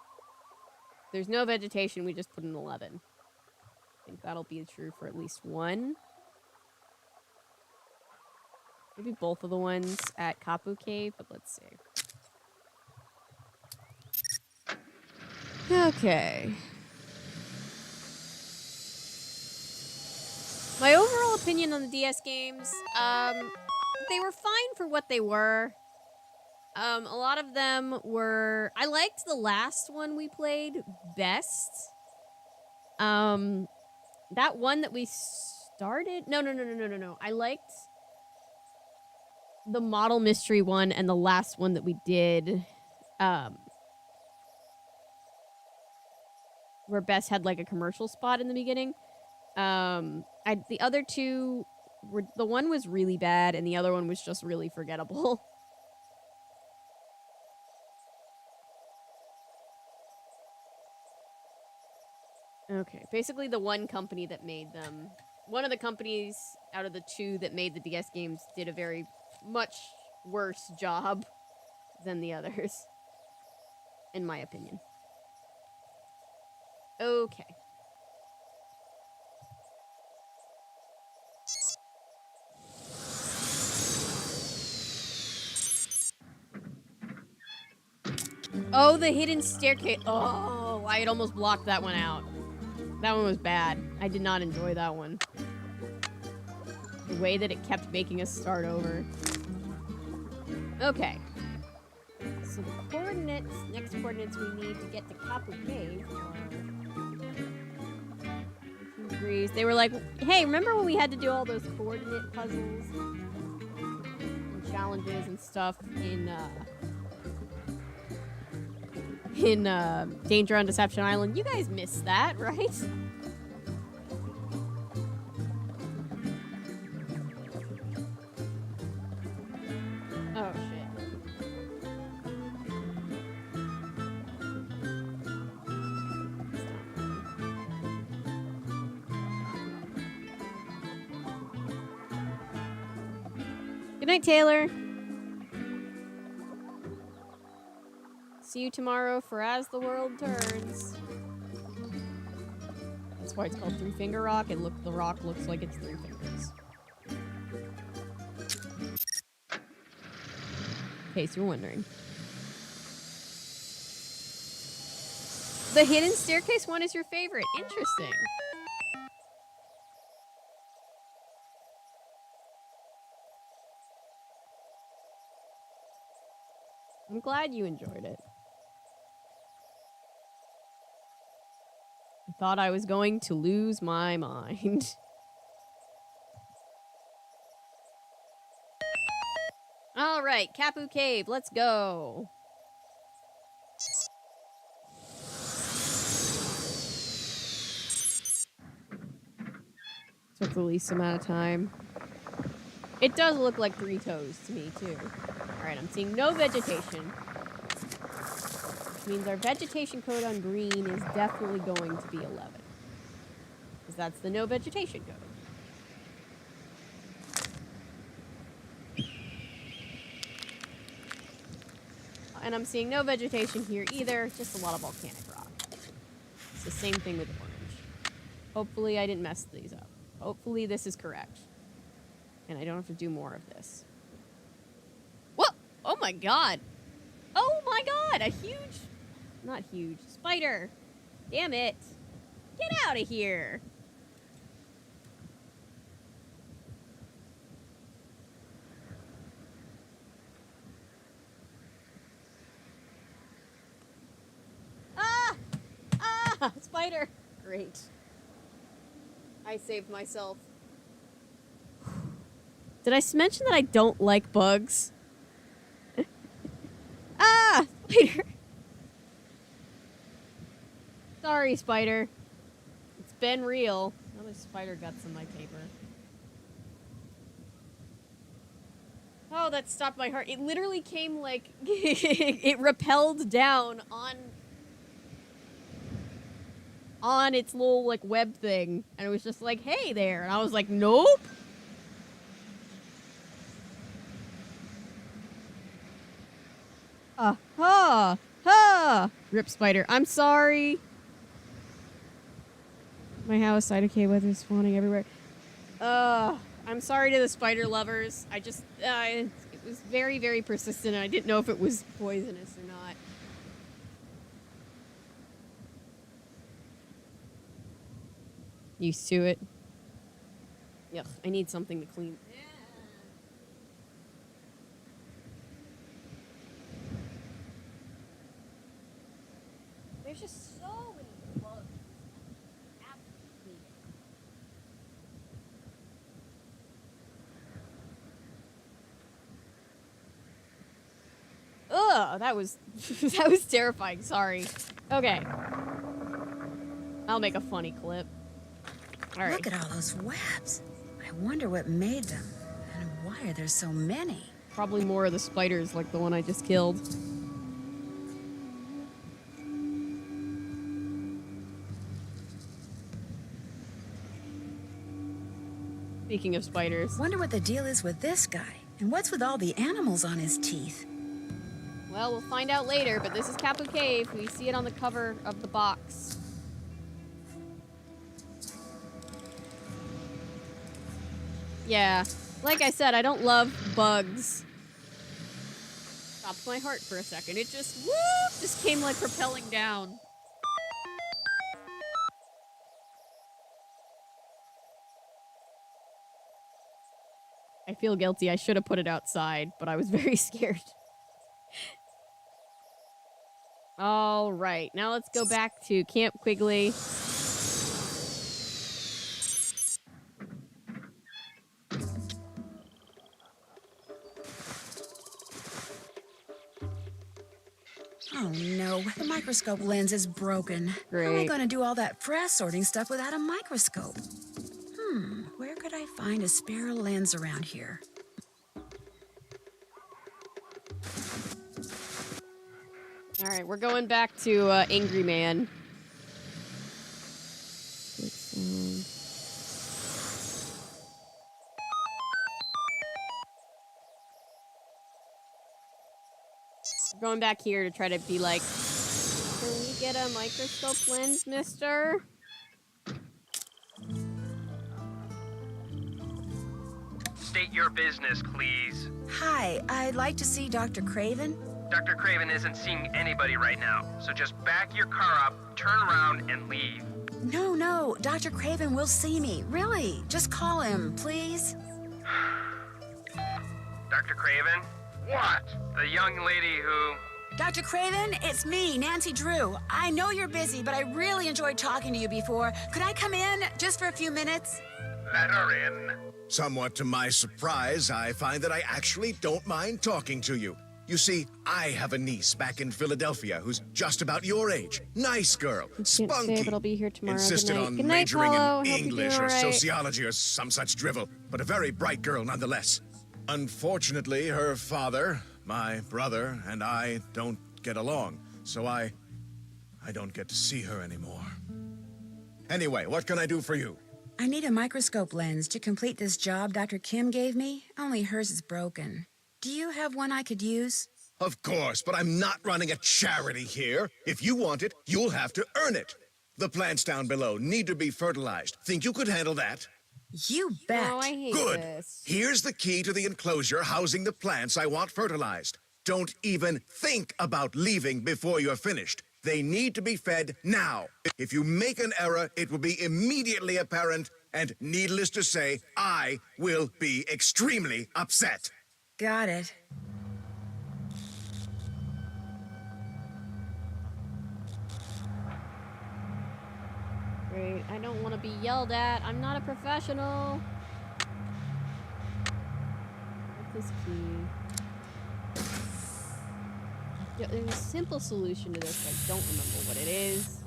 There's no vegetation, we just put an 11. I think that'll be true for at least one. Maybe both of the ones at Kapu Cave, but let's see. Okay. My overall opinion on the DS games, they were fine for what they were. A lot of them were... I liked the last one we played best. That one that we started... No. I liked the Model Mystery one and the last one that we did. Where Bess had, like, a commercial spot in the beginning. The other two were... The one was really bad, and the other one was just really forgettable. Okay, basically the one company that made them... One of the companies out of the two that made the DS games did a very much worse job than the others. In my opinion. Okay. Oh, the hidden staircase. Oh, I had almost blocked that one out. That one was bad. I did not enjoy that one. The way that it kept making us start over. Okay. So the coordinates, next coordinates we need to get to Kapu Cave are 19 degrees. They were like, hey, remember when we had to do all those coordinate puzzles and challenges and stuff in Danger on Deception Island? You guys missed that, right? Oh, shit. Good night, Taylor. See you tomorrow for As the World Turns. That's why it's called Three Finger Rock. The rock looks like it's three fingers. In case you're wondering. The hidden staircase one is your favorite. Interesting. I'm glad you enjoyed it. I thought I was going to lose my mind. All right, Kapu Cave, let's go. Took the least amount of time. It does look like 3 toes to me, too. All right, I'm seeing no vegetation. Which means our vegetation code on green is definitely going to be 11. Because that's the no vegetation code. And I'm seeing no vegetation here either, just a lot of volcanic rock. It's the same thing with orange. Hopefully I didn't mess these up. Hopefully this is correct. And I don't have to do more of this. Whoa! Oh my god! Oh my god! A huge... Not huge. Spider! Damn it! Get out of here! Spider! Great. I saved myself. Did I mention that I don't like bugs? Ah! Spider! Sorry, Spider. It's been real. Another spider guts in my paper. Oh, that stopped my heart. It literally came like... it rappelled down on its little, like, web thing. And it was just like, hey there. And I was like, nope. Ha! Ha! Rip Spider. I'm sorry. My house, IDK weather spawning everywhere. I'm sorry to the spider lovers. I just, it was very, very persistent, and I didn't know if it was poisonous or not. Used to it. Yuck, I need something to clean. There's just so many bugs. Absolutely. Ugh, that was that was terrifying. Sorry. Okay. I'll make a funny clip. All right. Look at all those webs. I wonder what made them. And why are there so many? Probably more of the spiders like the one I just killed. Speaking of spiders. Wonder what the deal is with this guy. And what's with all the animals on his teeth? Well, we'll find out later, but this is Kapu Cave. We see it on the cover of the box. Yeah, like I said, I don't love bugs. Stopped my heart for a second. It just, whoop, just came like propelling down. I feel guilty. I should have put it outside, but I was very scared. All right, now let's go back to Camp Quigley. Oh no, the microscope lens is broken. Great. How am I going to do all that frass sorting stuff without a microscope? Where could I find a spare lens around here? All right, we're going back to Angry Man. We're going back here to try to be like, can we get a microscope lens, mister? State your business, please. Hi, I'd like to see Dr. Craven. Dr. Craven isn't seeing anybody right now, so just back your car up, turn around, and leave. No, Dr. Craven will see me. Really, just call him, please. Dr. Craven? What? The young lady who... Dr. Craven, it's me, Nancy Drew. I know you're busy, but I really enjoyed talking to you before. Could I come in just for a few minutes? Let her in. Somewhat to my surprise, I find that I actually don't mind talking to you. You see, I have a niece back in Philadelphia who's just about your age. Nice girl, spunky. Say, but I'll be here tomorrow. Insisted Good night. on Good night, majoring Paulo. in Hope you're English doing or all right. sociology or some such drivel, but a very bright girl nonetheless. Unfortunately, her father, my brother, and I don't get along, so I don't get to see her anymore. Anyway, what can I do for you? I need a microscope lens to complete this job Dr. Kim gave me. Only hers is broken. Do you have one I could use? Of course, but I'm not running a charity here. If you want it, you'll have to earn it. The plants down below need to be fertilized. Think you could handle that? You bet. Oh, I hate Good. this. Here's the key to the enclosure housing the plants I want fertilized. Don't even think about leaving before you're finished. They need to be fed now. If you make an error, it will be immediately apparent, and needless to say, I will be extremely upset. Got it. I don't want to be yelled at. I'm not a professional. What's this key? There's a simple solution to this, but I don't remember what it is.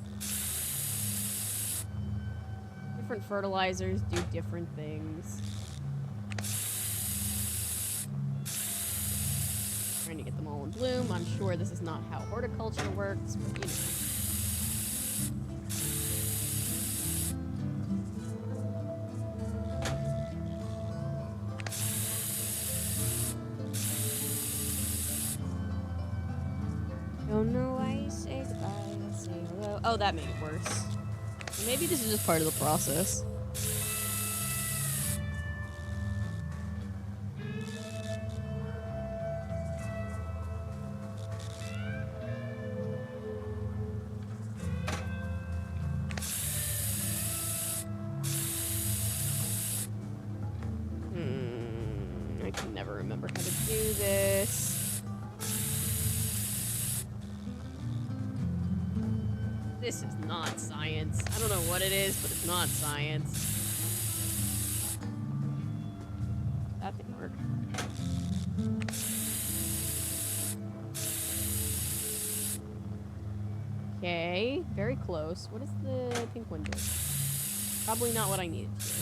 Different fertilizers do different things. Trying to get them all in bloom. I'm sure this is not how horticulture works, but you know. Don't know why you say goodbye, say hello. Oh, that made it worse. Maybe this is just part of the process. I can never remember how to do this. This is not science. I don't know what it is, but it's not science. That didn't work. Okay, very close. What does the pink one do? Probably not what I needed to do.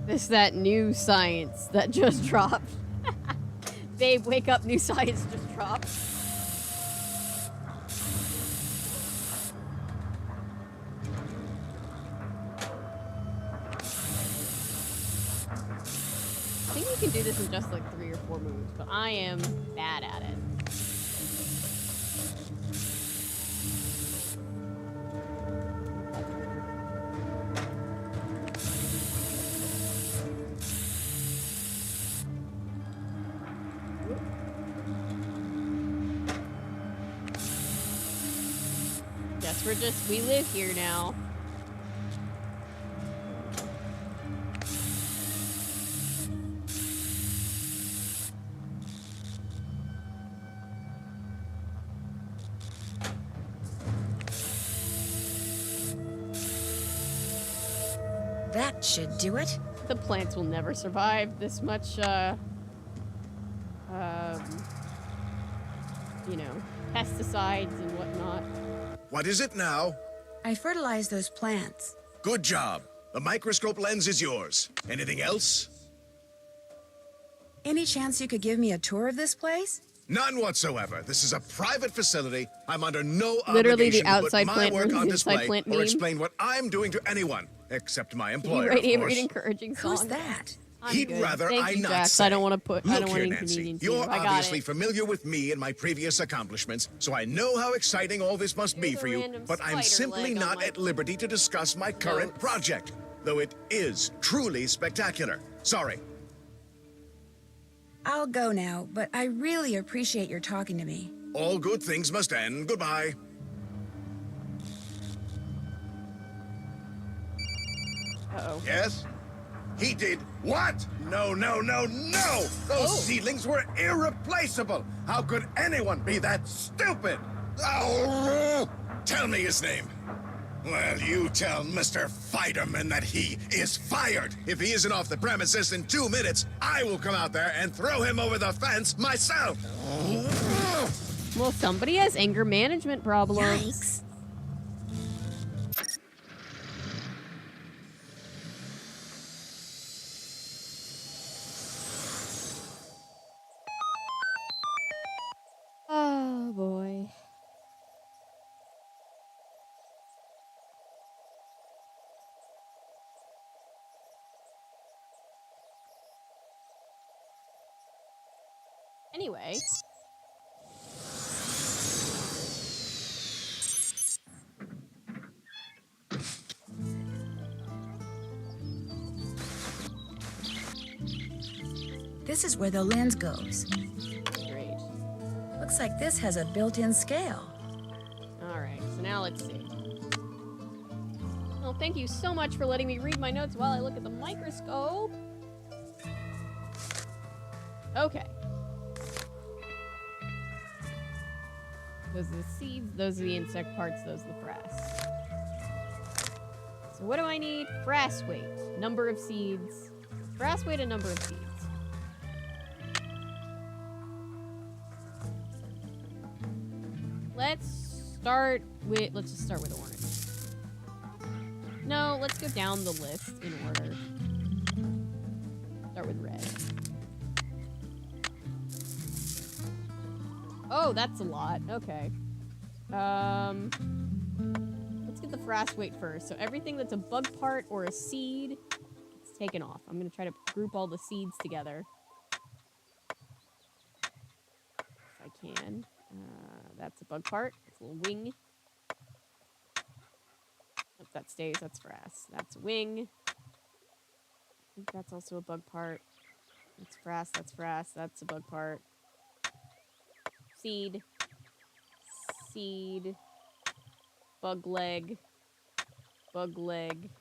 It's that new science that just dropped. Babe, wake up, new science just dropped. I think you can do this in just like 3 or 4 moves, but I am bad at it. Guess we live here now. That should do it. The plants will never survive this much, you know, pesticides and whatnot. What is it now? I fertilized those plants. Good job. The microscope lens is yours. Anything else? Any chance you could give me a tour of this place? None whatsoever. This is a private facility. I'm under no Literally obligation the outside to put my plant work room, on the inside display plant or meme. explain what I'm doing to anyone, except my You employer, write of course. encouraging songs. Who's that? I'm He'd good. rather Thank I you, not Jax. say. I don't want to put. I Look don't want here, to Nancy. inconvenience you. You're I got obviously it. familiar with me and my previous accomplishments, so I know how exciting all this must be Here's a for you. random But I'm spider simply leg on not my at liberty to discuss my current notes. project, though it is truly spectacular. Sorry. I'll go now, but I really appreciate your talking to me. All good things must end. Goodbye. Uh-oh. Yes? He did what? No, no, no, no! Those seedlings were irreplaceable! How could anyone be that stupid? Oh! Tell me his name. Well, you tell Mr. Fiderman that he is fired. If he isn't off the premises in 2 minutes, I will come out there and throw him over the fence myself. Well, somebody has anger management problems. Yikes. Oh boy. Anyway. This is where the lens goes. Looks like this has a built-in scale. All right, so now let's see. Well, thank you so much for letting me read my notes while I look at the microscope. Okay. Those are the seeds, those are the insect parts, those are the frass. So what do I need? Frass weight, number of seeds. Frass weight and number of seeds. Let's just start with orange. No, let's go down the list in order. Start with red. Oh, that's a lot. Okay. Let's get the frass weight first. So everything that's a bug part or a seed, it's taken off. I'm going to try to group all the seeds together. If I can. That's a bug part. It's a little wing. If that stays, that's frass. That's a wing. I think that's also a bug part. That's frass, that's frass. That's a bug part. Seed. Seed. Bug leg. Bug leg.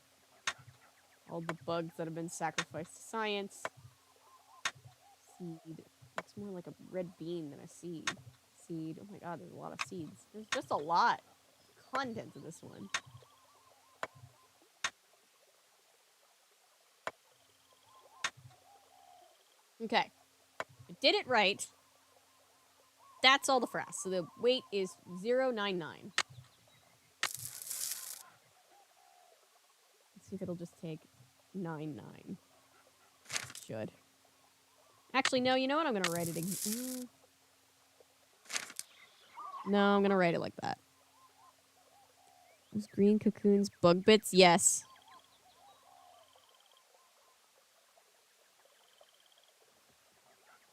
All the bugs that have been sacrificed to science. Seed. Looks more like a red bean than a seed. Seed. Oh my god, there's a lot of seeds. There's just a lot of content to this one. Okay. I did it right. That's all the frass. So the weight is 0.99. Let's see if it'll just take 9.9. Should. Actually, no, you know what? I'm going to write it. No, I'm going to write it like that. Those green cocoons, bug bits? Yes.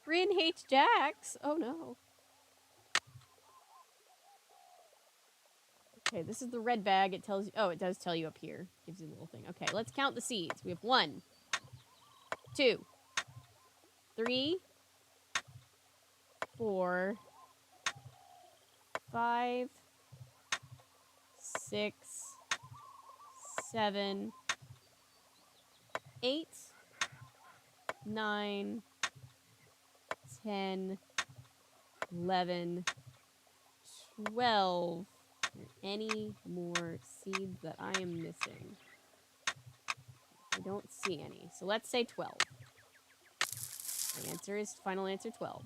Rin hates Jax. Oh no. Okay, this is the red bag. It tells you. Oh, it does tell you up here. Gives you a little thing. Okay, let's count the seeds. We have 1, 2, 3, 4, 5, 6, 7, 8, 9, 10, 11, 12. Are there any more seeds that I am missing? I don't see any. So let's say 12. The answer is final answer 12.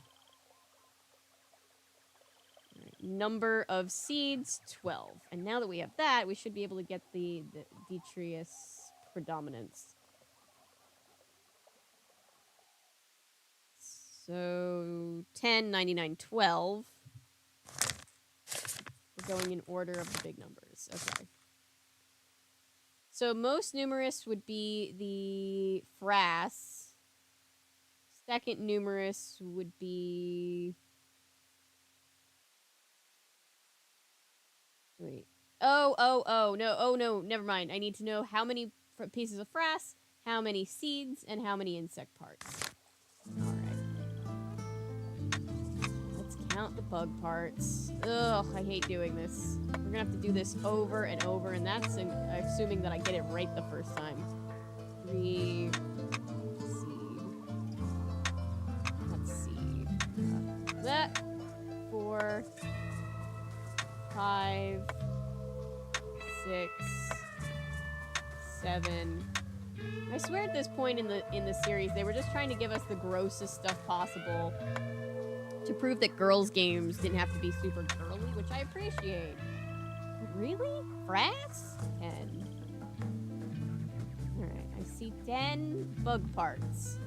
Right. Number of seeds 12. And now that we have that, we should be able to get the detritus predominance. So 10, 99, 12. We're going in order of the big numbers. Okay. So most numerous would be the frass. Second numerous would be... Wait. Oh, no, never mind. I need to know how many pieces of frass, how many seeds, and how many insect parts. Alright. Let's count the bug parts. Ugh, I hate doing this. We're gonna have to do this over and over, and that's assuming that I get it right the first time. 3 seed. Let's see. That. 4, 5, 6, 7. I swear at this point in the series, they were just trying to give us the grossest stuff possible to prove that girls' games didn't have to be super girly, which I appreciate. But really? Frass? 10. Alright, I see 10 bug parts.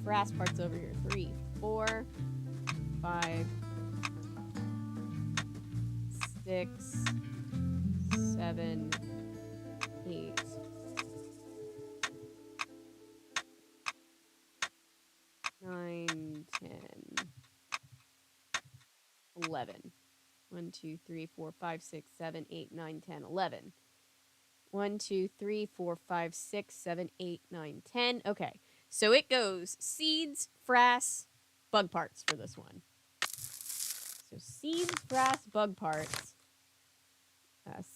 Frass parts over here. 3, 4, 5, 6, 7, 8. 9, 10, 11. 1, 2, 3, 4, 5, 6, 7, 8, 9, 10, 11. 1, 2, 3, 4, 5, 6, 7, 8, 9, 10. Okay. So it goes seeds, frass, bug parts for this one. So seeds, frass, bug parts.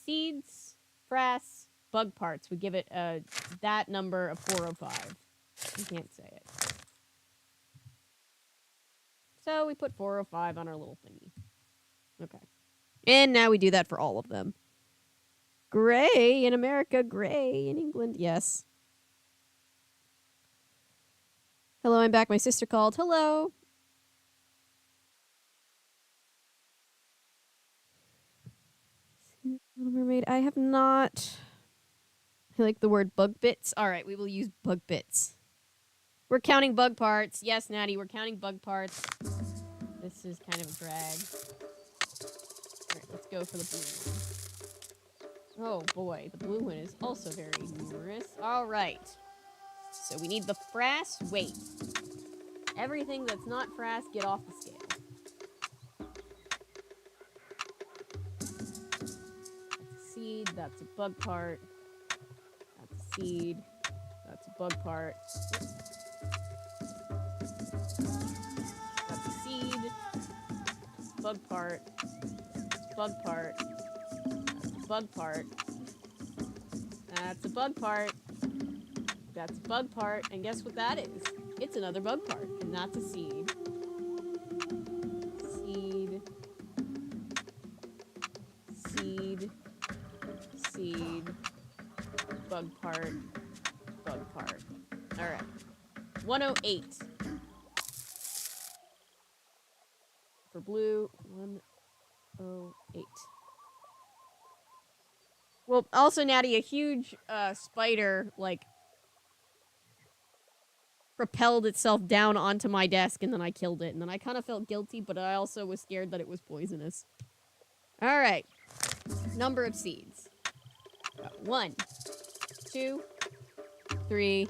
Seeds, frass, bug parts would give it that number of 405. I can't say it. So we put 405 on our little thingy. Okay. And now we do that for all of them. Gray in America, gray in England, yes. Hello, I'm back. My sister called. Hello. Little Mermaid, I have not. I like the word bug bits. All right, we will use bug bits. We're counting bug parts. Yes, Natty, we're counting bug parts. This is kind of a drag. All right, let's go for the blue one. Oh boy, the blue one is also very numerous. All right. So we need the frass weight. Everything that's not frass, get off the scale. That's a seed, that's a bug part. That's a seed, that's a bug part. That's a seed, bug part, bug part, that's a bug part. That's a bug part. That's a bug part, and guess what that is? It's another bug part, and that's a seed. Seed. Seed. Seed. Bug part. Bug part. Alright. 108. For blue, 108. Well, also, Natty, a huge spider, like, propelled itself down onto my desk, and then I killed it. And then I kind of felt guilty, but I also was scared that it was poisonous. All right. Number of seeds. Got 1, 2, 3,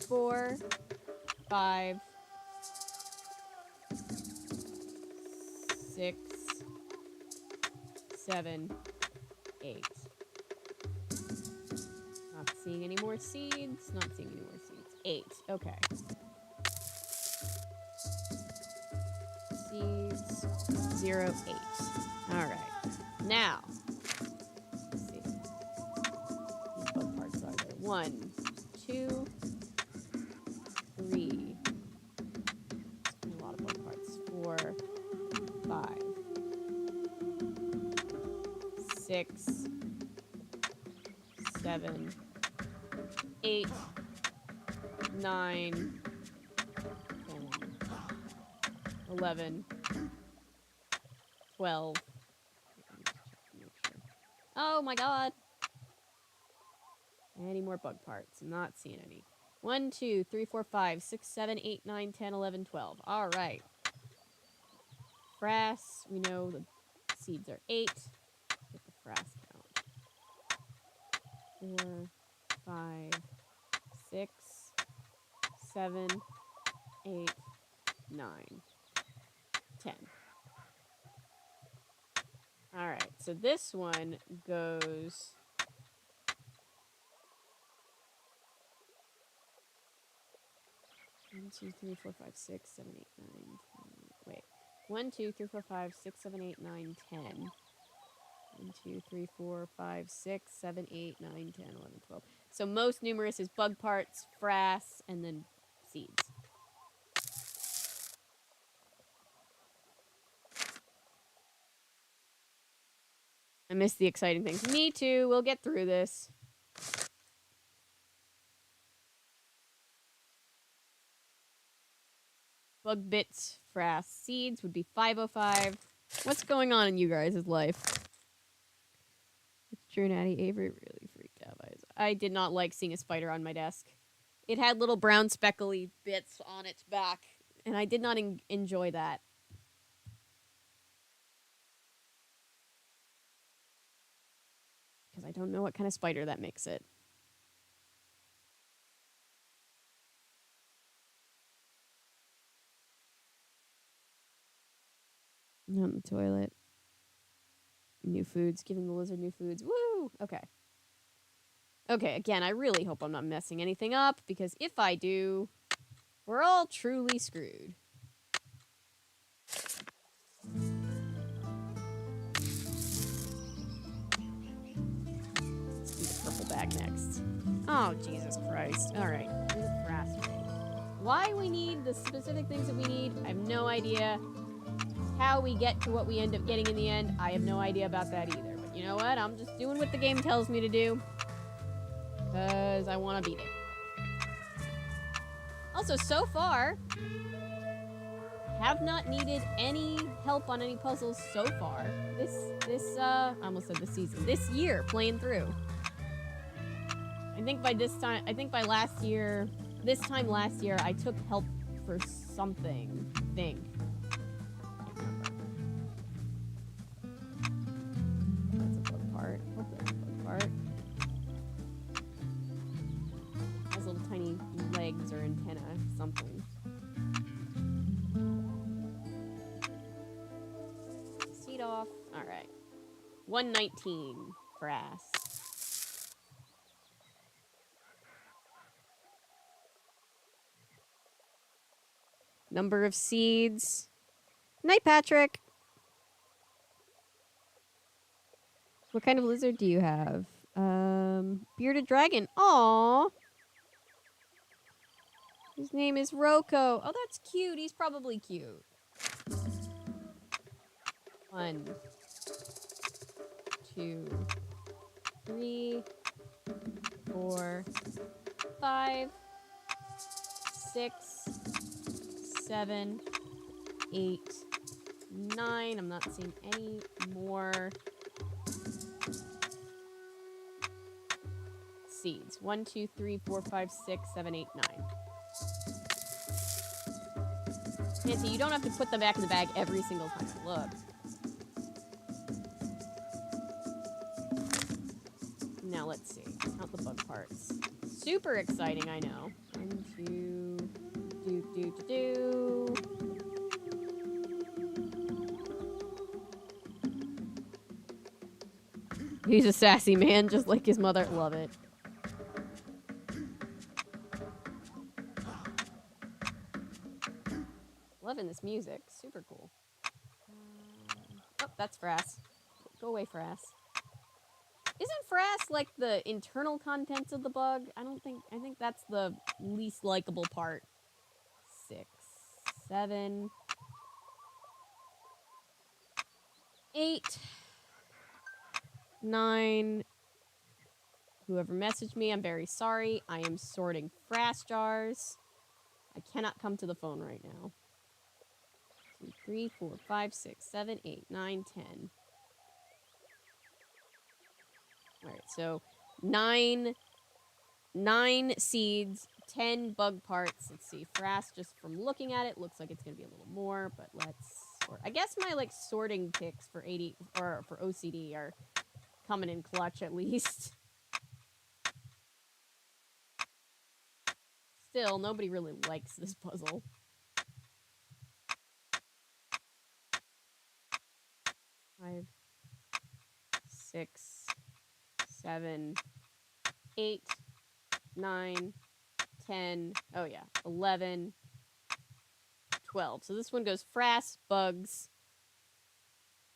4, 5, 6, 7, 8. Not seeing any more seeds. Not seeing any more seeds. 8. Okay. Seeds. 0, 8. All right. Now, let's see. These bug parts are there. 1, 2, 3. A lot of bug parts. 4, 5, 6, 7, 8, 9, 10, 11, 12. Oh my god. Any more bug parts? I'm not seeing any. 1, 2, 3, 4, 5, 6, 7, 8, 9, 10, 11, 12. All right. Frass. We know the seeds are 8. Get the frass count. 4, 5, 6, 7, 8, 9, 10. All right. So this one goes... One, 2, 3, 4, 5, 6, 7, 8, 9, 10. Wait. 1, 2, 3, 4, 5, 6, 7, 8, 9, 10. 1, 2, 3, 4, 5, 6, 7, 8, 9, 10, 11, 12. So most numerous is bug parts, frass, and then seeds. I missed the exciting things. Me too. We'll get through this. Bug bits, frass, seeds would be 505. What's going on in you guys' life? It's true, Natty. Avery really freaked out by it. I did not like seeing a spider on my desk. It had little brown speckly bits on its back, and I did not enjoy that. Because I don't know what kind of spider that makes it. On the toilet. New foods. Giving the lizard new foods. Woo! Okay. Okay, again, I really hope I'm not messing anything up, because if I do, we're all truly screwed. Let's do the purple bag next. Oh, Jesus Christ. Alright, do the brass ring. Why we need the specific things that we need, I have no idea. How we get to what we end up getting in the end, I have no idea about that either. But you know what? I'm just doing what the game tells me to do. Because I want to beat it. Also, so far, have not needed any help on any puzzles so far. I almost said this season. This year, playing through. I think by this time, this time last year, I took help for something, I think. That's a bug part. Hope that's a bug part. Has little tiny legs or antenna, something. Seat off. Alright. 119 brass. Number of seeds. Night, Patrick. What kind of lizard do you have? Bearded dragon. Aww. His name is Rocco. Oh, that's cute. He's probably cute. 1, 2, 3, 4, 5, 6, 7, 8, 9. I'm not seeing any more seeds. 1, 2, 3, 4, 5, 6, 7, 8, 9. Nancy, you don't have to put them back in the bag every single time I look. Now let's see. Count the bug parts. Super exciting, I know. 1, 2, do. He's a sassy man, just like his mother. Love it. Loving this music. Super cool. Oh, that's Frass. Go away, Frass. Isn't Frass like the internal contents of the bug? I think that's the least likable part. 6, 7, 8, 9. Whoever messaged me, I'm very sorry. I am sorting Frass jars. I cannot come to the phone right now. 2, 3, 4, 5, 6, 7, 8, 9, 10. Alright, so 9 seeds, 10 bug parts. Let's see, Frass, just from looking at it, looks like it's going to be a little more, but let's sort. I guess my, like, sorting picks for 80, or for OCD are coming in clutch, at least. Still, nobody really likes this puzzle. 5, 6, 7, 8, 9, 10. Oh, yeah. 11, 12. So this one goes Frass, bugs,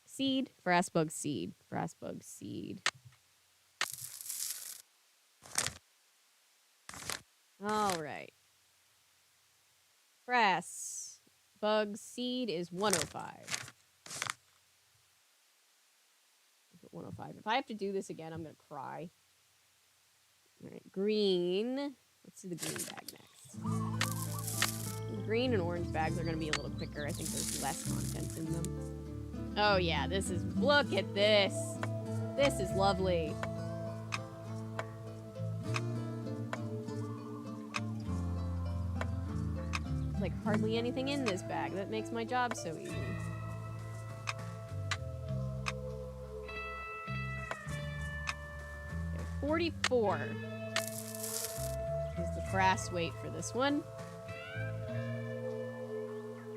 seed, Frass, bugs, seed, Frass, bugs, seed. All right. Frass, bugs, seed is 105. 105. If I have to do this again, I'm going to cry. All right, green. Let's do the green bag next. The green and orange bags are going to be a little quicker. I think there's less content in them. Oh, yeah, this is... Look at this. This is lovely. Like, hardly anything in this bag. That makes my job so easy. 44 is the Frass weight for this one.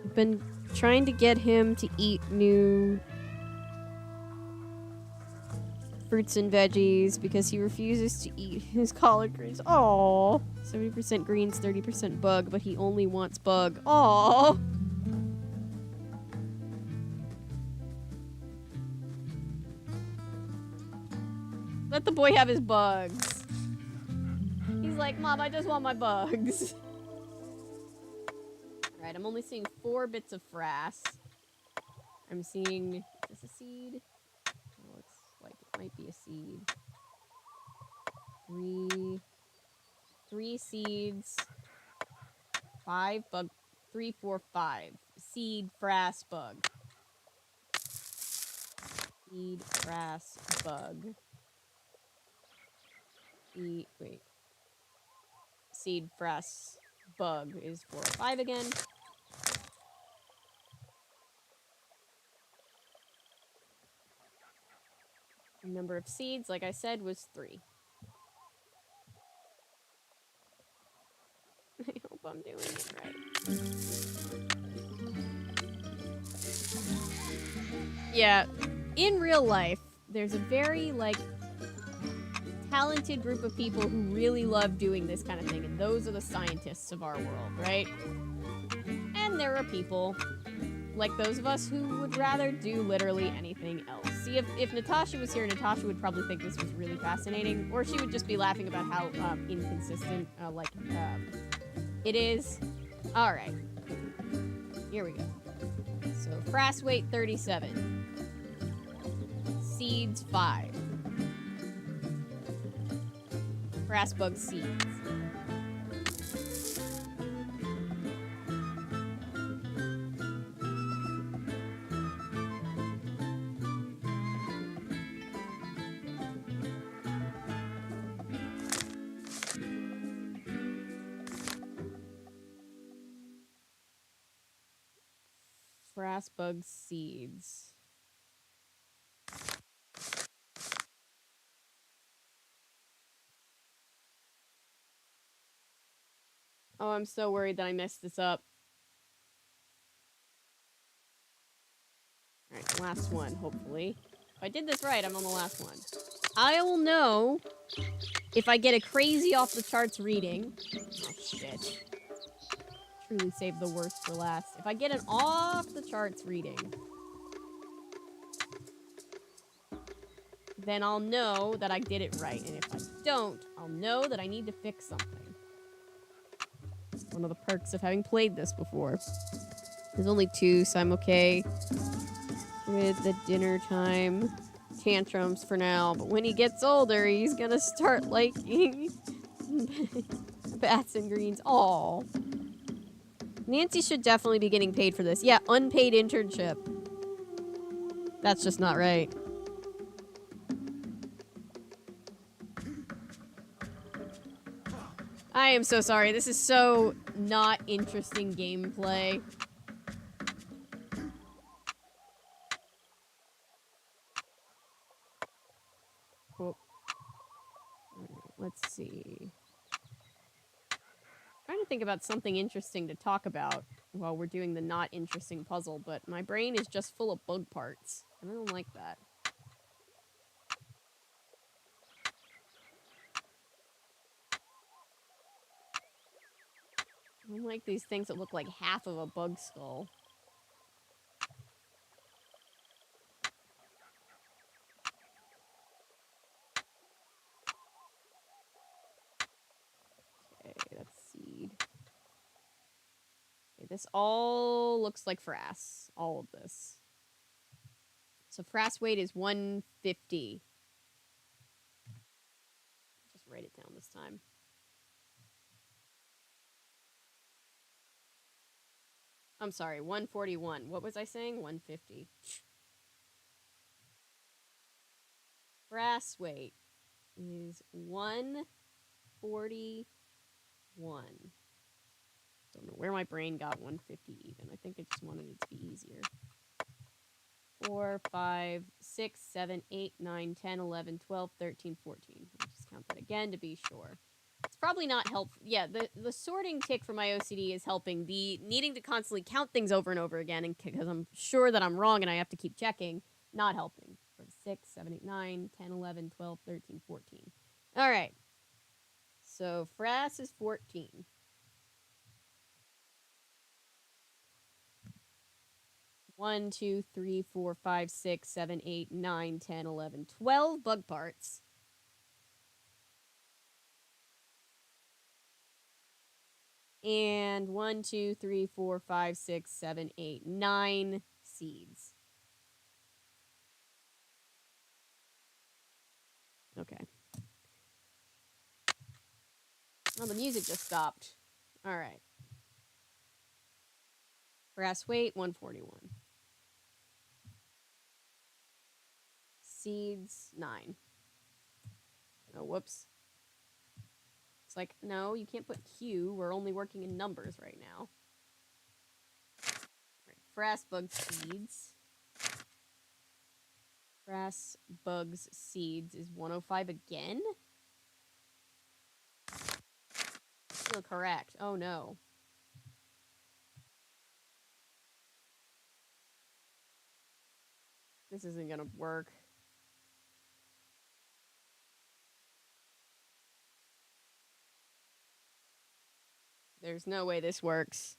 I've been trying to get him to eat new fruits and veggies because he refuses to eat his collard greens. Aww. 70% greens, 30% bug, but he only wants bug. Aww. Let the boy have his bugs. He's like, Mom, I just want my bugs. Alright, I'm only seeing 4 bits of frass. I'm seeing... Is this a seed? It looks like it might be a seed. 3 seeds. 5 bug. 3, 4, 5. Seed, frass, bug. Seed, frass, bug. Wait. Seed, frass, bug is 4 or 5 again. The number of seeds, like I said, was 3. I hope I'm doing it right. Yeah, in real life, there's a very, like, talented group of people who really love doing this kind of thing, and those are the scientists of our world, right? And there are people like those of us who would rather do literally anything else. See, if Natasha was here, Natasha would probably think this was really fascinating, or she would just be laughing about how inconsistent, it is. Alright. Here we go. So, frass weight 37. Seeds 5. Frass bug seeds. Frass bug seeds. Oh, I'm so worried that I messed this up. Alright, last one, hopefully. If I did this right, I'm on the last one. I will know if I get a crazy off the charts reading. Oh, shit. Truly saved the worst for last. If I get an off the charts reading, then I'll know that I did it right. And if I don't, I'll know that I need to fix something. One of the perks of having played this before. There's only 2, so I'm okay with the dinner time tantrums for now. But when he gets older, he's gonna start liking bats and greens. Aw. Nancy should definitely be getting paid for this. Yeah, unpaid internship. That's just not right. I am so sorry. This is so not interesting gameplay. Oh. Let's see. Trying to think about something interesting to talk about while we're doing the not interesting puzzle, but my brain is just full of bug parts, and I don't like that. I don't like these things that look like half of a bug skull. Okay, that's seed. Okay, this all looks like frass. All of this. So frass weight is 150. Just write it down this time. I'm sorry, 141. What was I saying? 150. Frass weight is 141. Don't know where my brain got 150 even. I think I just wanted it to be easier. 4, 5, 6, 7, 8, 9, 10, 11, 12, 13, 14. I'll just count that again to be sure. It's probably not helpful. Yeah, the sorting tick for my OCD is helping. The needing to constantly count things over and over again, and because I'm sure that I'm wrong and I have to keep checking, not helping. For 6, 7, 8, 9, 10, 11, 12, 13, 14. All right. So frass is 14. One, 2, 3, 4, 5, 6, 7, 8, 9, 10, 11, 12 bug parts. And 1, 2, 3, 4, 5, 6, 7, 8, 9 seeds. Okay. Well, the music just stopped. All right. Brass weight, 141. Seeds, 9. Oh, whoops. It's like, no, you can't put Q. We're only working in numbers right now. Right. Frass bug seeds. Frass bugs seeds is 105 again? Still correct. Oh, no. This isn't gonna work. There's no way this works.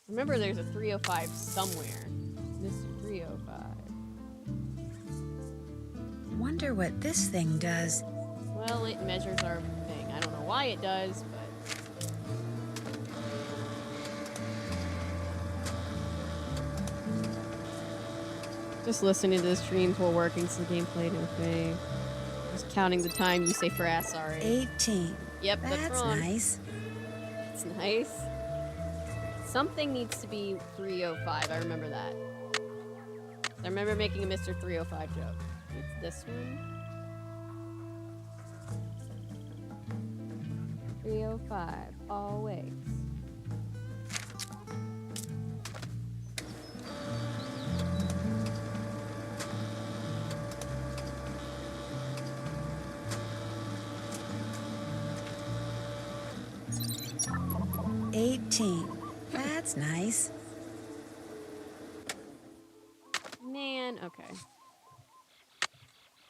Remember, there's a 305 somewhere. Mr. 305. Wonder what this thing does. Well, it measures our thing. I don't know why it does, but... Just listening to the streams while working so the gameplay to okay. Just counting the time you say frass, sorry. 18. Yep, that's wrong. Nice. That's nice. Something needs to be 305. I remember that. I remember making a Mr. 305 joke. It's this one. 305, always. That's nice. Man, okay.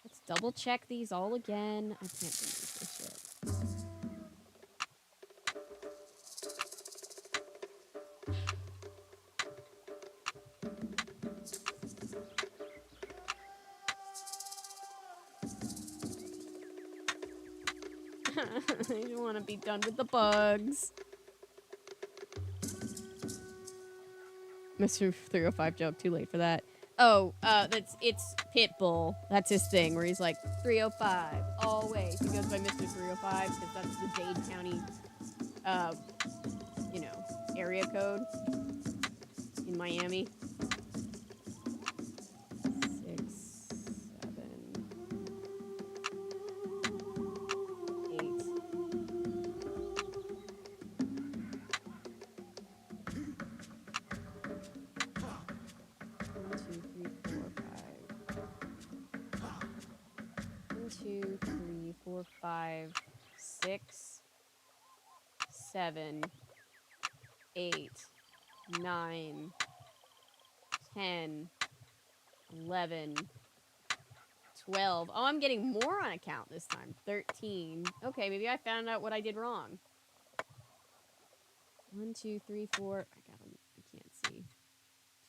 Let's double check these all again. I can't believe this shit. I just want to be done with the bugs. Mr. 305 joke, too late for that. Oh, it's Pitbull. That's his thing, where he's like, 305, always. He goes by Mr. 305, because that's the Dade County, area code in Miami. 6, 7, 8. One, two, three, four, five, 6, 7, 8, 9, 10, 11, 12. Oh, I'm getting more on a count this time. 13. Okay, maybe I found out what I did wrong. 1, 2, 3, 4. I can't see.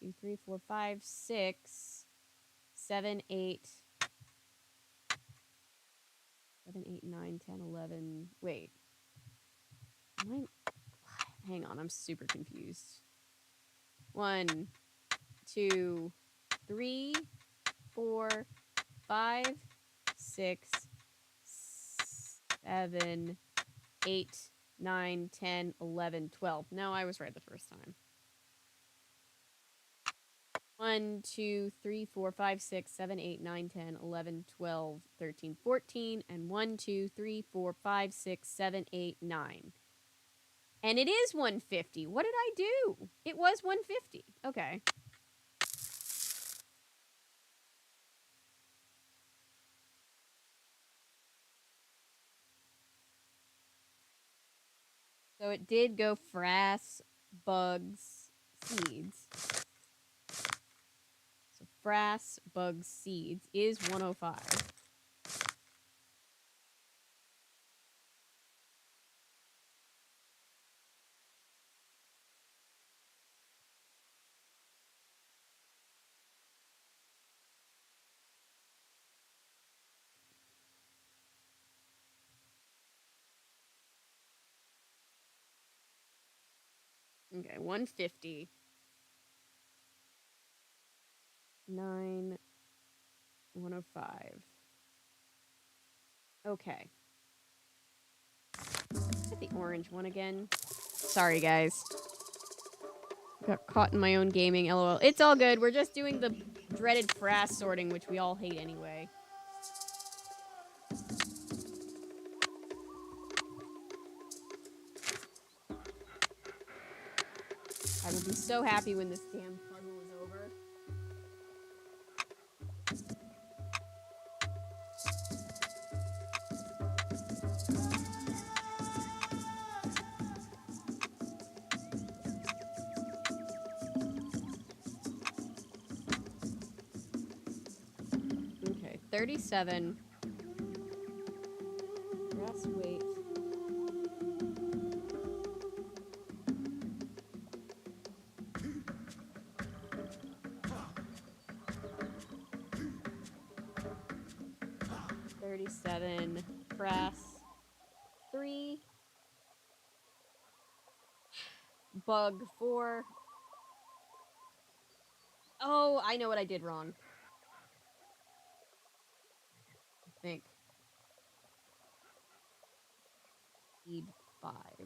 2, 3, 4, 5, 6, 7, 8. 7, 8, 9, 10, 11. Wait. Hang on, I'm super confused. 1, 2, 3, 4, 5, 6, 7, 8, 9, 10, 11, 12. No, I was right the first time. 1, 2, 3, 4, 5, 6, 7, 8, 9, 10, 11, 12, 13, 14, and 1, 2, 3, 4, 5, 6, 7, 8, 9. And it is 150. What did I do? It was 150. Okay. So it did go frass, bugs, seeds. So frass bug seeds is 105. Okay, 150. 9, 105. Okay. Get the orange one again. Sorry, guys. Got caught in my own gaming, lol. It's all good. We're just doing the dreaded frass sorting, which we all hate anyway. I will be so happy when this damn puzzle is over. Okay, 37. Grass weight. $37. Brass. 3. Bug 4. Oh, I know what I did wrong. I think. Seed 5. I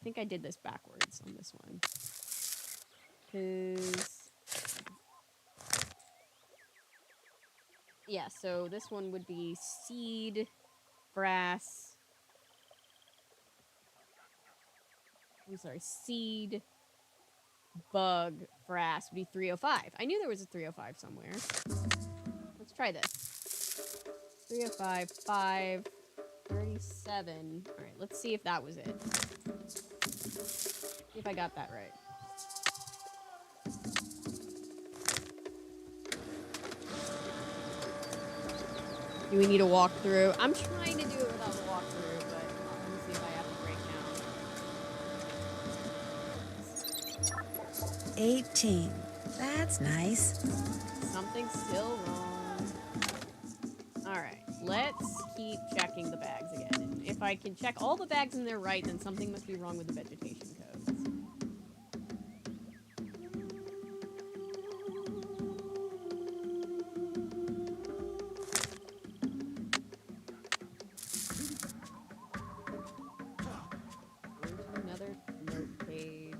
think I did this backwards on this one. Because... yeah, so this one would be seed, brass... I'm sorry, seed, bug, brass would be 305. I knew there was a 305 somewhere. Let's try this. 305, 5, 37. Alright, let's see if that was it. See if I got that right. Do we need a walkthrough? I'm trying to do it without a walkthrough, but let me see if I have to break down. 18. That's nice. Something's still wrong. Alright, let's keep checking the bags again. And if I can check all the bags and they're right, then something must be wrong with the vegetation codes. Another note page.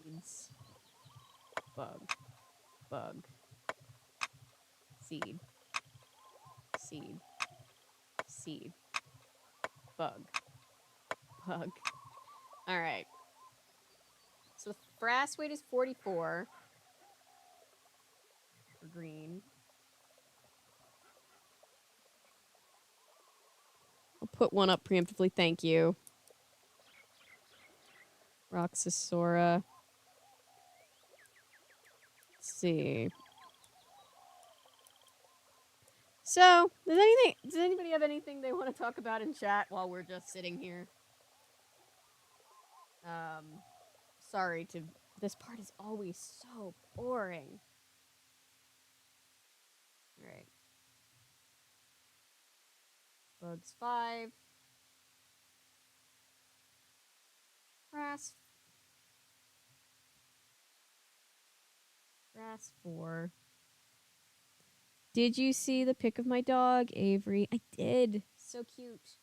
Seeds. Bug. Bug. Seed. Seed. Seed. Bug. Bug. Alright. So the brass weight is 44. For green. I'll put one up preemptively, thank you. Roxasora. Let's see. So, does anybody have anything they want to talk about in chat while we're just sitting here? Sorry to... this part is always so boring. Alright. Bugs 5. Brass 4. Did you see the pic of my dog, Avery? I did. So cute.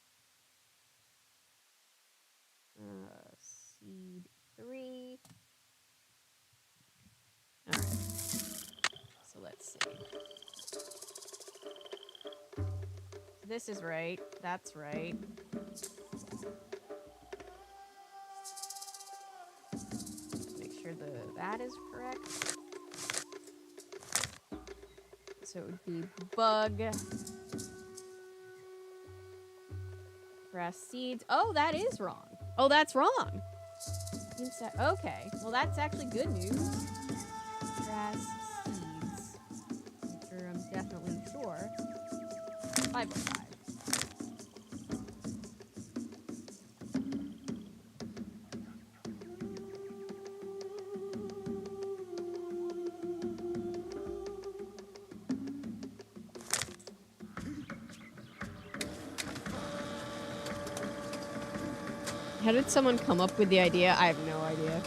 Seed 3. Alright. So let's see. This is right. That's right. Make sure that is correct. So it would be bug. Grass seeds. Oh, that is wrong. Oh, that's wrong. Okay, well that's actually good news. Grass seeds. I'm sure I'm definitely sure. 505. How did someone come up with the idea? I have no idea.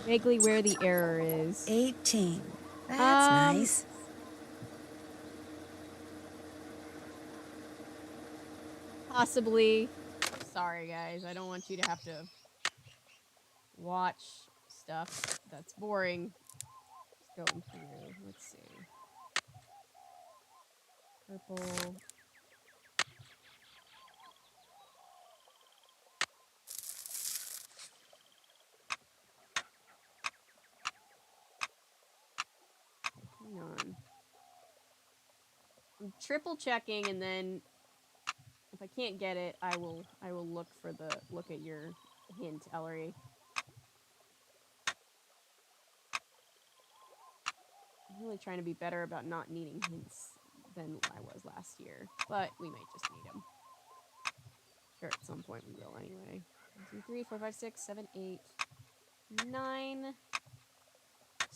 Vaguely where the error is. 18. That's nice. Possibly. Sorry, guys. I don't want you to have to watch stuff that's boring. Just going through. Let's see. Purple. Hang on. I'm triple checking, and then if I can't get it, I will look at your hint, Ellery. I'm really trying to be better about not needing hints than I was last year, but we might just need them. Sure, at some point we will anyway. 1, 2, 3, 4, 5, 6, 7, 8, 9,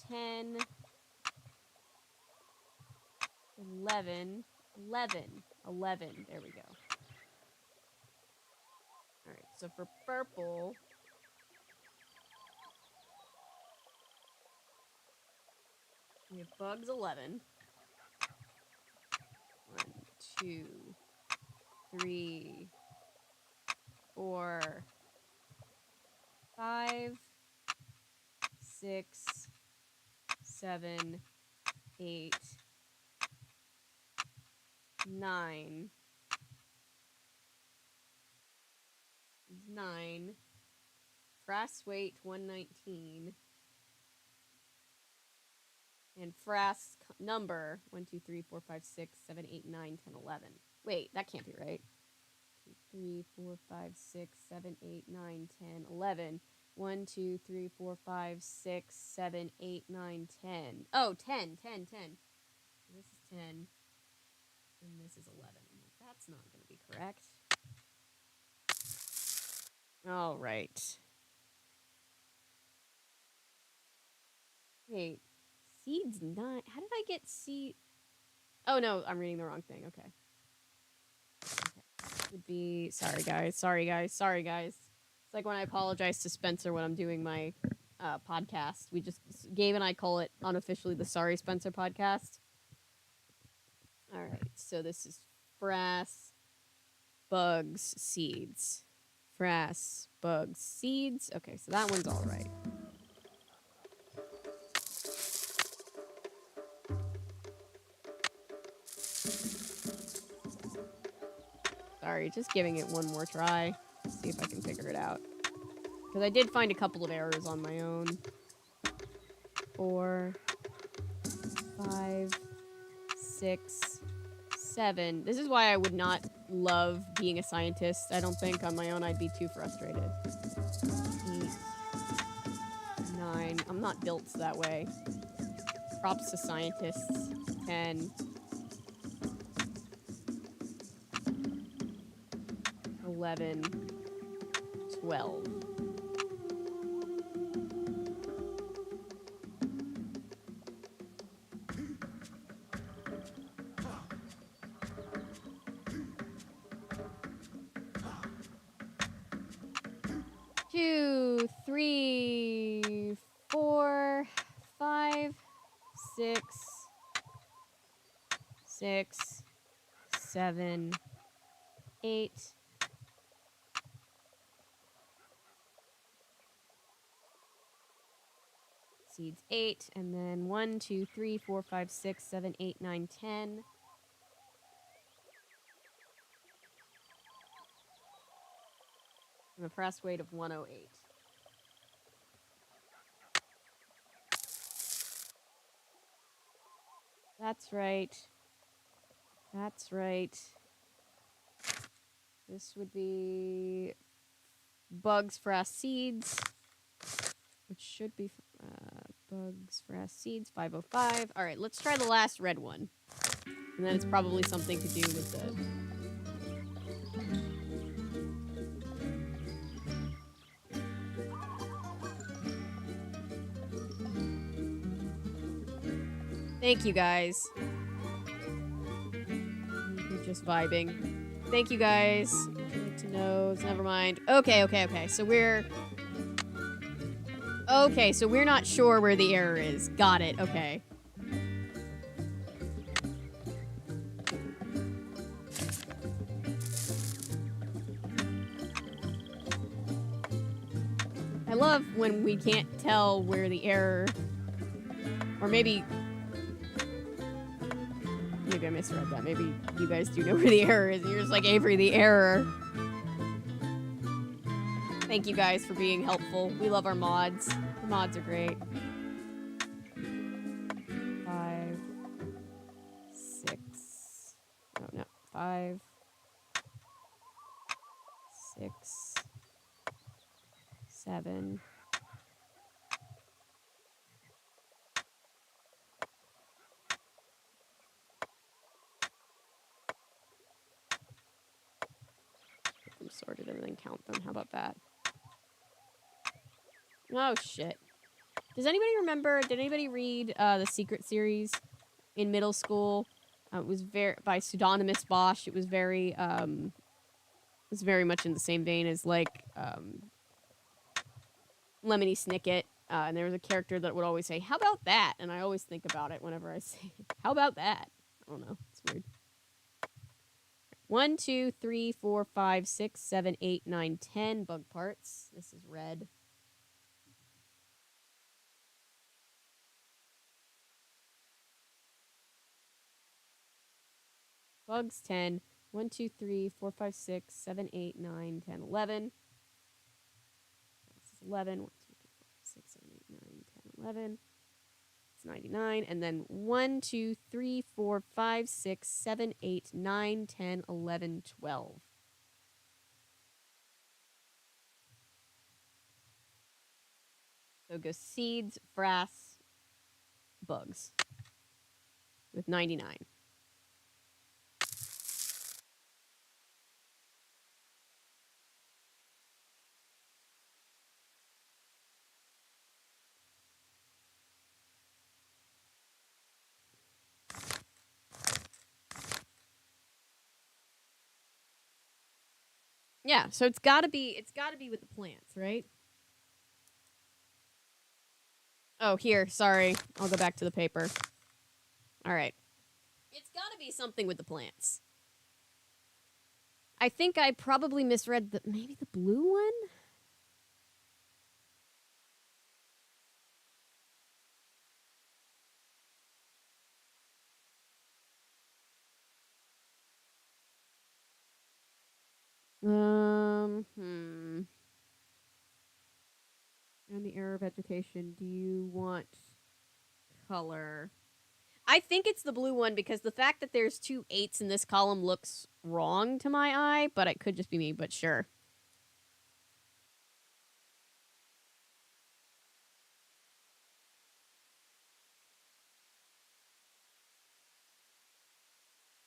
10, 11, 11. There we go. All right, so for purple, we have bugs 11. 1, 2, 3, 4, 5, 6, 7, 8, 9. 9. Frass weight 119. And Frass number 1, 2, 3, 4, 5, 6, 7, 8, 9, 10, 11. Wait, that can't be right. 2, 3, 4, 5, 6, 7, 8, 9, 10, 11. 1, 2, 3, 4, 5, 6, 7, 8, 9, 10. Oh, 10. This is 10. And this is 11. That's not going to be correct. All right. Wait. Seeds 9. How did I get seed? Oh, no. I'm reading the wrong thing. Okay. Would be... Sorry, guys. It's like when I apologize to Spencer when I'm doing my podcast. Gabe and I call it unofficially the Sorry Spencer podcast. All right. So this is Frass, bugs, seeds. Frass, bugs, seeds. Okay, so that one's all right. Sorry, just giving it one more try. See if I can figure it out. Because I did find a couple of errors on my own. 4, 5, 6, 7. This is why I would not love being a scientist. I don't think on my own I'd be too frustrated. 8, 9. I'm not built that way. Props to scientists. 10. 11. 12. Two, 3, 4, 5, 6, 6, 7, 8. Seeds 8, and then 1, 2, 3, 4, 5, 6, 7, 8, 9, 10. And a press weight of 108. That's right. That's right. This would be bugs, frass, seeds, which should be bugs, frass, seeds, 505. All right, let's try the last red one. And then it's probably something to do with the... Thank you, guys. We're just vibing. Thank you, guys. Need to know. Never mind. Okay. So we're... Okay, so we're not sure where the error is. Got it. Okay. I love when we can't tell where the error... Or maybe I misread that. Maybe you guys do know where the error is. And you're just like, Avery, the error. Thank you guys for being helpful. We love our mods. The mods are great. 5, 6. Oh, no. 5, 6, 7. Sorted and then count them. How about that? Oh, shit. Does anybody remember, did anybody read the Secret series in middle school? It was by pseudonymous Bosch. It was very much in the same vein as, like, Lemony Snicket. And there was a character that would always say, how about that? And I always think about it whenever I say, how about that? I don't know. It's weird. 1, 2, 3, 4, 5, 6, 7, 8, 9, 10 bug parts. This is red. Bugs 10. 1, 2, 3, 4, 5, 6, 7, 8, 9, 10, 11. This is 11. 1, 2, 3, 4, 5, 6, 7, 8, 9, 10, 11. It's 99. And then 1, 2, 3, 4, 5, 6, 7, 8, 9, 10, 11, 12. So it goes seeds, frass, bugs. With 99. Yeah, so it's gotta be with the plants, right? Oh, here, sorry. I'll go back to the paper. Alright. It's gotta be something with the plants. I think I probably misread maybe the blue one? And the error of education, do you want color? I think it's the blue one because the fact that there's 2 8s in this column looks wrong to my eye, but it could just be me, but sure.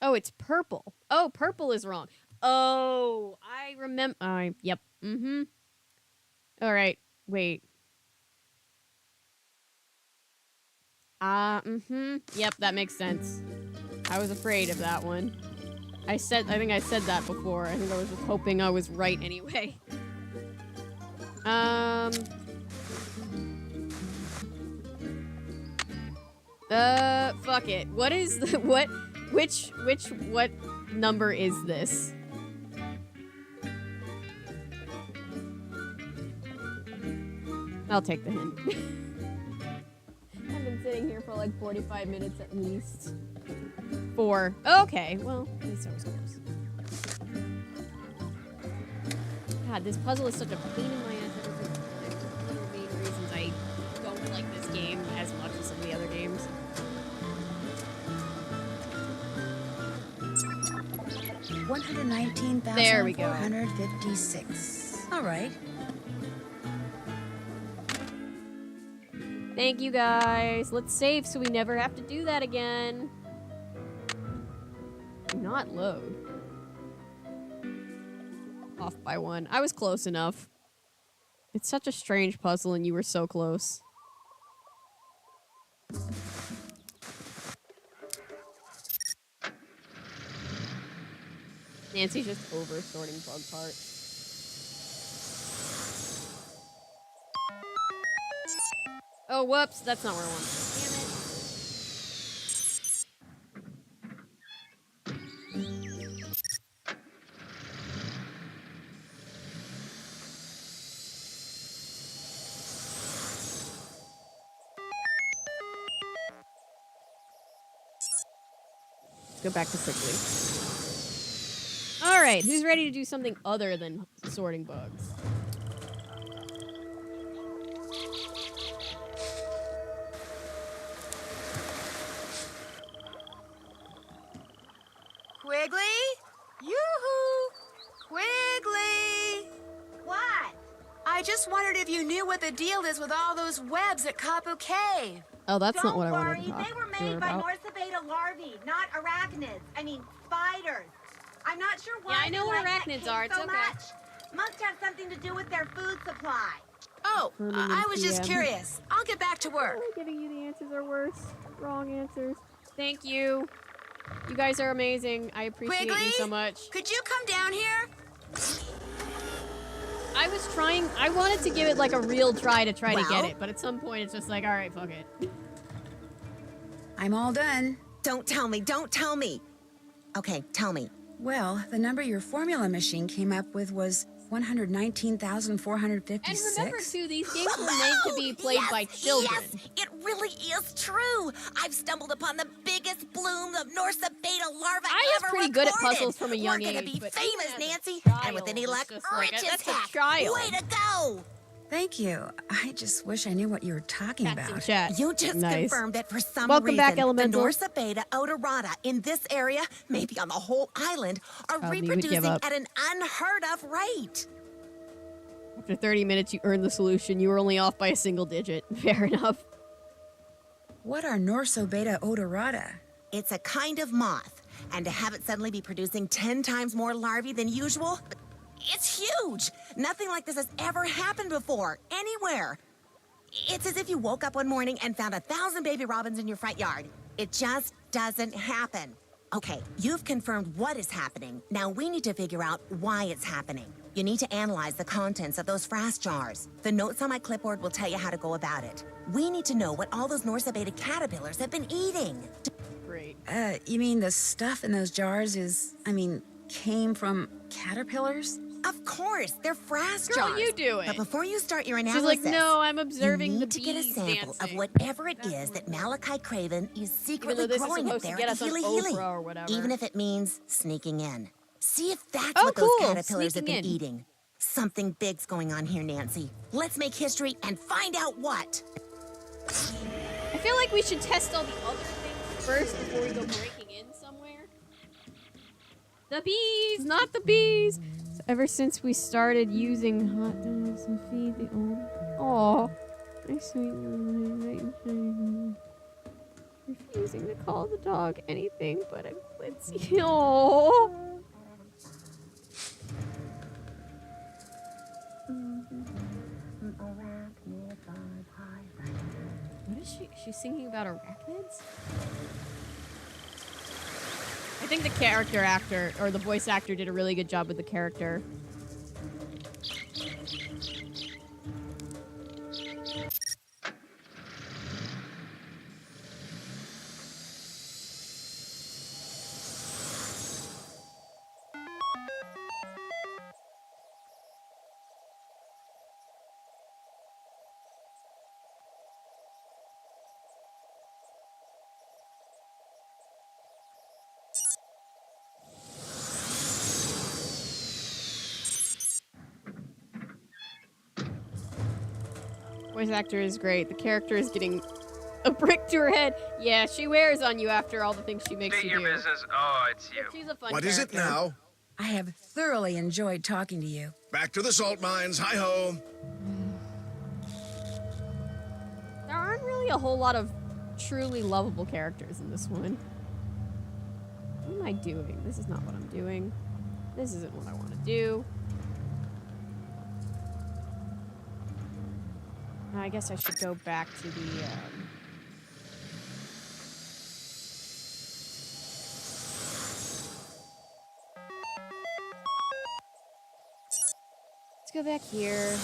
Oh, it's purple. Oh, purple is wrong. Oh, I remember. Yep. Mm-hmm. All right. Wait. Yep, that makes sense. I was afraid of that one. I think I said that before. I think I was just hoping I was right anyway. Fuck it. What is the, what number is this? I'll take the hint. I've been sitting here for like 45 minutes at least. 4. Okay, well, at least I was close. God, this puzzle is such a pain in my ass. It was one of the main reasons I don't like this game as much as some of the other games. There we go. 119,456. All right. Thank you guys. Let's save so we never have to do that again. Do not load. Off by 1. I was close enough. It's such a strange puzzle and you were so close. Nancy's just over sorting bug parts. Oh, whoops. That's not where I want. Damn it. Let's go back to quickly. All right, who's ready to do something other than sorting bugs? Quigley? Yoo-hoo! Quigley! What? I just wondered if you knew what the deal is with all those webs at Kapu Cave. Oh, that's Don't not what I worry, wanted to talk they were to her made by about. Norsabeta larvae, not arachnids. I mean, spiders. I'm not sure why Yeah, I know they what like that arachnids cave are, it's so okay. much. Must have something to do with their food supply. Oh, Permanent I was just DM. curious. I'll get back to work. Giving you the answers are worse. Wrong answers. Thank you. You guys are amazing. I appreciate Quigley? you so much. Could you come down here? I was trying. I wanted to give it like a real try to get Well? it, but at some point it's just like, all right, fuck it. I'm all done. Don't tell me, don't tell me. Okay, tell me. Well, the number your formula machine came up with was And 119,456. remember too, these games were made to be played by children. Yes, it really is true. I've stumbled upon the biggest bloom of Norsabeta larvae I was ever pretty good at recorded. puzzles from a young We're gonna age, be but famous, even as a Nancy. child, And with any it's luck, just like, rich as that's a heck. child. Way to go. Thank you. I just wish I knew what you were talking Cats in about. chat. You just Nice. confirmed that for some Welcome reason, back, Elemental. the Norsabeta odorata in this area, maybe on the whole island, are Oh, you would give reproducing up. at an unheard of rate. After 30 minutes, you earned the solution. You were only off by a single digit. Fair enough. What are Norsabeta odorata? It's a kind of moth, and to have it suddenly be producing 10 times more larvae than usual, it's huge. Nothing like this has ever happened before, anywhere. It's as if you woke up one morning and found 1,000 baby robins in your front yard. It just doesn't happen. Okay, you've confirmed what is happening. Now we need to figure out why it's happening. You need to analyze the contents of those frass jars. The notes on my clipboard will tell you how to go about it. We need to know what all those Norsabeta caterpillars have been eating. Great. You mean the stuff in those jars came from caterpillars? Of course, they're frass Girl, jars. you do it. But before you start your She's analysis, like, no, I'm observing you the need to get a bees sample dancing. of whatever it is that Malachi Craven is secretly this is growing up supposed to there get at us the on Healy Healy. Oprah or whatever. Even if it means sneaking in. See if that's Oh, what those cool, caterpillars have sneaking been in. eating. Something big's going on here, Nancy. Let's make history and find out what. I feel like we should test all the other things first before we go breaking in somewhere. The bees, not the bees. So ever since we started using hot dogs to feed the old... Aw, my sweet little... Refusing to call the dog anything but a glitzy. Aww. What is she? She's singing about arachnids? I think the character actor, or the voice actor, did a really good job with the character. Voice actor is great. The character is getting a brick to her head. Yeah, she wears on you after all the things she makes State you your do. business. Oh, it's you. She's a fun What is it character. now? I have thoroughly enjoyed talking to you. Back to the salt mines. Hi-ho. There aren't really a whole lot of truly lovable characters in this one. What am I doing? This is not what I'm doing. This isn't what I want to do. I guess I should go back to the, Let's go back here.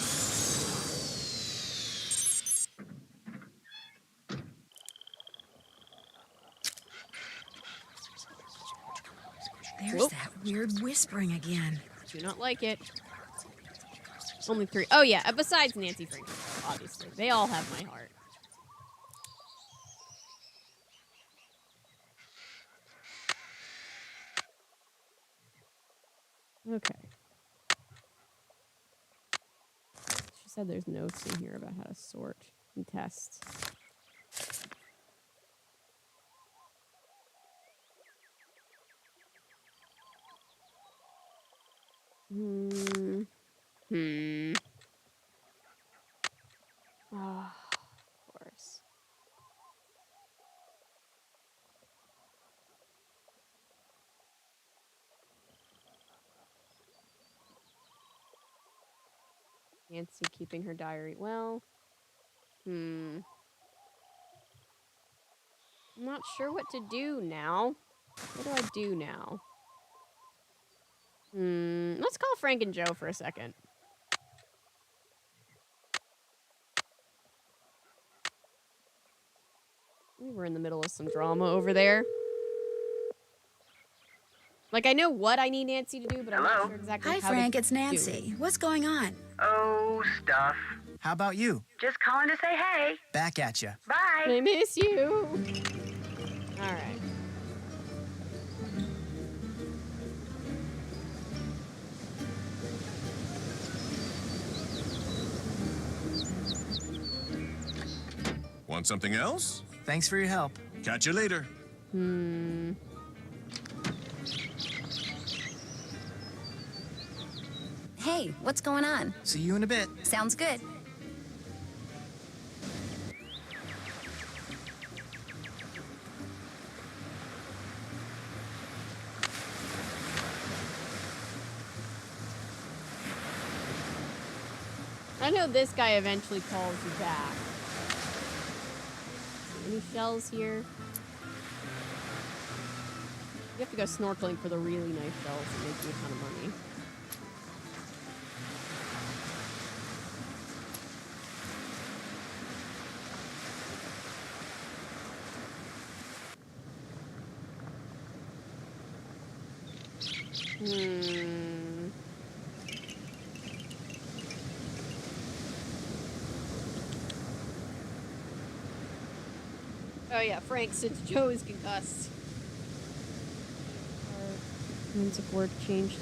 There's that weird whispering again. Do not like it. Only 3. Oh, yeah. Besides Nancy Franklin, obviously. They all have my heart. Okay. She said there's notes in here about how to sort and test. Ah, of course. Nancy keeping her diary. Well, I'm not sure what to do now. What do I do now? Let's call Frank and Joe for a second. We were in the middle of some drama over there. Like, I know what I need Nancy to do, but I'm not sure exactly Hi, how Frank. to It's Nancy. What's going on? Oh, stuff. How about you? Just calling to say hey. Back at ya. Bye. I miss you. All right. Want something else? Thanks for your help. Catch you later. Hey, what's going on? See you in a bit. Sounds good. I know this guy eventually calls you back. Any shells here? You have to go snorkeling for the really nice shells that make you a ton of money. Oh yeah, Frank, since Joe is concussed. Forensic work changed.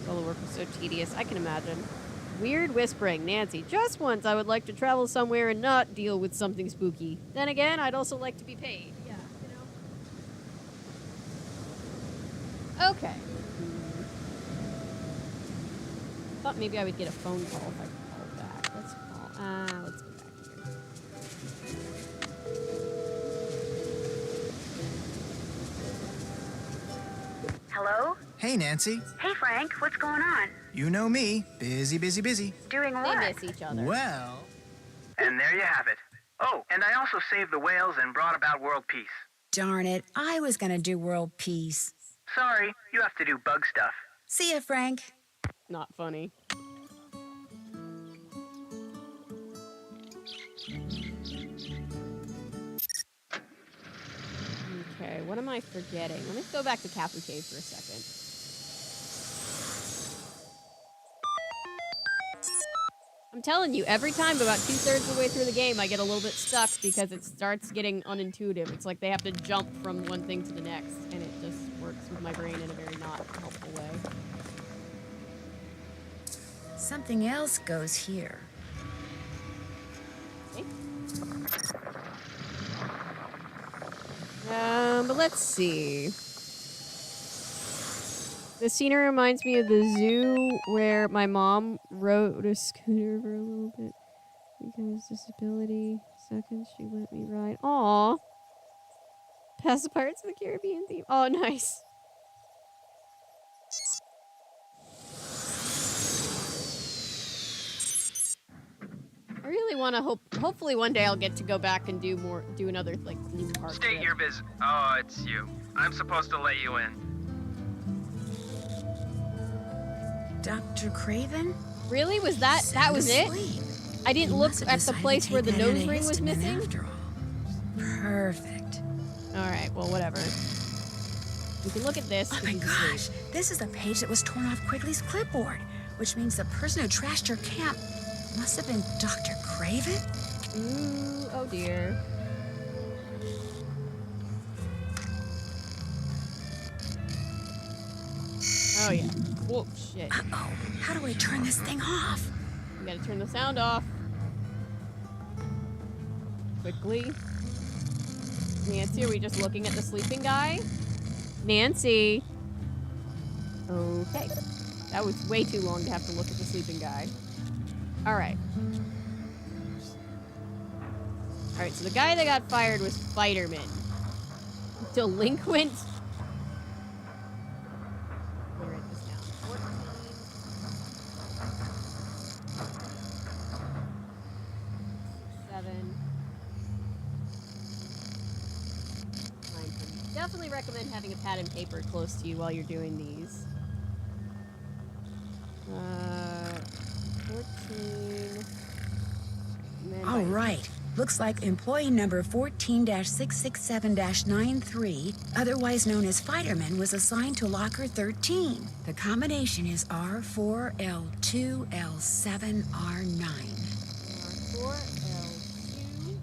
All the work was so tedious, I can imagine. Weird whispering. Nancy, just once I would like to travel somewhere and not deal with something spooky. Then again, I'd also like to be paid. Yeah, you know. Okay. Thought maybe I would get a phone call if I called back. Let's call. Let's go back here. Hello? Hey, Nancy. Hey, Frank. What's going on? You know me. Busy, busy, busy. Doing They what? miss each other. Well, And there you have it. Oh, and I also saved the whales and brought about world peace. Darn it. I was going to do world peace. Sorry, you have to do bug stuff. See ya, Frank. Not funny. Okay, what am I forgetting? Let me go back to Kapu Cave for a second. I'm telling you, every time about 2/3 of the way through the game, I get a little bit stuck because it starts getting unintuitive. It's like they have to jump from one thing to the next, and it just works with my brain in a very not helpful way. Something else goes here. Okay. But let's see. This scenery reminds me of the zoo where my mom rode a scooter for a little bit because disability. Second, she let me ride. Aw. Past the Pirates of the Caribbean theme. Oh, nice. I really want to hopefully one day I'll get to go back and do another like theme park. State trip. your visit. Oh, it's you. I'm supposed to let you in. Dr. Craven? Really? Was that was it? I didn't look at the place where the nose ring was missing. After all. Perfect. All right. Well, whatever. We can look at this. Oh my gosh, this is a page that was torn off Quigley's clipboard, which means the person who trashed your camp must have been Dr. Craven? Ooh, oh dear. Oh yeah. Whoa, shit. Uh-oh, how do I turn this thing off? We gotta turn the sound off. Quickly. Nancy, are we just looking at the sleeping guy? Nancy. Okay. That was way too long to have to look at the sleeping guy. Alright. Alright, so the guy that got fired was Fighterman. Delinquent. Let me write this down. 14. 7. 19. Definitely recommend having a pad and paper close to you while you're doing these. 14. All right. Looks like employee number 14-667-93, otherwise known as Fighterman, was assigned to locker 13. The combination is R4L2L7R9. R4, L2,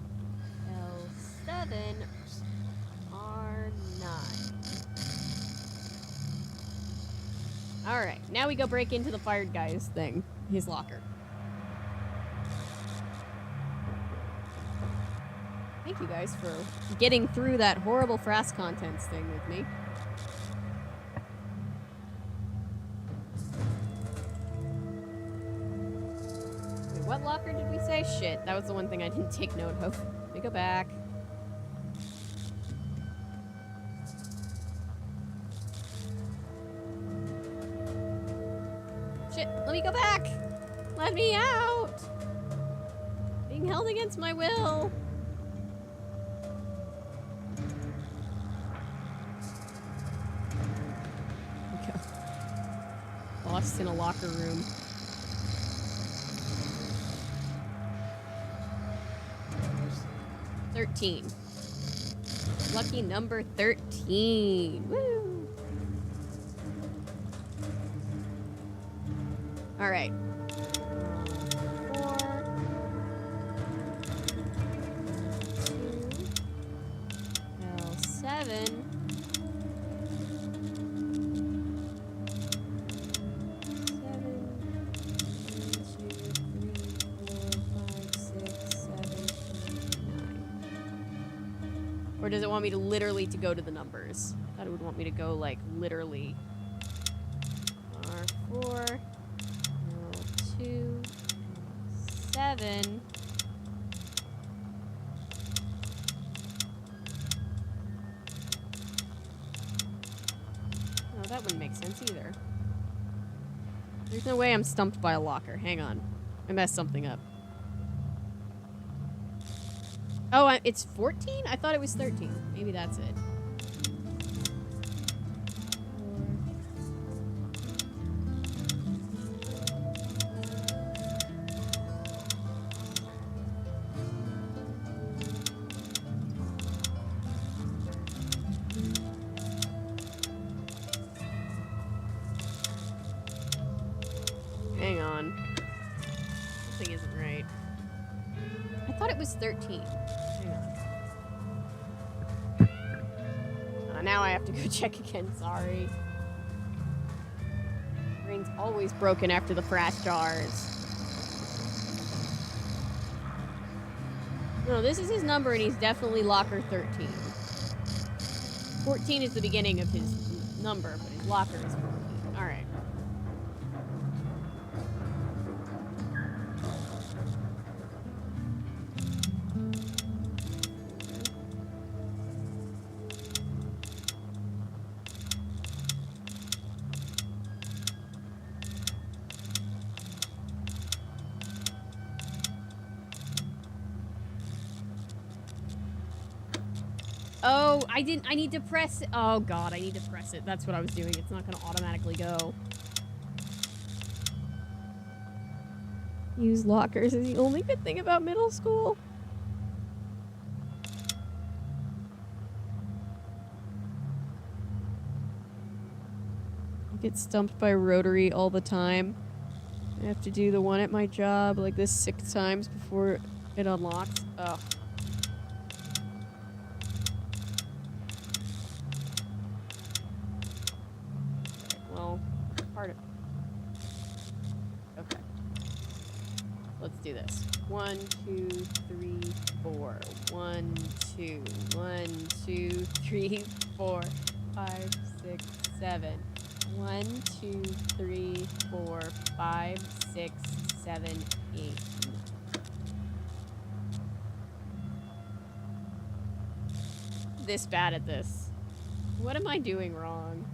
L7, R9. Alright, now we go break into the fired guy's thing. His locker. Thank you guys for getting through that horrible Frass Contents thing with me. Wait, what locker did we say? Shit, that was the one thing I didn't take note of. Let me go back. Shit, let me go back! Let me out! Being held against my will. Lost in a locker room. $13. Lucky number 13. Woo! All right. 4, 2, L7. 7. Or does it want me to literally to go to the numbers? I thought it would want me to go like literally. R4, L2, L7. No, that wouldn't make sense either. There's no way I'm stumped by a locker. Hang on. I messed something up. Oh, it's 14? I thought it was 13. Maybe that's it. Hang on. Something isn't right. I thought it was 13. Hang on. Now I have to go check again. Sorry. Brain's always broken after the Frass jars. No, this is his number, and he's definitely locker 13. 14 is the beginning of his number, but his locker is 14. Oh, I need to press it. Oh god, I need to press it. That's what I was doing. It's not gonna automatically go. Use lockers is the only good thing about middle school. I get stumped by Rotary all the time. I have to do the one at my job like this 6 times before it unlocks. Ugh. Well, part of... Okay. Let's do this. 1, 2, 3, 4. 1, 2. 1, 2, 3, 4. 5, 6, 7. 1, 2, 3, 4, 5, 6, 7, 8. This bad at this. What am I doing wrong?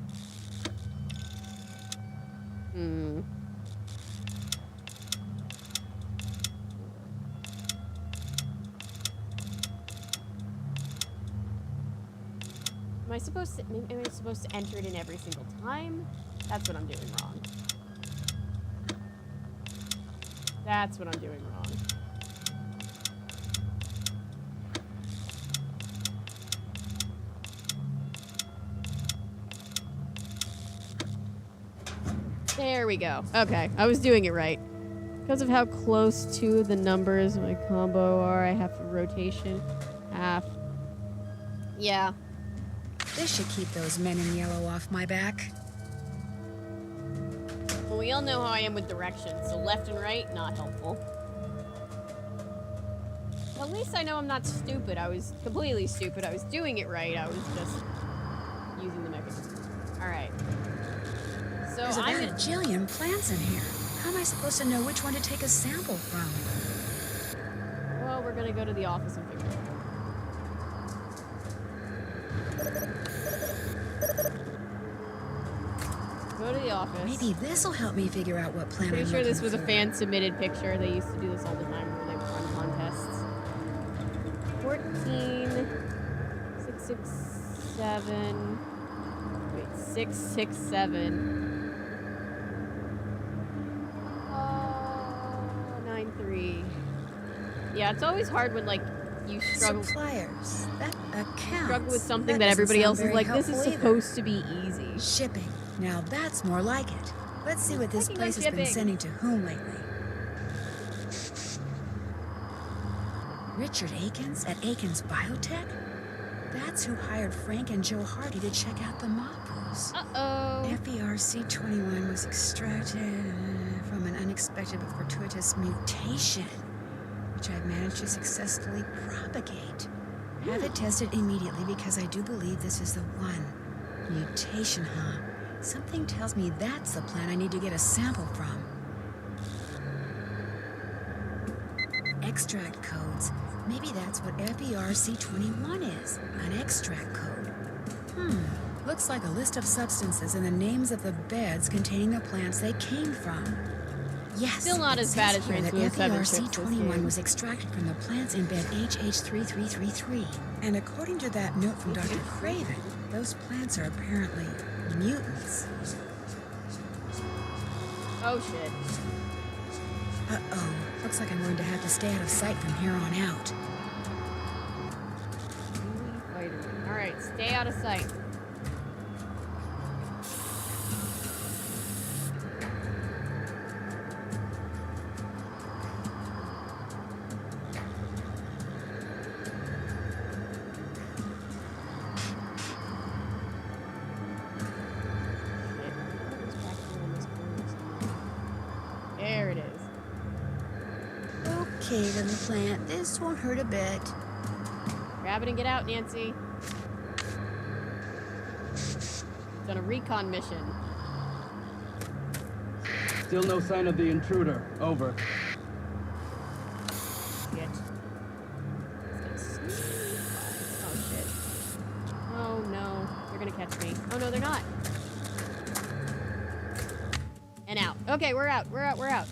Am I supposed to enter it in every single time? That's what I'm doing wrong. That's what I'm doing wrong. There we go. Okay, I was doing it right. Because of how close to the numbers my combo are, I have a rotation. Half. Yeah. This should keep those men in yellow off my back. Well, we all know how I am with directions, so left and right, not helpful. At least I know I'm not stupid. I was completely stupid. I was doing it right. I was just using the mechanism. Alright. So There's about a jillion plants in here. How am I supposed to know which one to take a sample from? Well, we're gonna go to the office and figure it out. Go to the office. Maybe this'll help me figure out what plant Pretty I'm sure this looking was a for. fan-submitted picture. They used to do this all the time when they would run contests. 14, 667. Wait, 667. 93. Yeah, it's always hard when, like, you struggle. Suppliers. That accounts. Struggle with something that doesn't everybody sound else is very like, this is helpful either. supposed to be easy. Shipping. Now that's more like it. Let's see what this Clicking on place has been shipping. sending to whom lately. Richard Akins at Akins Biotech? That's who hired Frank and Joe Hardy to check out the Mapus. Uh-oh. FERC21 was extracted from an unexpected but fortuitous mutation, which I've managed to successfully propagate. Have it tested immediately because I do believe this is the one. Mutation, huh? Something tells me that's the plant I need to get a sample from. Extract codes. Maybe that's what FERC21 is. An extract code. Looks like a list of substances and the names of the beds containing the plants they came from. Yes. Still not it as bad says as here that Transmove 7 FERC21 was extracted from the plants in bed HH3333. And according to that note from Dr. Craven, those plants are apparently mutants. Oh, shit. Uh-oh. Looks like I'm going to have to stay out of sight from here on out. Alright, stay out of sight. There it is. Okay, little plant. This won't hurt a bit. Grab it and get out, Nancy. It's on a recon mission. Still no sign of the intruder. Over. Shit. Oh, shit. Oh, no. They're gonna catch me. Oh, no, they're not. And out. Okay, we're out. We're out. We're out.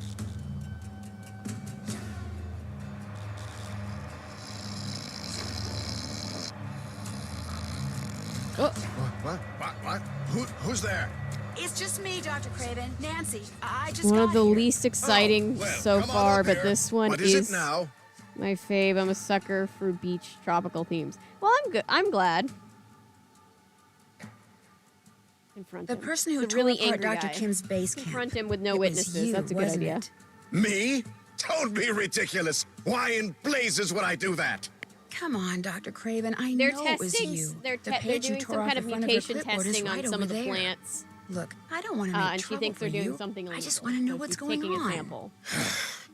Oh. What? Who's there? It's just me, Dr. Craven. Nancy. I just One got of the here. least exciting so come on far, up but here. this one What is it now? my fave. I'm a sucker for beach tropical themes. Well, I'm good. I'm glad. Confront The him. person who The tore really apart angry Dr. guy. Kim's base camp. Confront him with no It was witnesses. you, That's a good wasn't idea. it? Me? Don't be ridiculous. Why in blazes would I do that? Come on, Dr. Craven. I They're know it was testing. you. They're The page you doing tore some off kind the of front of her mutation clipboard is testing on right some over of the there. plants. Look, I don't want to make And she trouble thinks they're for doing you. something I illegal. just want to know So what's she's going taking on. a sample.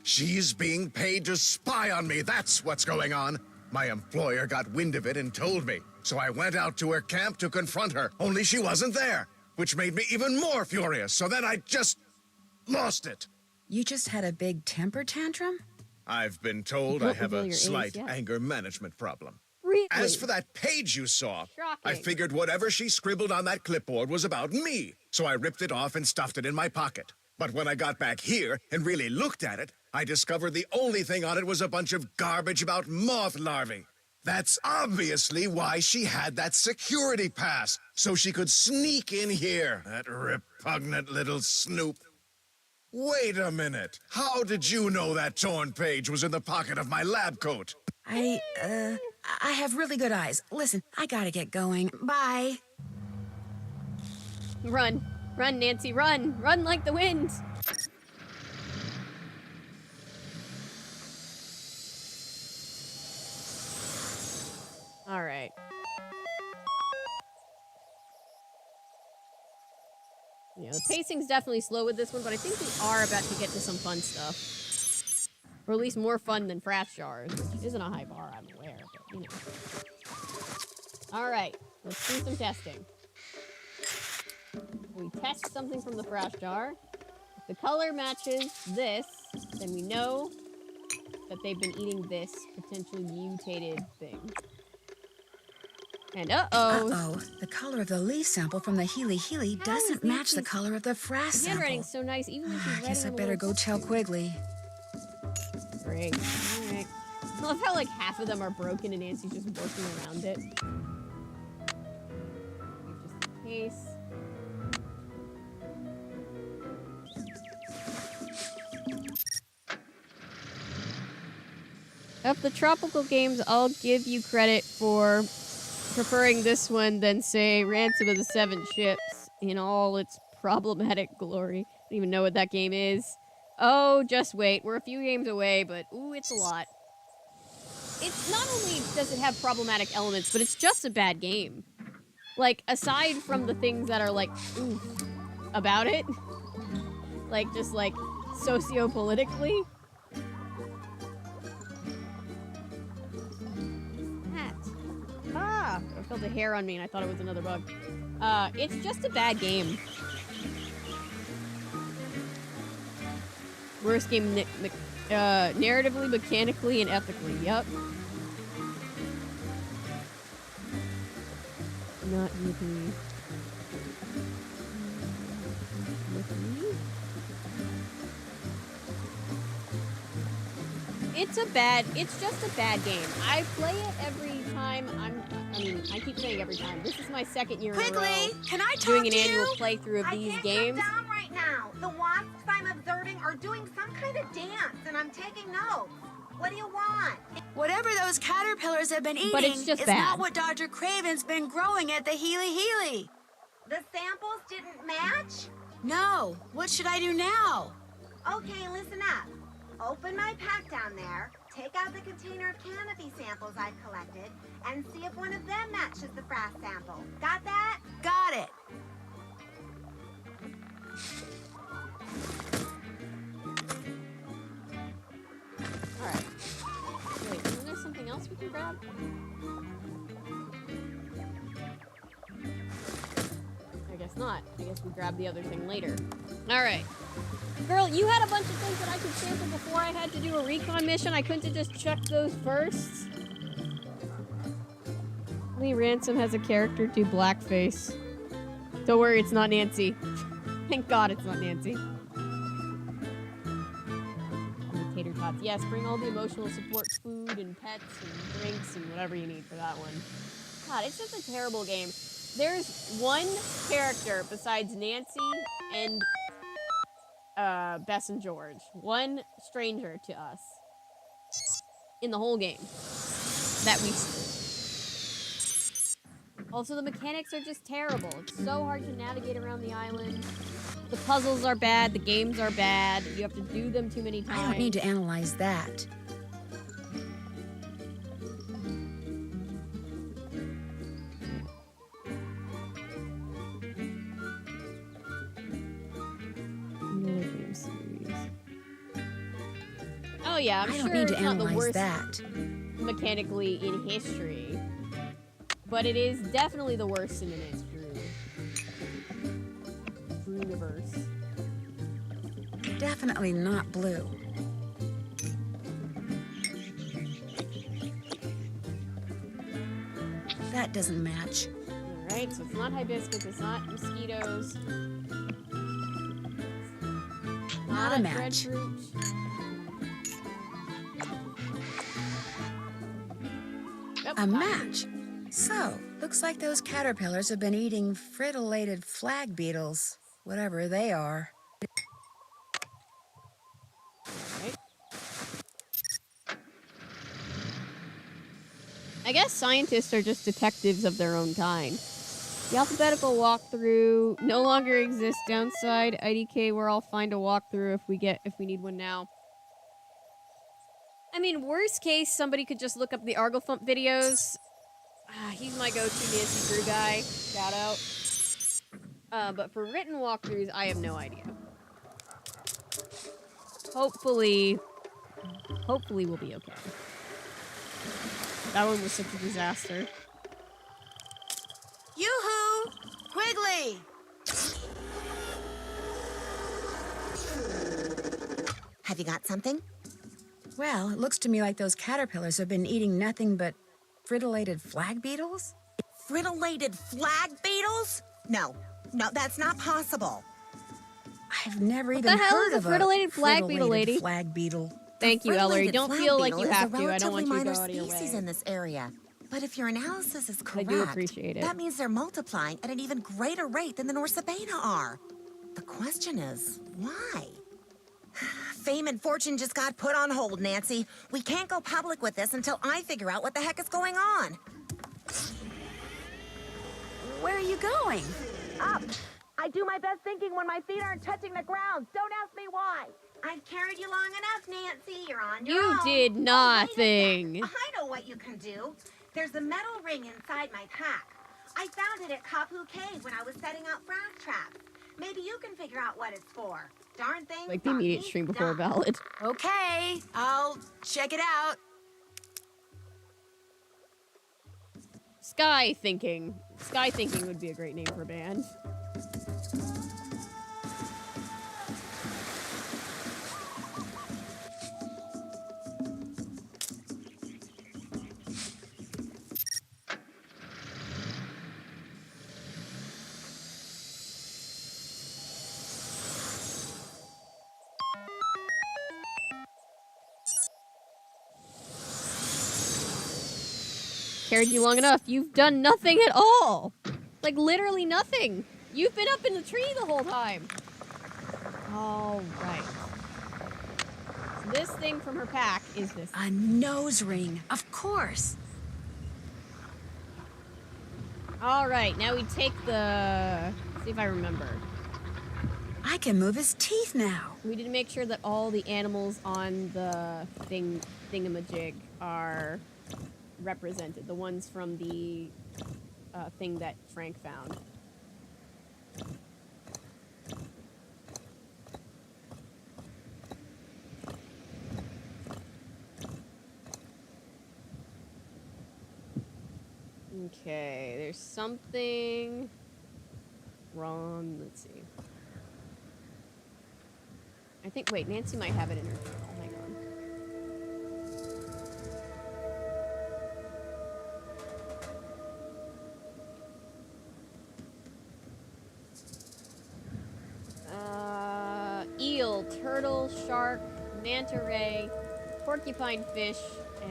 She's being paid to spy on me. That's what's going on. My employer got wind of it and told me. So I went out to her camp to confront her, only she wasn't there, which made me even more furious. So then I just lost it. You just had a big temper tantrum? I've been told Don't I have reveal a your age slight yet. anger management problem. Really? As for that page you saw, I Shocking. figured whatever she scribbled on that clipboard was about me, so I ripped it off and stuffed it in my pocket. But when I got back here and really looked at it, I discovered the only thing on it was a bunch of garbage about moth larvae. That's obviously why she had that security pass, so she could sneak in here, that repugnant little snoop. Wait a minute. How did you know that torn page was in the pocket of my lab coat? I have really good eyes. Listen, I gotta get going. Bye. Run. Run, Nancy, run. Run like the wind. All right. Yeah, the pacing's definitely slow with this one, but I think we are about to get to some fun stuff. Or at least more fun than Frat Jars, which isn't a high bar, I'm aware, but you know. Alright, let's do some testing. We test something from the Frat Jar. If the color matches this, then we know that they've been eating this potentially mutated thing. And Uh-oh. The color of the leaf sample from the Healy doesn't match the color of the frass The sample. handwriting's so nice, even if she's I writing guess I a better little go tell Quigley. Great. Alright. I love how like half of them are broken and Nancy's just working around it. Just in case. Of the tropical games, I'll give you credit for preferring this one than, say, Ransom of the Seven Ships in all its problematic glory. I don't even know what that game is. Oh, just wait. We're a few games away, but ooh, it's a lot. It's not only does it have problematic elements, but it's just a bad game. Like, aside from the things that are, like, oof, about it, like, just, like, socio-politically. Ah! I felt a hair on me and I thought it was another bug. It's just a bad game. Worst game narratively, mechanically, and ethically. Yep. Not with me. It's just a bad game. I play it every time I keep saying every time. This is my second year in a row can I talk doing an to annual you? playthrough of these I can't games. come down right now. The wasps I'm observing are doing some kind of dance, and I'm taking notes. What do you want? Whatever those caterpillars have been eating But it's just is bad. not what Dr. Craven's been growing at the Healy. The samples didn't match? No. What should I do now? Okay, listen up. Open my pack down there, take out the container of canopy samples I've collected, and see if one of them matches the frass sample. Got that? Got it. Alright. Wait, isn't there something else we can grab? I guess not. I guess we grab the other thing later. Alright. Girl, you had a bunch of things that I could sample before I had to do a recon mission. I couldn't have just checked those first. Lee Ransom has a character do blackface. Don't worry, it's not Nancy. Thank God it's not Nancy. Tater tots. Yes, bring all the emotional support, food and pets and drinks and whatever you need for that one. God, it's just a terrible game. There's one character besides Nancy and Bess and George. One stranger to us in the whole game that we see. Also, the mechanics are just terrible. It's so hard to navigate around the island. The puzzles are bad. The games are bad. You have to do them too many times. I don't need to analyze that. Another game series. Oh yeah, I'm I sure don't need to it's not the analyze worst that. mechanically in history, but it is definitely the worst in the next universe. Definitely not blue. That doesn't match. Alright, so it's not hibiscus, it's not mosquitoes. Not a match. Breadfruit. A match. So, looks like those caterpillars have been eating fritillated flag beetles, whatever they are. Right. I guess scientists are just detectives of their own kind. The alphabetical walkthrough no longer exists. Downside, IDK, where I'll find a walkthrough if we need one now. I mean, worst case, somebody could just look up the Arglethump videos. He's my go-to Nancy Drew guy. Shout out. But for written walkthroughs, I have no idea. Hopefully we'll be okay. That one was such a disaster. Yoo-hoo! Quigley! Have you got something? Well, it looks to me like those caterpillars have been eating nothing but fritillated flag beetles? Fritillated flag beetles? No, that's not possible. I've never What even the hell heard is a of frittulated flag beetle, fritillated lady? flag beetle. Thank you, Ellery. Don't feel like you have to. I don't want you to go minor out of your species way. in this area. But if your analysis is I correct, do appreciate it. that means they're multiplying at an even greater rate than the Norsabena are. The question is, why? Fame and fortune just got put on hold, Nancy. We can't go public with this until I figure out what the heck is going on. Where are you going? Up. I do my best thinking when my feet aren't touching the ground. Don't ask me why. I've carried you long enough, Nancy. You're on your own. You did nothing. I know what you can do. There's a metal ring inside my pack. I found it at Kapu Cave when I was setting out frass traps. Maybe you can figure out what it's for. Darn thing. Like the immediate stream before ballad. Okay, I'll check it out. Sky Thinking. Sky Thinking would be a great name for a band. Carried you long enough. You've done nothing at all. Like, literally nothing. You've been up in the tree the whole time. All right. So this thing from her pack is this. A nose ring, of course. All right, now we take the... Let's see if I remember. I can move his teeth now. We need to make sure that all the animals on the thingamajig are represented. The ones from the thing that Frank found. Okay, there's something wrong. Let's see. I think, wait, Nancy might have it in her journal. Hang on. Eel, turtle, shark, manta ray, porcupine fish,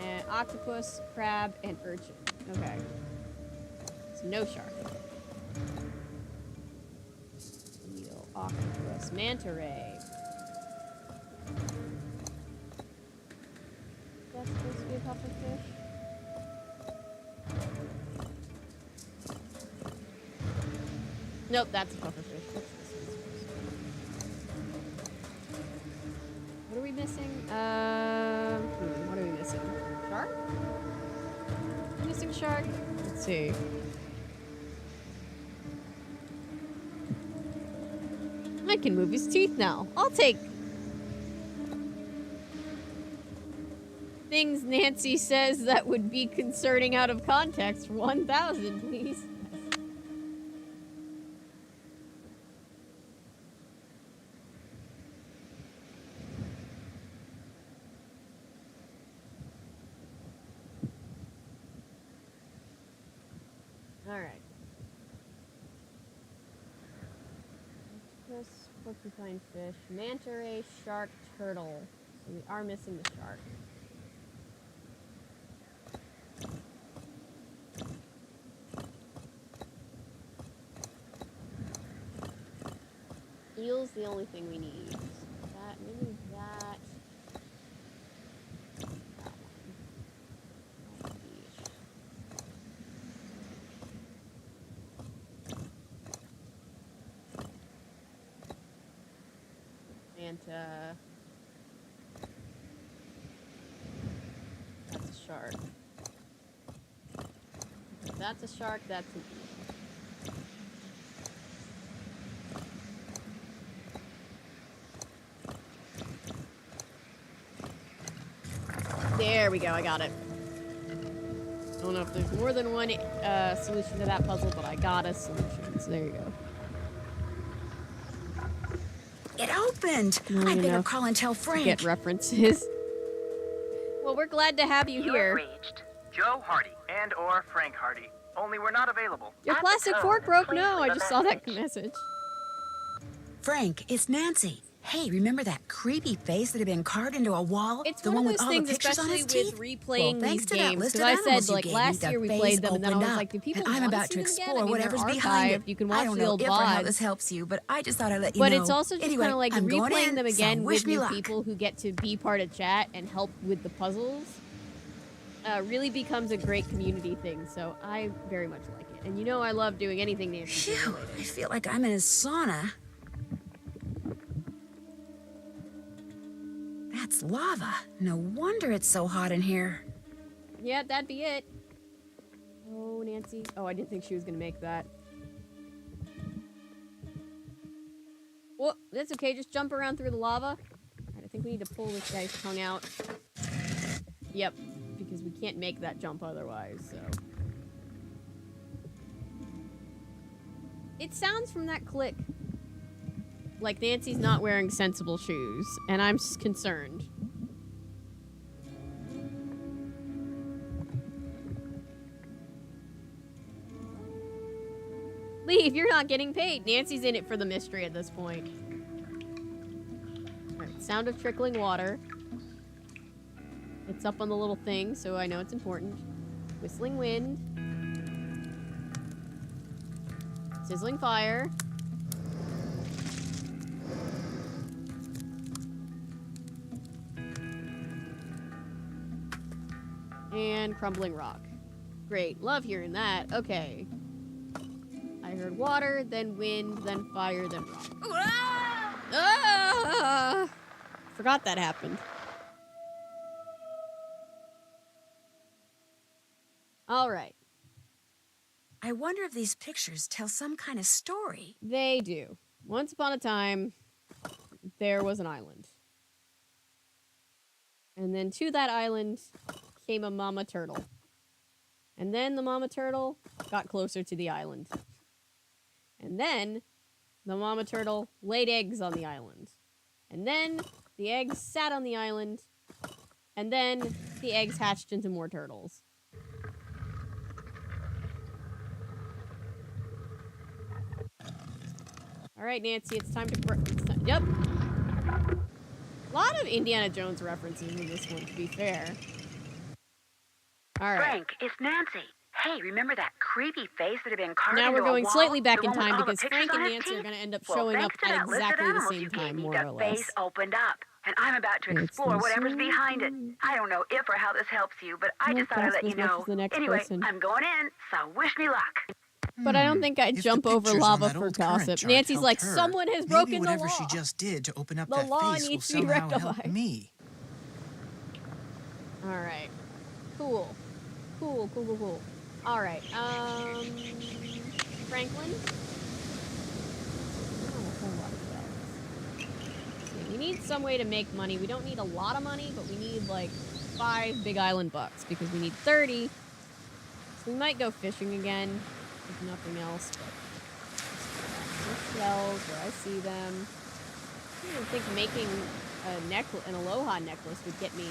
and octopus, crab, and urchin. Okay. So no shark. Eel, octopus, manta ray. That's supposed to be a pufferfish? Nope, that's a pufferfish. What's this one supposed to be? What are we missing? What are we missing? Shark? Missing shark? Let's see. I can move his teeth now. I'll take things Nancy says that would be concerning out of context for 1,000, please. Alright. Octopus, porcupine fish, manta ray, shark, turtle. So we are missing the shark. Eel's the only thing we need. That, maybe that. That one. Manta. That's a shark. If that's a shark, that's an eel. There we go, I got it. I don't know if there's more than one solution to that puzzle, but I got a solution, so there you go. It opened! I better call and tell Frank. Get references. Well, we're glad to have you here. Reached Joe Hardy and or Frank Hardy. Only we're not available. Your plastic fork broke? No, I just saw that message. Frank, it's Nancy. Hey, remember that creepy face that had been carved into a wall? It's the one one of with those all things, the pictures on especially his with teeth? replaying Well, thanks these to that games. list Because of I animals said, you like, gave last me, year the we face played them, and then I was opened like, do up, people and I'm want about see to them again? explore I mean, whatever's they're behind archived. it. You can I watch don't the know old if or how VODs. this helps you, but I just thought I'd let you But know. it's also just anyway, kind of like I'm going replaying in, them so again wish with me new luck. people who get to be part of chat and help with the puzzles. Really becomes a great community thing, so I very much like it. And you know I love doing anything Nancy Phew, I feel like I'm in a sauna. That's lava. No wonder it's so hot in here. Yeah, that'd be it. Oh, Nancy. Oh, I didn't think she was gonna make that. Well, that's okay. Just jump around through the lava. Alright, I think we need to pull this guy's tongue out. Yep, because we can't make that jump otherwise, so. It sounds from that click like Nancy's not wearing sensible shoes, and I'm concerned. Leave, you're not getting paid. Nancy's in it for the mystery at this point. Alright, sound of trickling water. It's up on the little thing, so I know it's important. Whistling wind. Sizzling fire. And crumbling rock. Great, love hearing that. Okay. I heard water, then wind, then fire, then rock. Ah! Forgot that happened. All right. I wonder if these pictures tell some kind of story. They do. Once upon a time, there was an island. And then to that island came a mama turtle. And then the mama turtle got closer to the island. And then the mama turtle laid eggs on the island. And then the eggs sat on the island. And then the eggs hatched into more turtles. All right, Nancy, it's time to... Yep. A lot of Indiana Jones references in this one, to be fair. All right. Frank, it's Nancy. Hey, remember that creepy face that had been carved Now into we're going a wall? slightly back The in one with time all the because pictures Frank on and his Nancy are teeth? going to end up Well, showing up thanks to at that list of exactly the animals same you gave time, me, more the or face less. opened up, and I'm about to It's explore the whatever's same behind it. thing. I don't know if or how this helps you, but I Won't just thought I'd grasp let as you much know. as the next Anyway, person. I'm going in, so wish me luck. But I don't think I'd If the jump over pictures on lava that for old current gossip. chart Nancy's helped like, her, someone has maybe broken the whatever she law. just did to open up The that law face will needs to be somehow help rectified. me. All right. Cool. Cool. All right. Franklin? Not a whole lot of shells. See, we need some way to make money. We don't need a lot of money, but we need like 5 Big Island bucks because we need 30. So we might go fishing again, if nothing else, but some shells where I see them. I don't think making an aloha necklace would get me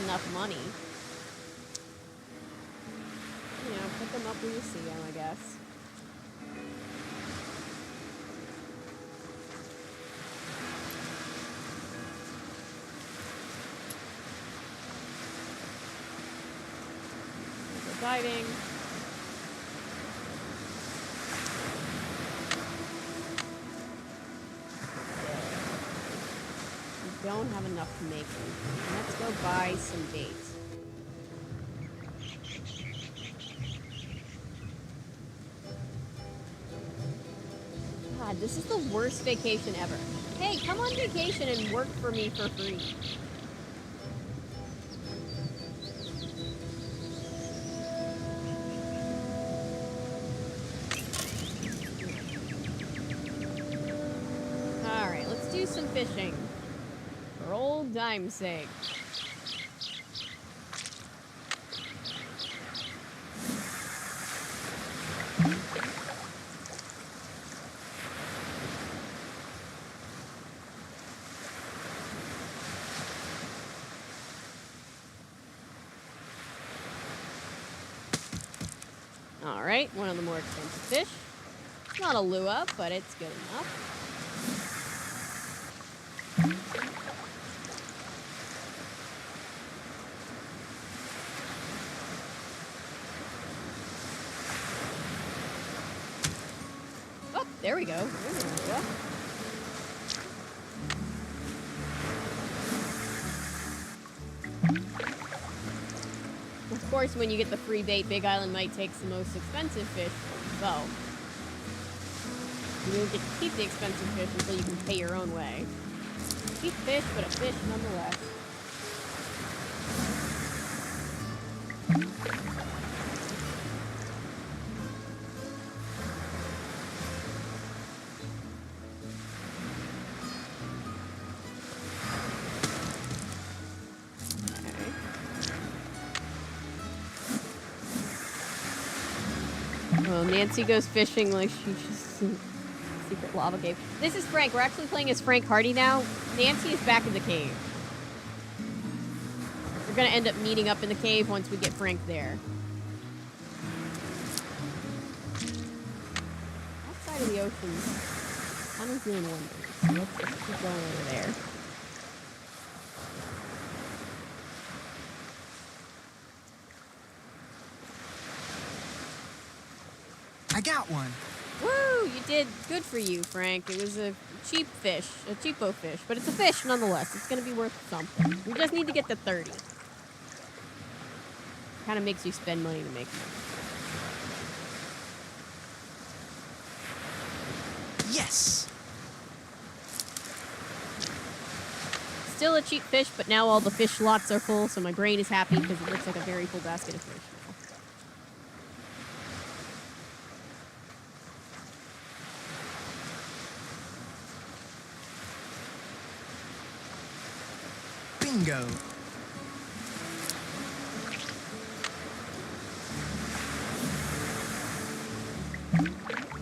enough money. You know, put them up where you see them, I guess. Go diving. We don't have enough to make anything. Let's go buy some bait. God, this is the worst vacation ever. Hey, come on vacation and work for me for free. Alright, let's do some fishing. For old time's sake. Alright, one of the more expensive fish. Not a lua, but it's good enough. Oh, there we go. There's a lua. Of course, when you get the free bait, Big Island might take the most expensive fish for itself. You don't get to keep the expensive fish until you can pay your own way. Cheap fish, but a fish nonetheless. Well, Nancy goes fishing like she's just in a secret lava cave. This is Frank. We're actually playing as Frank Hardy now. Nancy is back in the cave. We're gonna end up meeting up in the cave once we get Frank there. Outside of the ocean, I'm doing wonders. So let's just keep going over there. I got one. Woo! You did good for you, Frank. It was a cheap fish, a cheapo fish, but it's a fish nonetheless. It's gonna be worth something. We just need to get to 30. Kind of makes you spend money to make money. Yes! Still a cheap fish, but now all the fish slots are full, so my brain is happy because it looks like a very full basket of fish now. Bingo!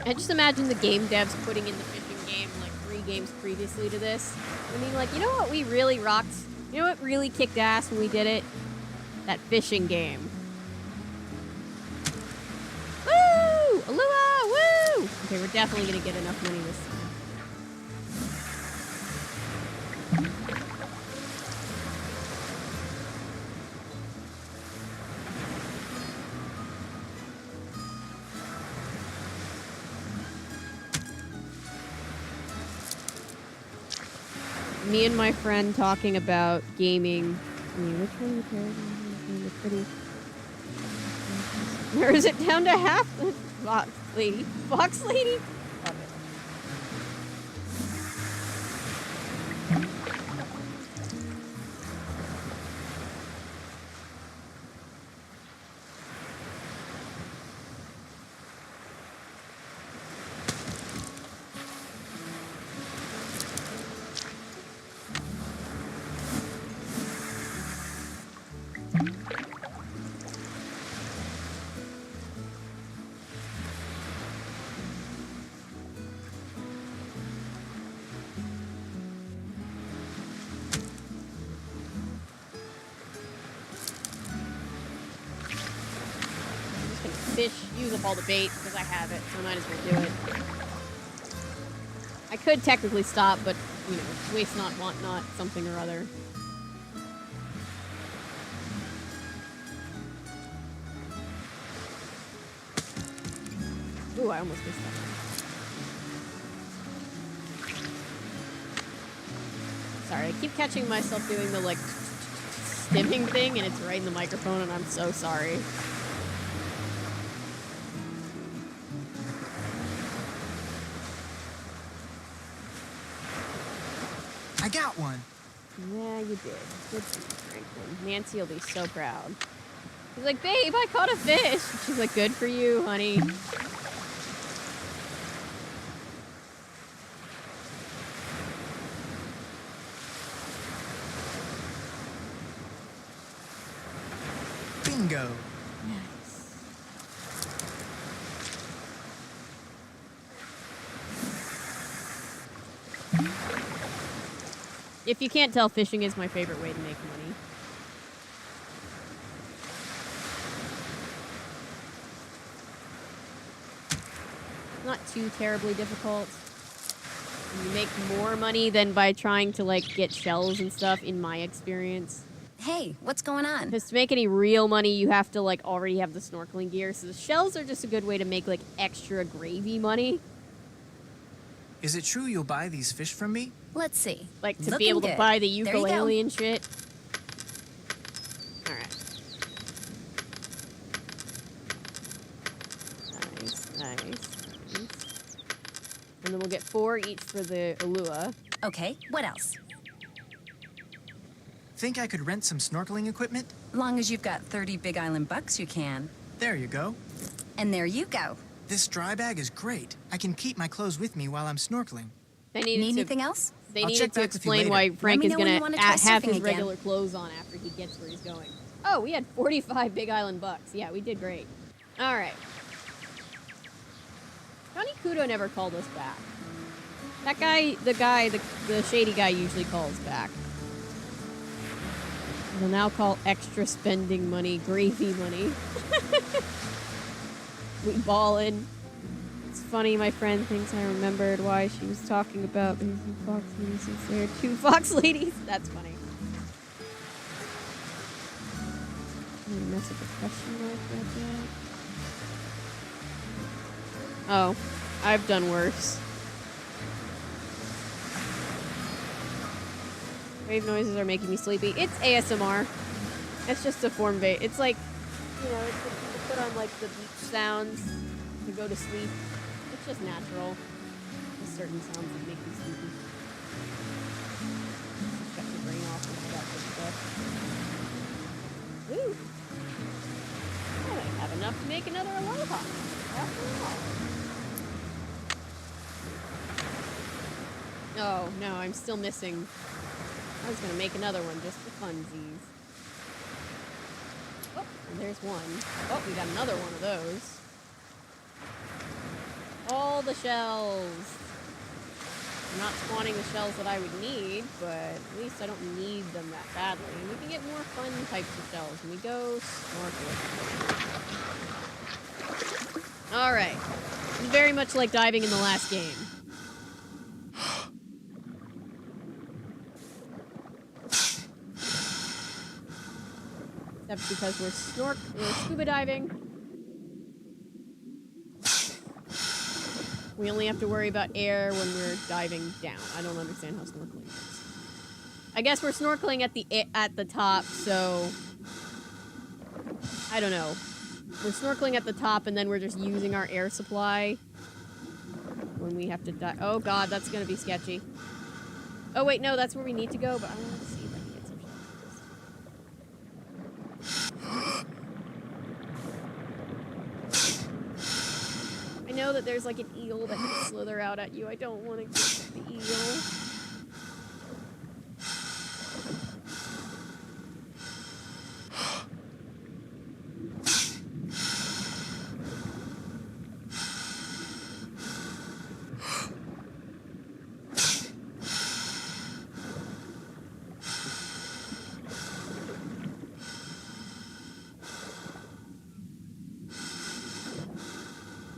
I just imagine the game devs putting in the fishing game like 3 games previously to this. I mean, like, you know what we really rocked? You know what really kicked ass when we did it? That fishing game. Woo! Alua! Woo! Okay, we're definitely gonna get enough money this time. me and my friend talking about gaming. I mean, which one you pretty? Or is it down to half? Fox lady. Fox lady? Love it. Fish, use up all the bait because I have it, so I might as well do it. I could technically stop, but, you know, waste not, want not, something or other. Ooh, I almost missed that one. Sorry, I keep catching myself doing the, like, stimming thing, and it's right in the microphone, and I'm so sorry. I got one. Yeah, you did. Good for you, Franklin. Nancy will be so proud. She's like, babe, I caught a fish. She's like, good for you, honey. Bingo. If you can't tell, fishing is my favorite way to make money. Not too terribly difficult. You make more money than by trying to, like, get shells and stuff, in my experience. Hey, what's going on? Because to make any real money, you have to, like, already have the snorkeling gear. So the shells are just a good way to make, like, extra gravy money. Is it true you'll buy these fish from me? Let's see. Like, to be Looking able to good. buy the There you ukulele go. and shit. Alright. Nice. And then we'll get 4 each for the Ulua. Okay, what else? Think I could rent some snorkeling equipment? Long as you've got 30 Big Island bucks, you can. There you go. And there you go. This dry bag is great. I can keep my clothes with me while I'm snorkeling. They Need needed to, anything else? they I'll needed check to back with you explain later. why Frank me is know when going you to wanna try have surfing his again. regular clothes on after he gets where he's going. Oh, we had 45 Big Island bucks. Yeah, we did great. Alright. Johnny Kudo never called us back. That guy, the shady guy usually calls back. We'll now call extra spending money gravy money. We ballin'. It's funny, my friend thinks I remembered why she was talking about these fox ladies since there are 2 fox ladies. That's funny. I'm gonna mess up a question mark right there. Oh, I've done worse. Wave noises are making me sleepy. It's ASMR. It's just a form bait. It's like, you know, it's like you put on like the beach sounds to go to sleep. It's just natural. There's certain sounds that make me sleepy. Shut your brain off and all that good stuff. Woo! I might have enough to make another aloha. After all. Oh, no, I'm still missing. I was gonna make another one just for funsies. Oh, and there's one. Oh, we got another one of those. All the shells. I'm not spawning the shells that I would need, but at least I don't need them that badly. And we can get more fun types of shells when we go snorkeling. Alright. Very much like diving in the last game. Except because we're scuba diving. We only have to worry about air when we're diving down. I don't understand how snorkeling works. I guess we're snorkeling at the top, so I don't know. We're snorkeling at the top, and then we're just using our air supply when we have to die. Oh god, that's gonna be sketchy. Oh wait, no, that's where we need to go, but I want to see if I can get some shots. I know that there's like an eel that can slither out at you. I don't want to get the eel.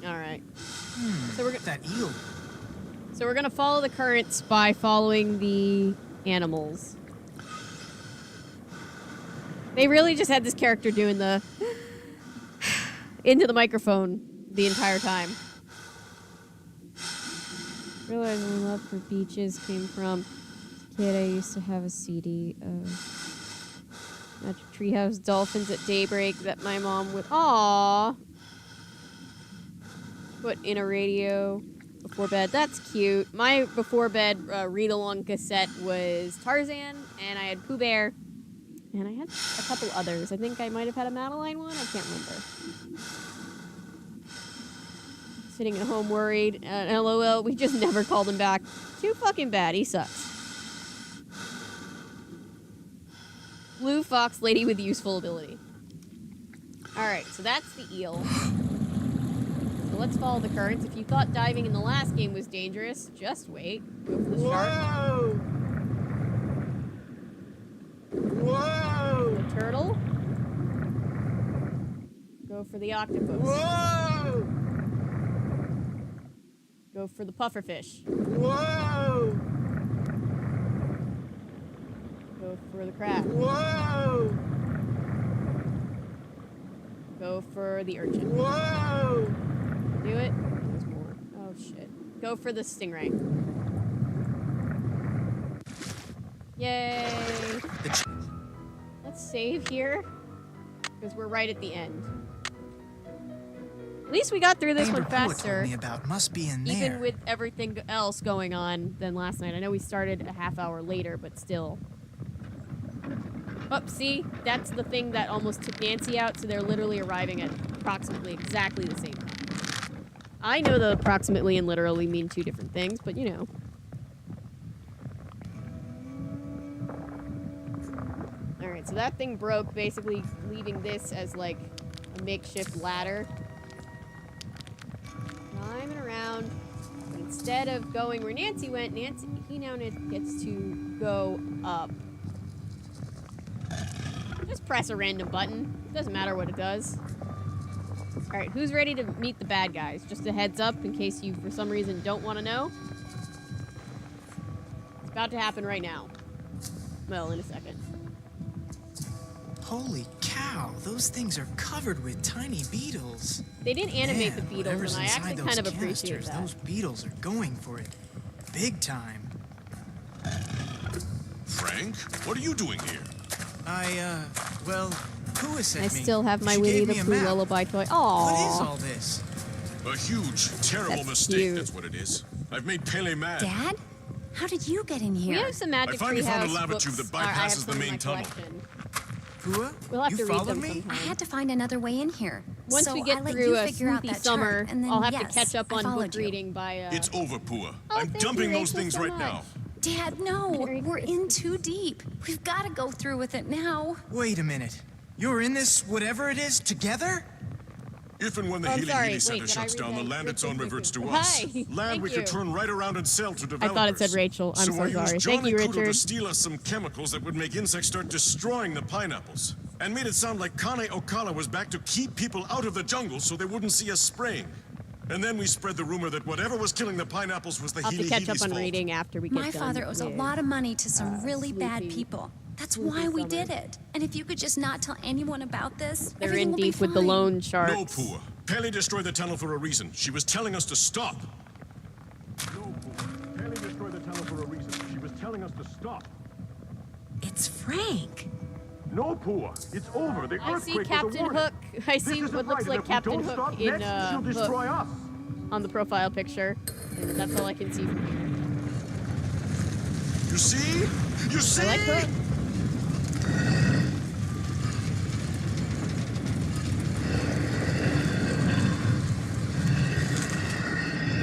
Alright. So we're that eel. So we're gonna follow the currents by following the animals. They really just had this character doing the into the microphone the entire time. Realized my love for beaches came from as a kid. I used to have a CD of Magic Treehouse Dolphins at Daybreak that my mom would put in a radio before bed. That's cute. My before bed read-along cassette was Tarzan, and I had Pooh Bear, and I had a couple others. I think I might have had a Madeline one. I can't remember. Sitting at home worried. LOL, we just never called him back. Too fucking bad. He sucks. Blue fox lady with useful ability. Alright, so that's the eel. So let's follow the currents. If you thought diving in the last game was dangerous, just wait. Go for the shark. Whoa! The turtle. Go for the octopus. Whoa! Go for the pufferfish. Whoa! Go for the crab. Whoa! Go for the urchin. Whoa! Do it. There's more. Oh shit. Go for the stingray. Yay! Let's save here, because we're right at the end. At least we got through this one faster. Told me about must be in there. Even with everything else going on than last night. I know we started a half hour later, but still. Oh, see? That's the thing that almost took Nancy out, so they're literally arriving at approximately exactly the same time. I know the approximately and literally mean two different things, but you know. Alright, so that thing broke, basically leaving this as like a makeshift ladder. Climbing around. But instead of going where Nancy went, he now gets to go up. Just press a random button. It doesn't matter what it does. Alright, who's ready to meet the bad guys? Just a heads up in case you, for some reason, don't want to know. It's about to happen right now. Well, in a second. Holy cow, those things are covered with tiny beetles. They didn't animate Man, the beetles, whatever's and I inside actually those kind of appreciate canisters, that. Those beetles are going for it. Big time. Frank, what are you doing here? Well, Pua sent I me. still have my She Winnie gave the me a Pooh map. lullaby toy. Aww. What is all this? A huge, terrible That's mistake, cute. that's what it is. I've made Pele mad. Dad? How did you get in here? We have some Magic I finally found a Treehouse lava books. tube that I have bypasses the some in main my tunnel. collection. Pua, We'll have you to read followed them me? I sometime. had to find another way in here. Once so we I get let through you a figure out Smoothy that Summer, chart, and then, I'll have yes, to catch up I on book followed you. reading by... It's over, Pua. Oh, I'm thank dumping you, those Rachel, things so right much. now. Dad, no. Merry We're in Christmas. too deep. We've got to go through with it now. Wait a minute. You're in this, whatever it is, together? If and when the Oh, I'm Healy sorry. Healy Center Wait, did I shuts read down, the that? land its Rachel, own thank reverts you. to us. Hi, Land thank we you. could turn right around and sell to developers. I thought it said Rachel. I'm so I sorry. used Thank John you, and Kudo to Richard. steal us some chemicals that would make insects start destroying the pineapples. And made it sound like Kane Okala was back to keep people out of the jungle so they wouldn't see us spraying. And then we spread the rumor that whatever was killing the pineapples was the I'll have to Healy catch Healy's up on fault. reading after we get My done father owes a with, lot of money to some really bad Smoothy- people. That's Smoothy why we Summer. did it. And if you could just not tell anyone about this, They're everything in will be deep with the fine. loan sharks. No, Pua. Pele destroyed the tunnel for a reason. She was telling us to stop. No, Pua. Pele destroyed the tunnel for a reason. She was telling us to stop. It's Frank. No, Pua. It's over. The I see earthquake was a Captain warning. Hook. I This see isn't what looks right, like and if we Captain don't Hook stop in next, she'll Hook destroy us. on the profile picture. And that's all I can see from here. You see? You see? I like Hook.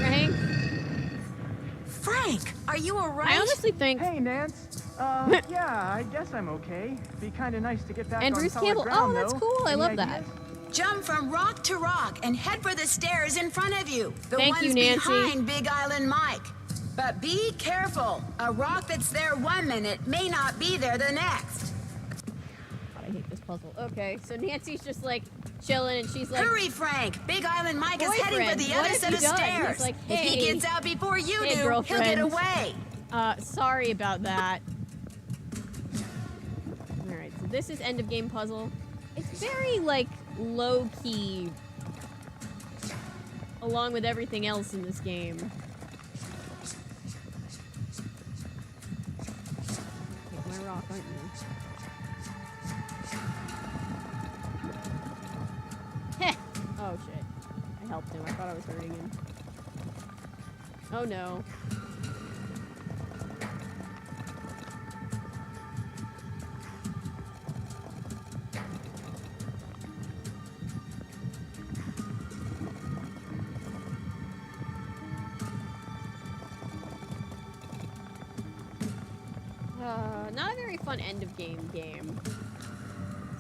Frank? Frank, are you alright? I honestly think... Hey, Nance. Yeah, I guess I'm okay. Be kind of nice to get back And on Bruce solid Campbell. ground, Oh, that's though. cool. I Any love that. ideas? Jump from rock to rock and head for the stairs in front of you. The Thank ones you, Nancy. behind Big Island Mike. But be careful. A rock that's there 1 minute may not be there the next. God, I hate this puzzle. Okay, so Nancy's just like chilling and she's like... Hurry, Frank. Big Island Mike is heading for Boyfriend, the what other have set you of done? stairs. He's like, If he hey. gets out before you Hey, do, girlfriend. he'll get away. Sorry about that. Alright, so this is end of game puzzle. It's very, like, low-key, along with everything else in this game. Take my rock, aren't you? Heh! Oh, shit. I helped him. I thought I was hurting him. Oh, no. Not a very fun end of game.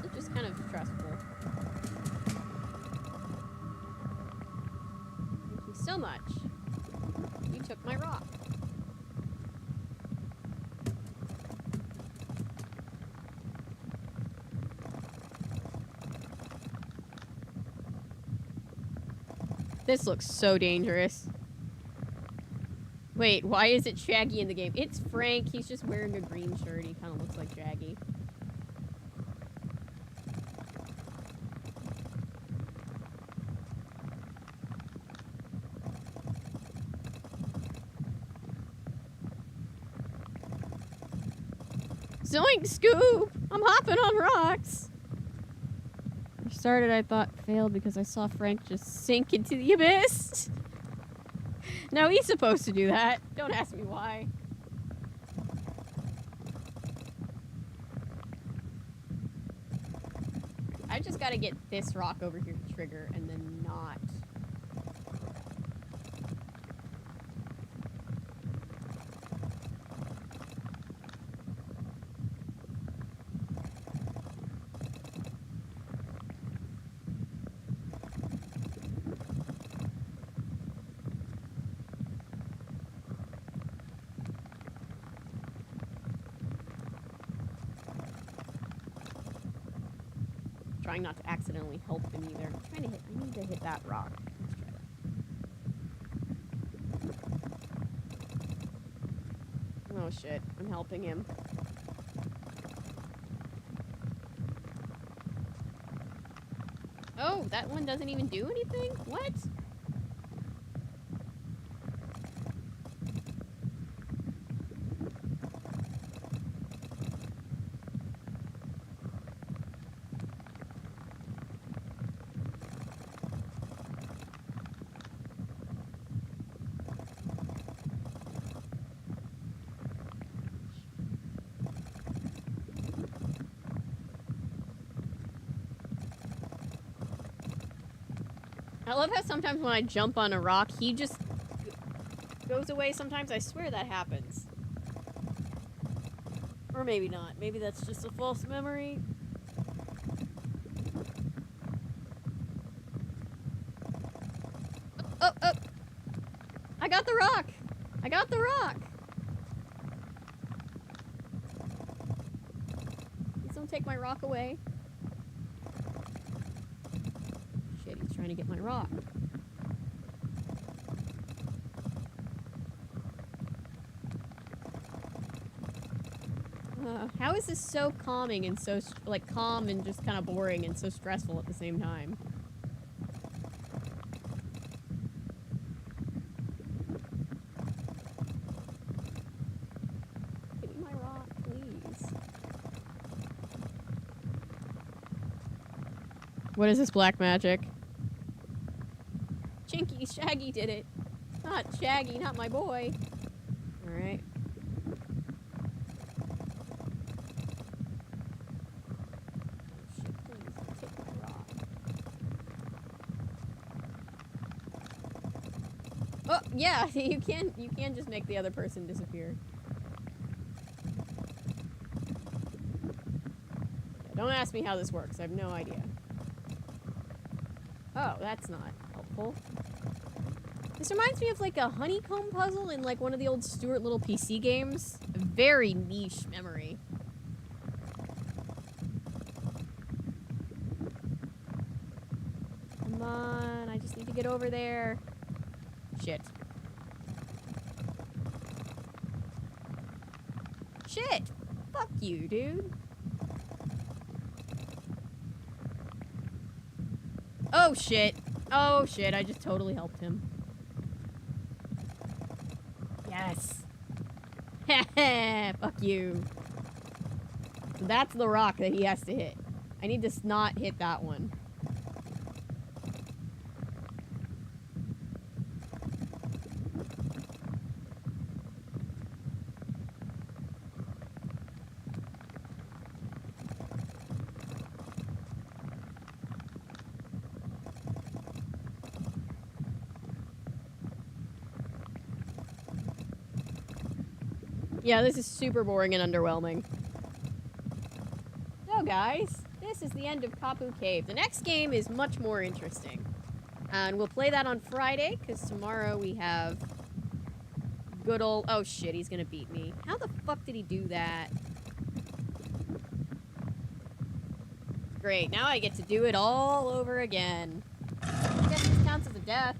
It's just kind of stressful. Thank you so much. You took my rock. This looks so dangerous. Wait, why is it Shaggy in the game? It's Frank. He's just wearing a green shirt. He kind of looks like Shaggy. Zoink, Scoop! I'm hopping on rocks! I started, I thought, failed because I saw Frank just sink into the abyss. No, he's supposed to do that. Don't ask me why. I just gotta get this rock over here to trigger and then not. Trying not to accidentally help him either. I'm trying to hit. I need to hit that rock. Let's try that. Oh shit! I'm helping him. Oh, that one doesn't even do anything? What? I love how sometimes when I jump on a rock, he just goes away sometimes. I swear that happens. Or maybe not. Maybe that's just a false memory. Oh, oh, oh. I got the rock. I got the rock. Please don't take my rock away. Shit, he's trying to get my rock. How is this so calming and so, like, calm and just kind of boring and so stressful at the same time? Give me my rock, please. What is this black magic? Chinky, Shaggy did it. Not Shaggy, not my boy. Alright. Oh, yeah, you can just make the other person disappear. Yeah, don't ask me how this works. I have no idea. Oh, that's not helpful. This reminds me of like a honeycomb puzzle in like one of the old Stuart Little PC games. A very niche memory. Come on, I just need to get over there. Shit. Shit! Fuck you, dude. Oh shit. Oh shit, I just totally helped him. Yes. Fuck you. So that's the rock that he has to hit. I need to not hit that one. Yeah, this is super boring and underwhelming. So guys, this is the end of Kapu Cave. The next game is much more interesting. And we'll play that on Friday, because tomorrow we have good old... Oh shit, he's gonna beat me. How the fuck did he do that? Great, now I get to do it all over again. I guess this counts as a death.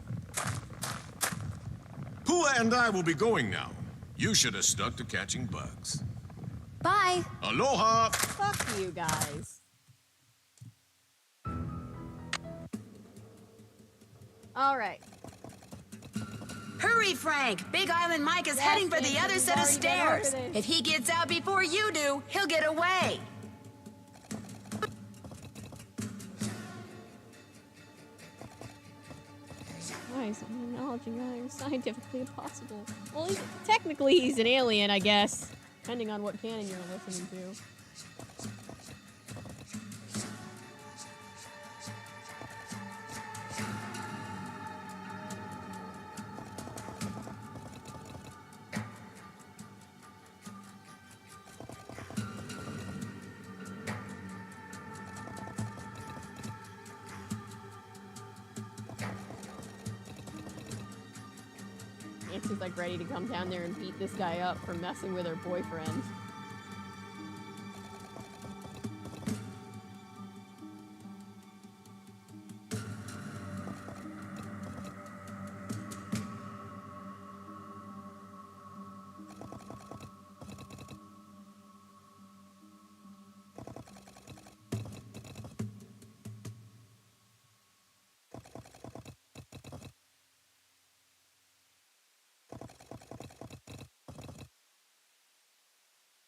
Pua and I will be going now. You should have stuck to catching bugs. Bye. Aloha! Fuck you guys. Alright. Hurry, Frank! Big Island Mike is heading for the other set of stairs. If he gets out before you do, he'll get away. Why is someone acknowledging that it's scientifically impossible? Well, technically he's an alien, I guess. Depending on what canon you're listening to. Nancy's like ready to come down there and beat this guy up for messing with her boyfriend.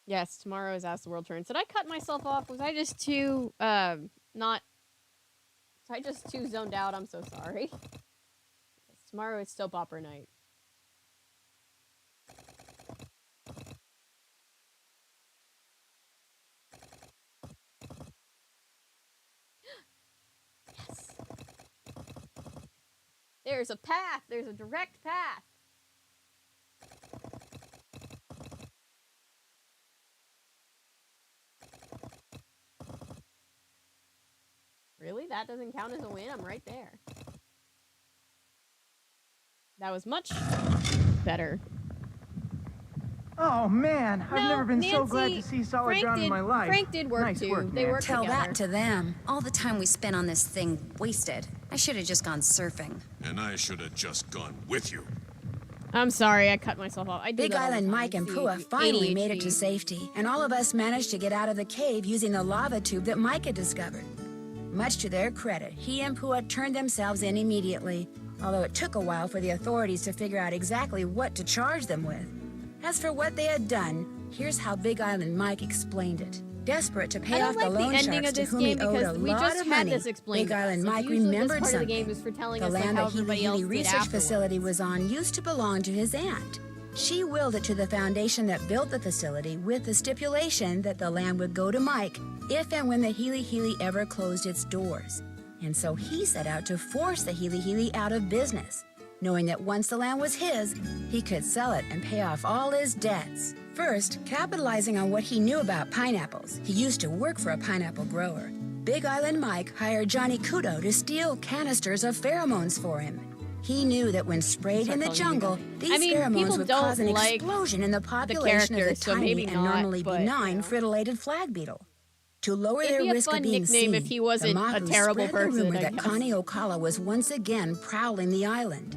Yes, tomorrow is As the World Turns. Did I cut myself off? Was I just too, not... Was I just too zoned out? I'm so sorry. Yes, tomorrow is soap opera night. Yes! There's a path! There's a direct path! Really? That doesn't count as a win? I'm right there. That was much better. Oh man, I've No, never been so Nancy, glad to see solid Frank ground in did- my life. Frank did work Nice too. work, They man. worked Tell together. that to them. All the time we spent on this thing wasted. I should have just gone surfing. And I should have just gone with you. I'm sorry, I cut myself off. I do Big that all the Island time. Mike and See, Pua finally made it to ADHD. safety, and all of us managed to get out of the cave using the lava tube that Mike had discovered. Much to their credit, he and Pua turned themselves in immediately, although it took a while for the authorities to figure out exactly what to charge them with. As for what they had done, here's how Big Island Mike explained it. Desperate to I pay don't off like the the loan ending sharks of to this whom he game owed a because we lot just of had money, this explained Big to us. Island Like, Mike usually remembered this part of the something. game is for telling The us like land how the Healy everybody else Healy did Research afterwards. Facility was on used to belong to his aunt. She willed it to the foundation that built the facility with the stipulation that the land would go to Mike if and when the Healy Healy ever closed its doors. And so he set out to force the Healy Healy out of business, knowing that once the land was his, he could sell it and pay off all his debts. First, capitalizing on what he knew about pineapples, he used to work for a pineapple grower. Big Island Mike hired Johnny Kudo to steal canisters of pheromones for him. He knew that when sprayed in the jungle, these pheromones would cause an explosion in the population of the tiny and normally benign frittulated flag beetle. To lower It'd their be a risk fun of being nickname seen, if he wasn't the a Mapu terrible spread person, the rumor I that guess. Connie Ocala was once again prowling the island.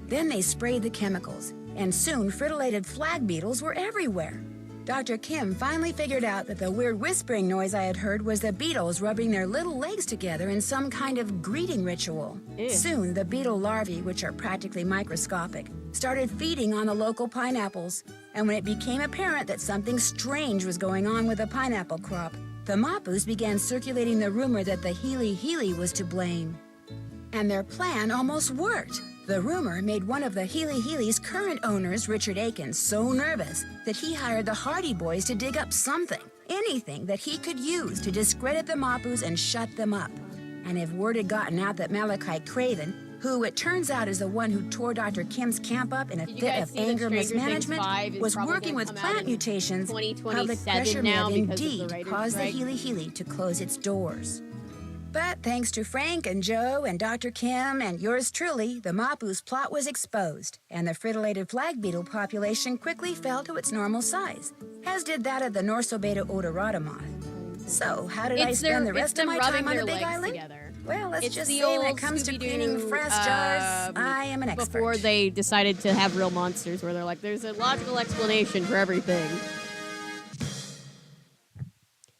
Then they sprayed the chemicals, and soon frittulated flag beetles were everywhere. Dr. Kim finally figured out that the weird whispering noise I had heard was the beetles rubbing their little legs together in some kind of greeting ritual. Ew. Soon, the beetle larvae, which are practically microscopic, started feeding on the local pineapples. And when it became apparent that something strange was going on with the pineapple crop, the Mapus began circulating the rumor that the Healy Healy was to blame. And their plan almost worked. The rumor made one of the Healy Healy's current owners, Richard Aiken, so nervous that he hired the Hardy Boys to dig up something, anything that he could use to discredit the Mapus and shut them up. And if word had gotten out that Malachi Craven, who it turns out is the one who tore Dr. Kim's camp up in a Did you fit guys of see that anger Stranger Things mismanagement, 5 is was probably working gonna with come out plant in mutations, public 2027 pressure may now have because of the indeed writers' caused the strike? Healy Healy to close its doors. But thanks to Frank and Joe and Dr. Kim and yours truly, the Mapu's plot was exposed, and the frittulated flag beetle population quickly fell to its normal size, as did that of the Norsobeta odorata moth. So, how did I spend the rest of my time on the Big Island? Together. Well, let's It's just the say when it old comes to Scooby-Doo, cleaning fresh jars, I am an expert. Before they decided to have real monsters, where they're like, there's a logical explanation for everything.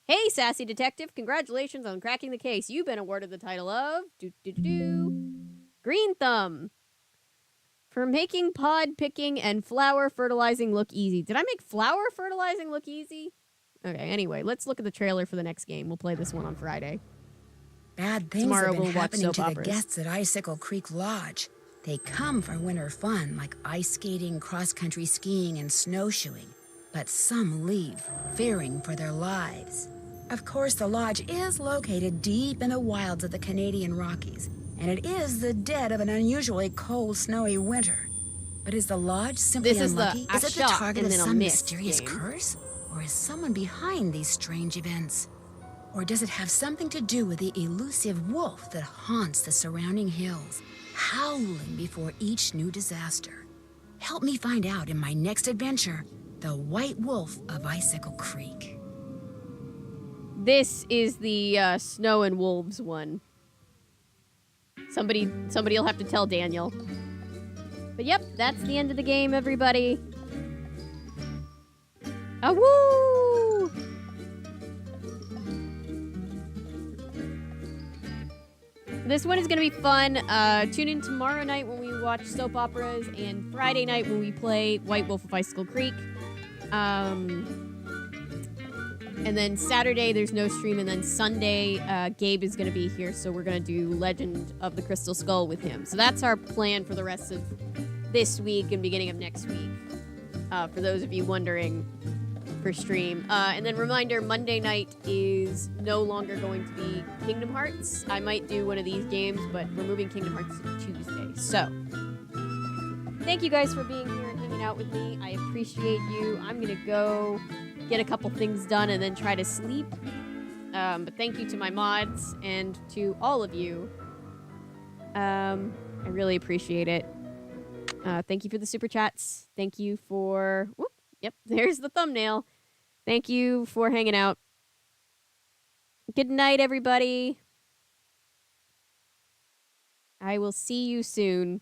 Hey, sassy detective! Congratulations on cracking the case. You've been awarded the title of Green Thumb for making pod picking and flower fertilizing look easy. Did I make flower fertilizing look easy? Okay. Anyway, let's look at the trailer for the next game. We'll play this one on Friday. Bad things Tomorrow have been we'll watch happening soap to the operas. guests at Icicle Creek Lodge. They come for winter fun like ice skating, cross-country skiing, and snowshoeing. But some leave, fearing for their lives. Of course, the lodge is located deep in the wilds of the Canadian Rockies, and it is the dead of an unusually cold, snowy winter. But is the lodge simply This is unlucky? the Is it the shot target and of then a some miss mysterious game. curse? Or is someone behind these strange events? Or does it have something to do with the elusive wolf that haunts the surrounding hills, howling before each new disaster? Help me find out in my next adventure, The White Wolf of Icicle Creek. This is the Snow and Wolves one. Somebody'll have to tell Daniel. But yep, that's the end of the game, everybody. Ah, woo! This one is going to be fun. Tune in tomorrow night when we watch soap operas, and Friday night when we play White Wolf of Icicle Creek. And then Saturday, there's no stream. And then Sunday, Gabe is going to be here. So we're going to do Legend of the Crystal Skull with him. So that's our plan for the rest of this week and beginning of next week. For those of you wondering for stream. And then reminder, Monday night is no longer going to be Kingdom Hearts. I might do one of these games, but we're moving Kingdom Hearts to Tuesday. So thank you guys for being here and hanging out with me. I appreciate you. I'm going to go get a couple things done and then try to sleep. But thank you to my mods and to all of you. I really appreciate it. Thank you for the super chats. Thank you for... Whoop, yep, there's the thumbnail. Thank you for hanging out. Good night, everybody. I will see you soon.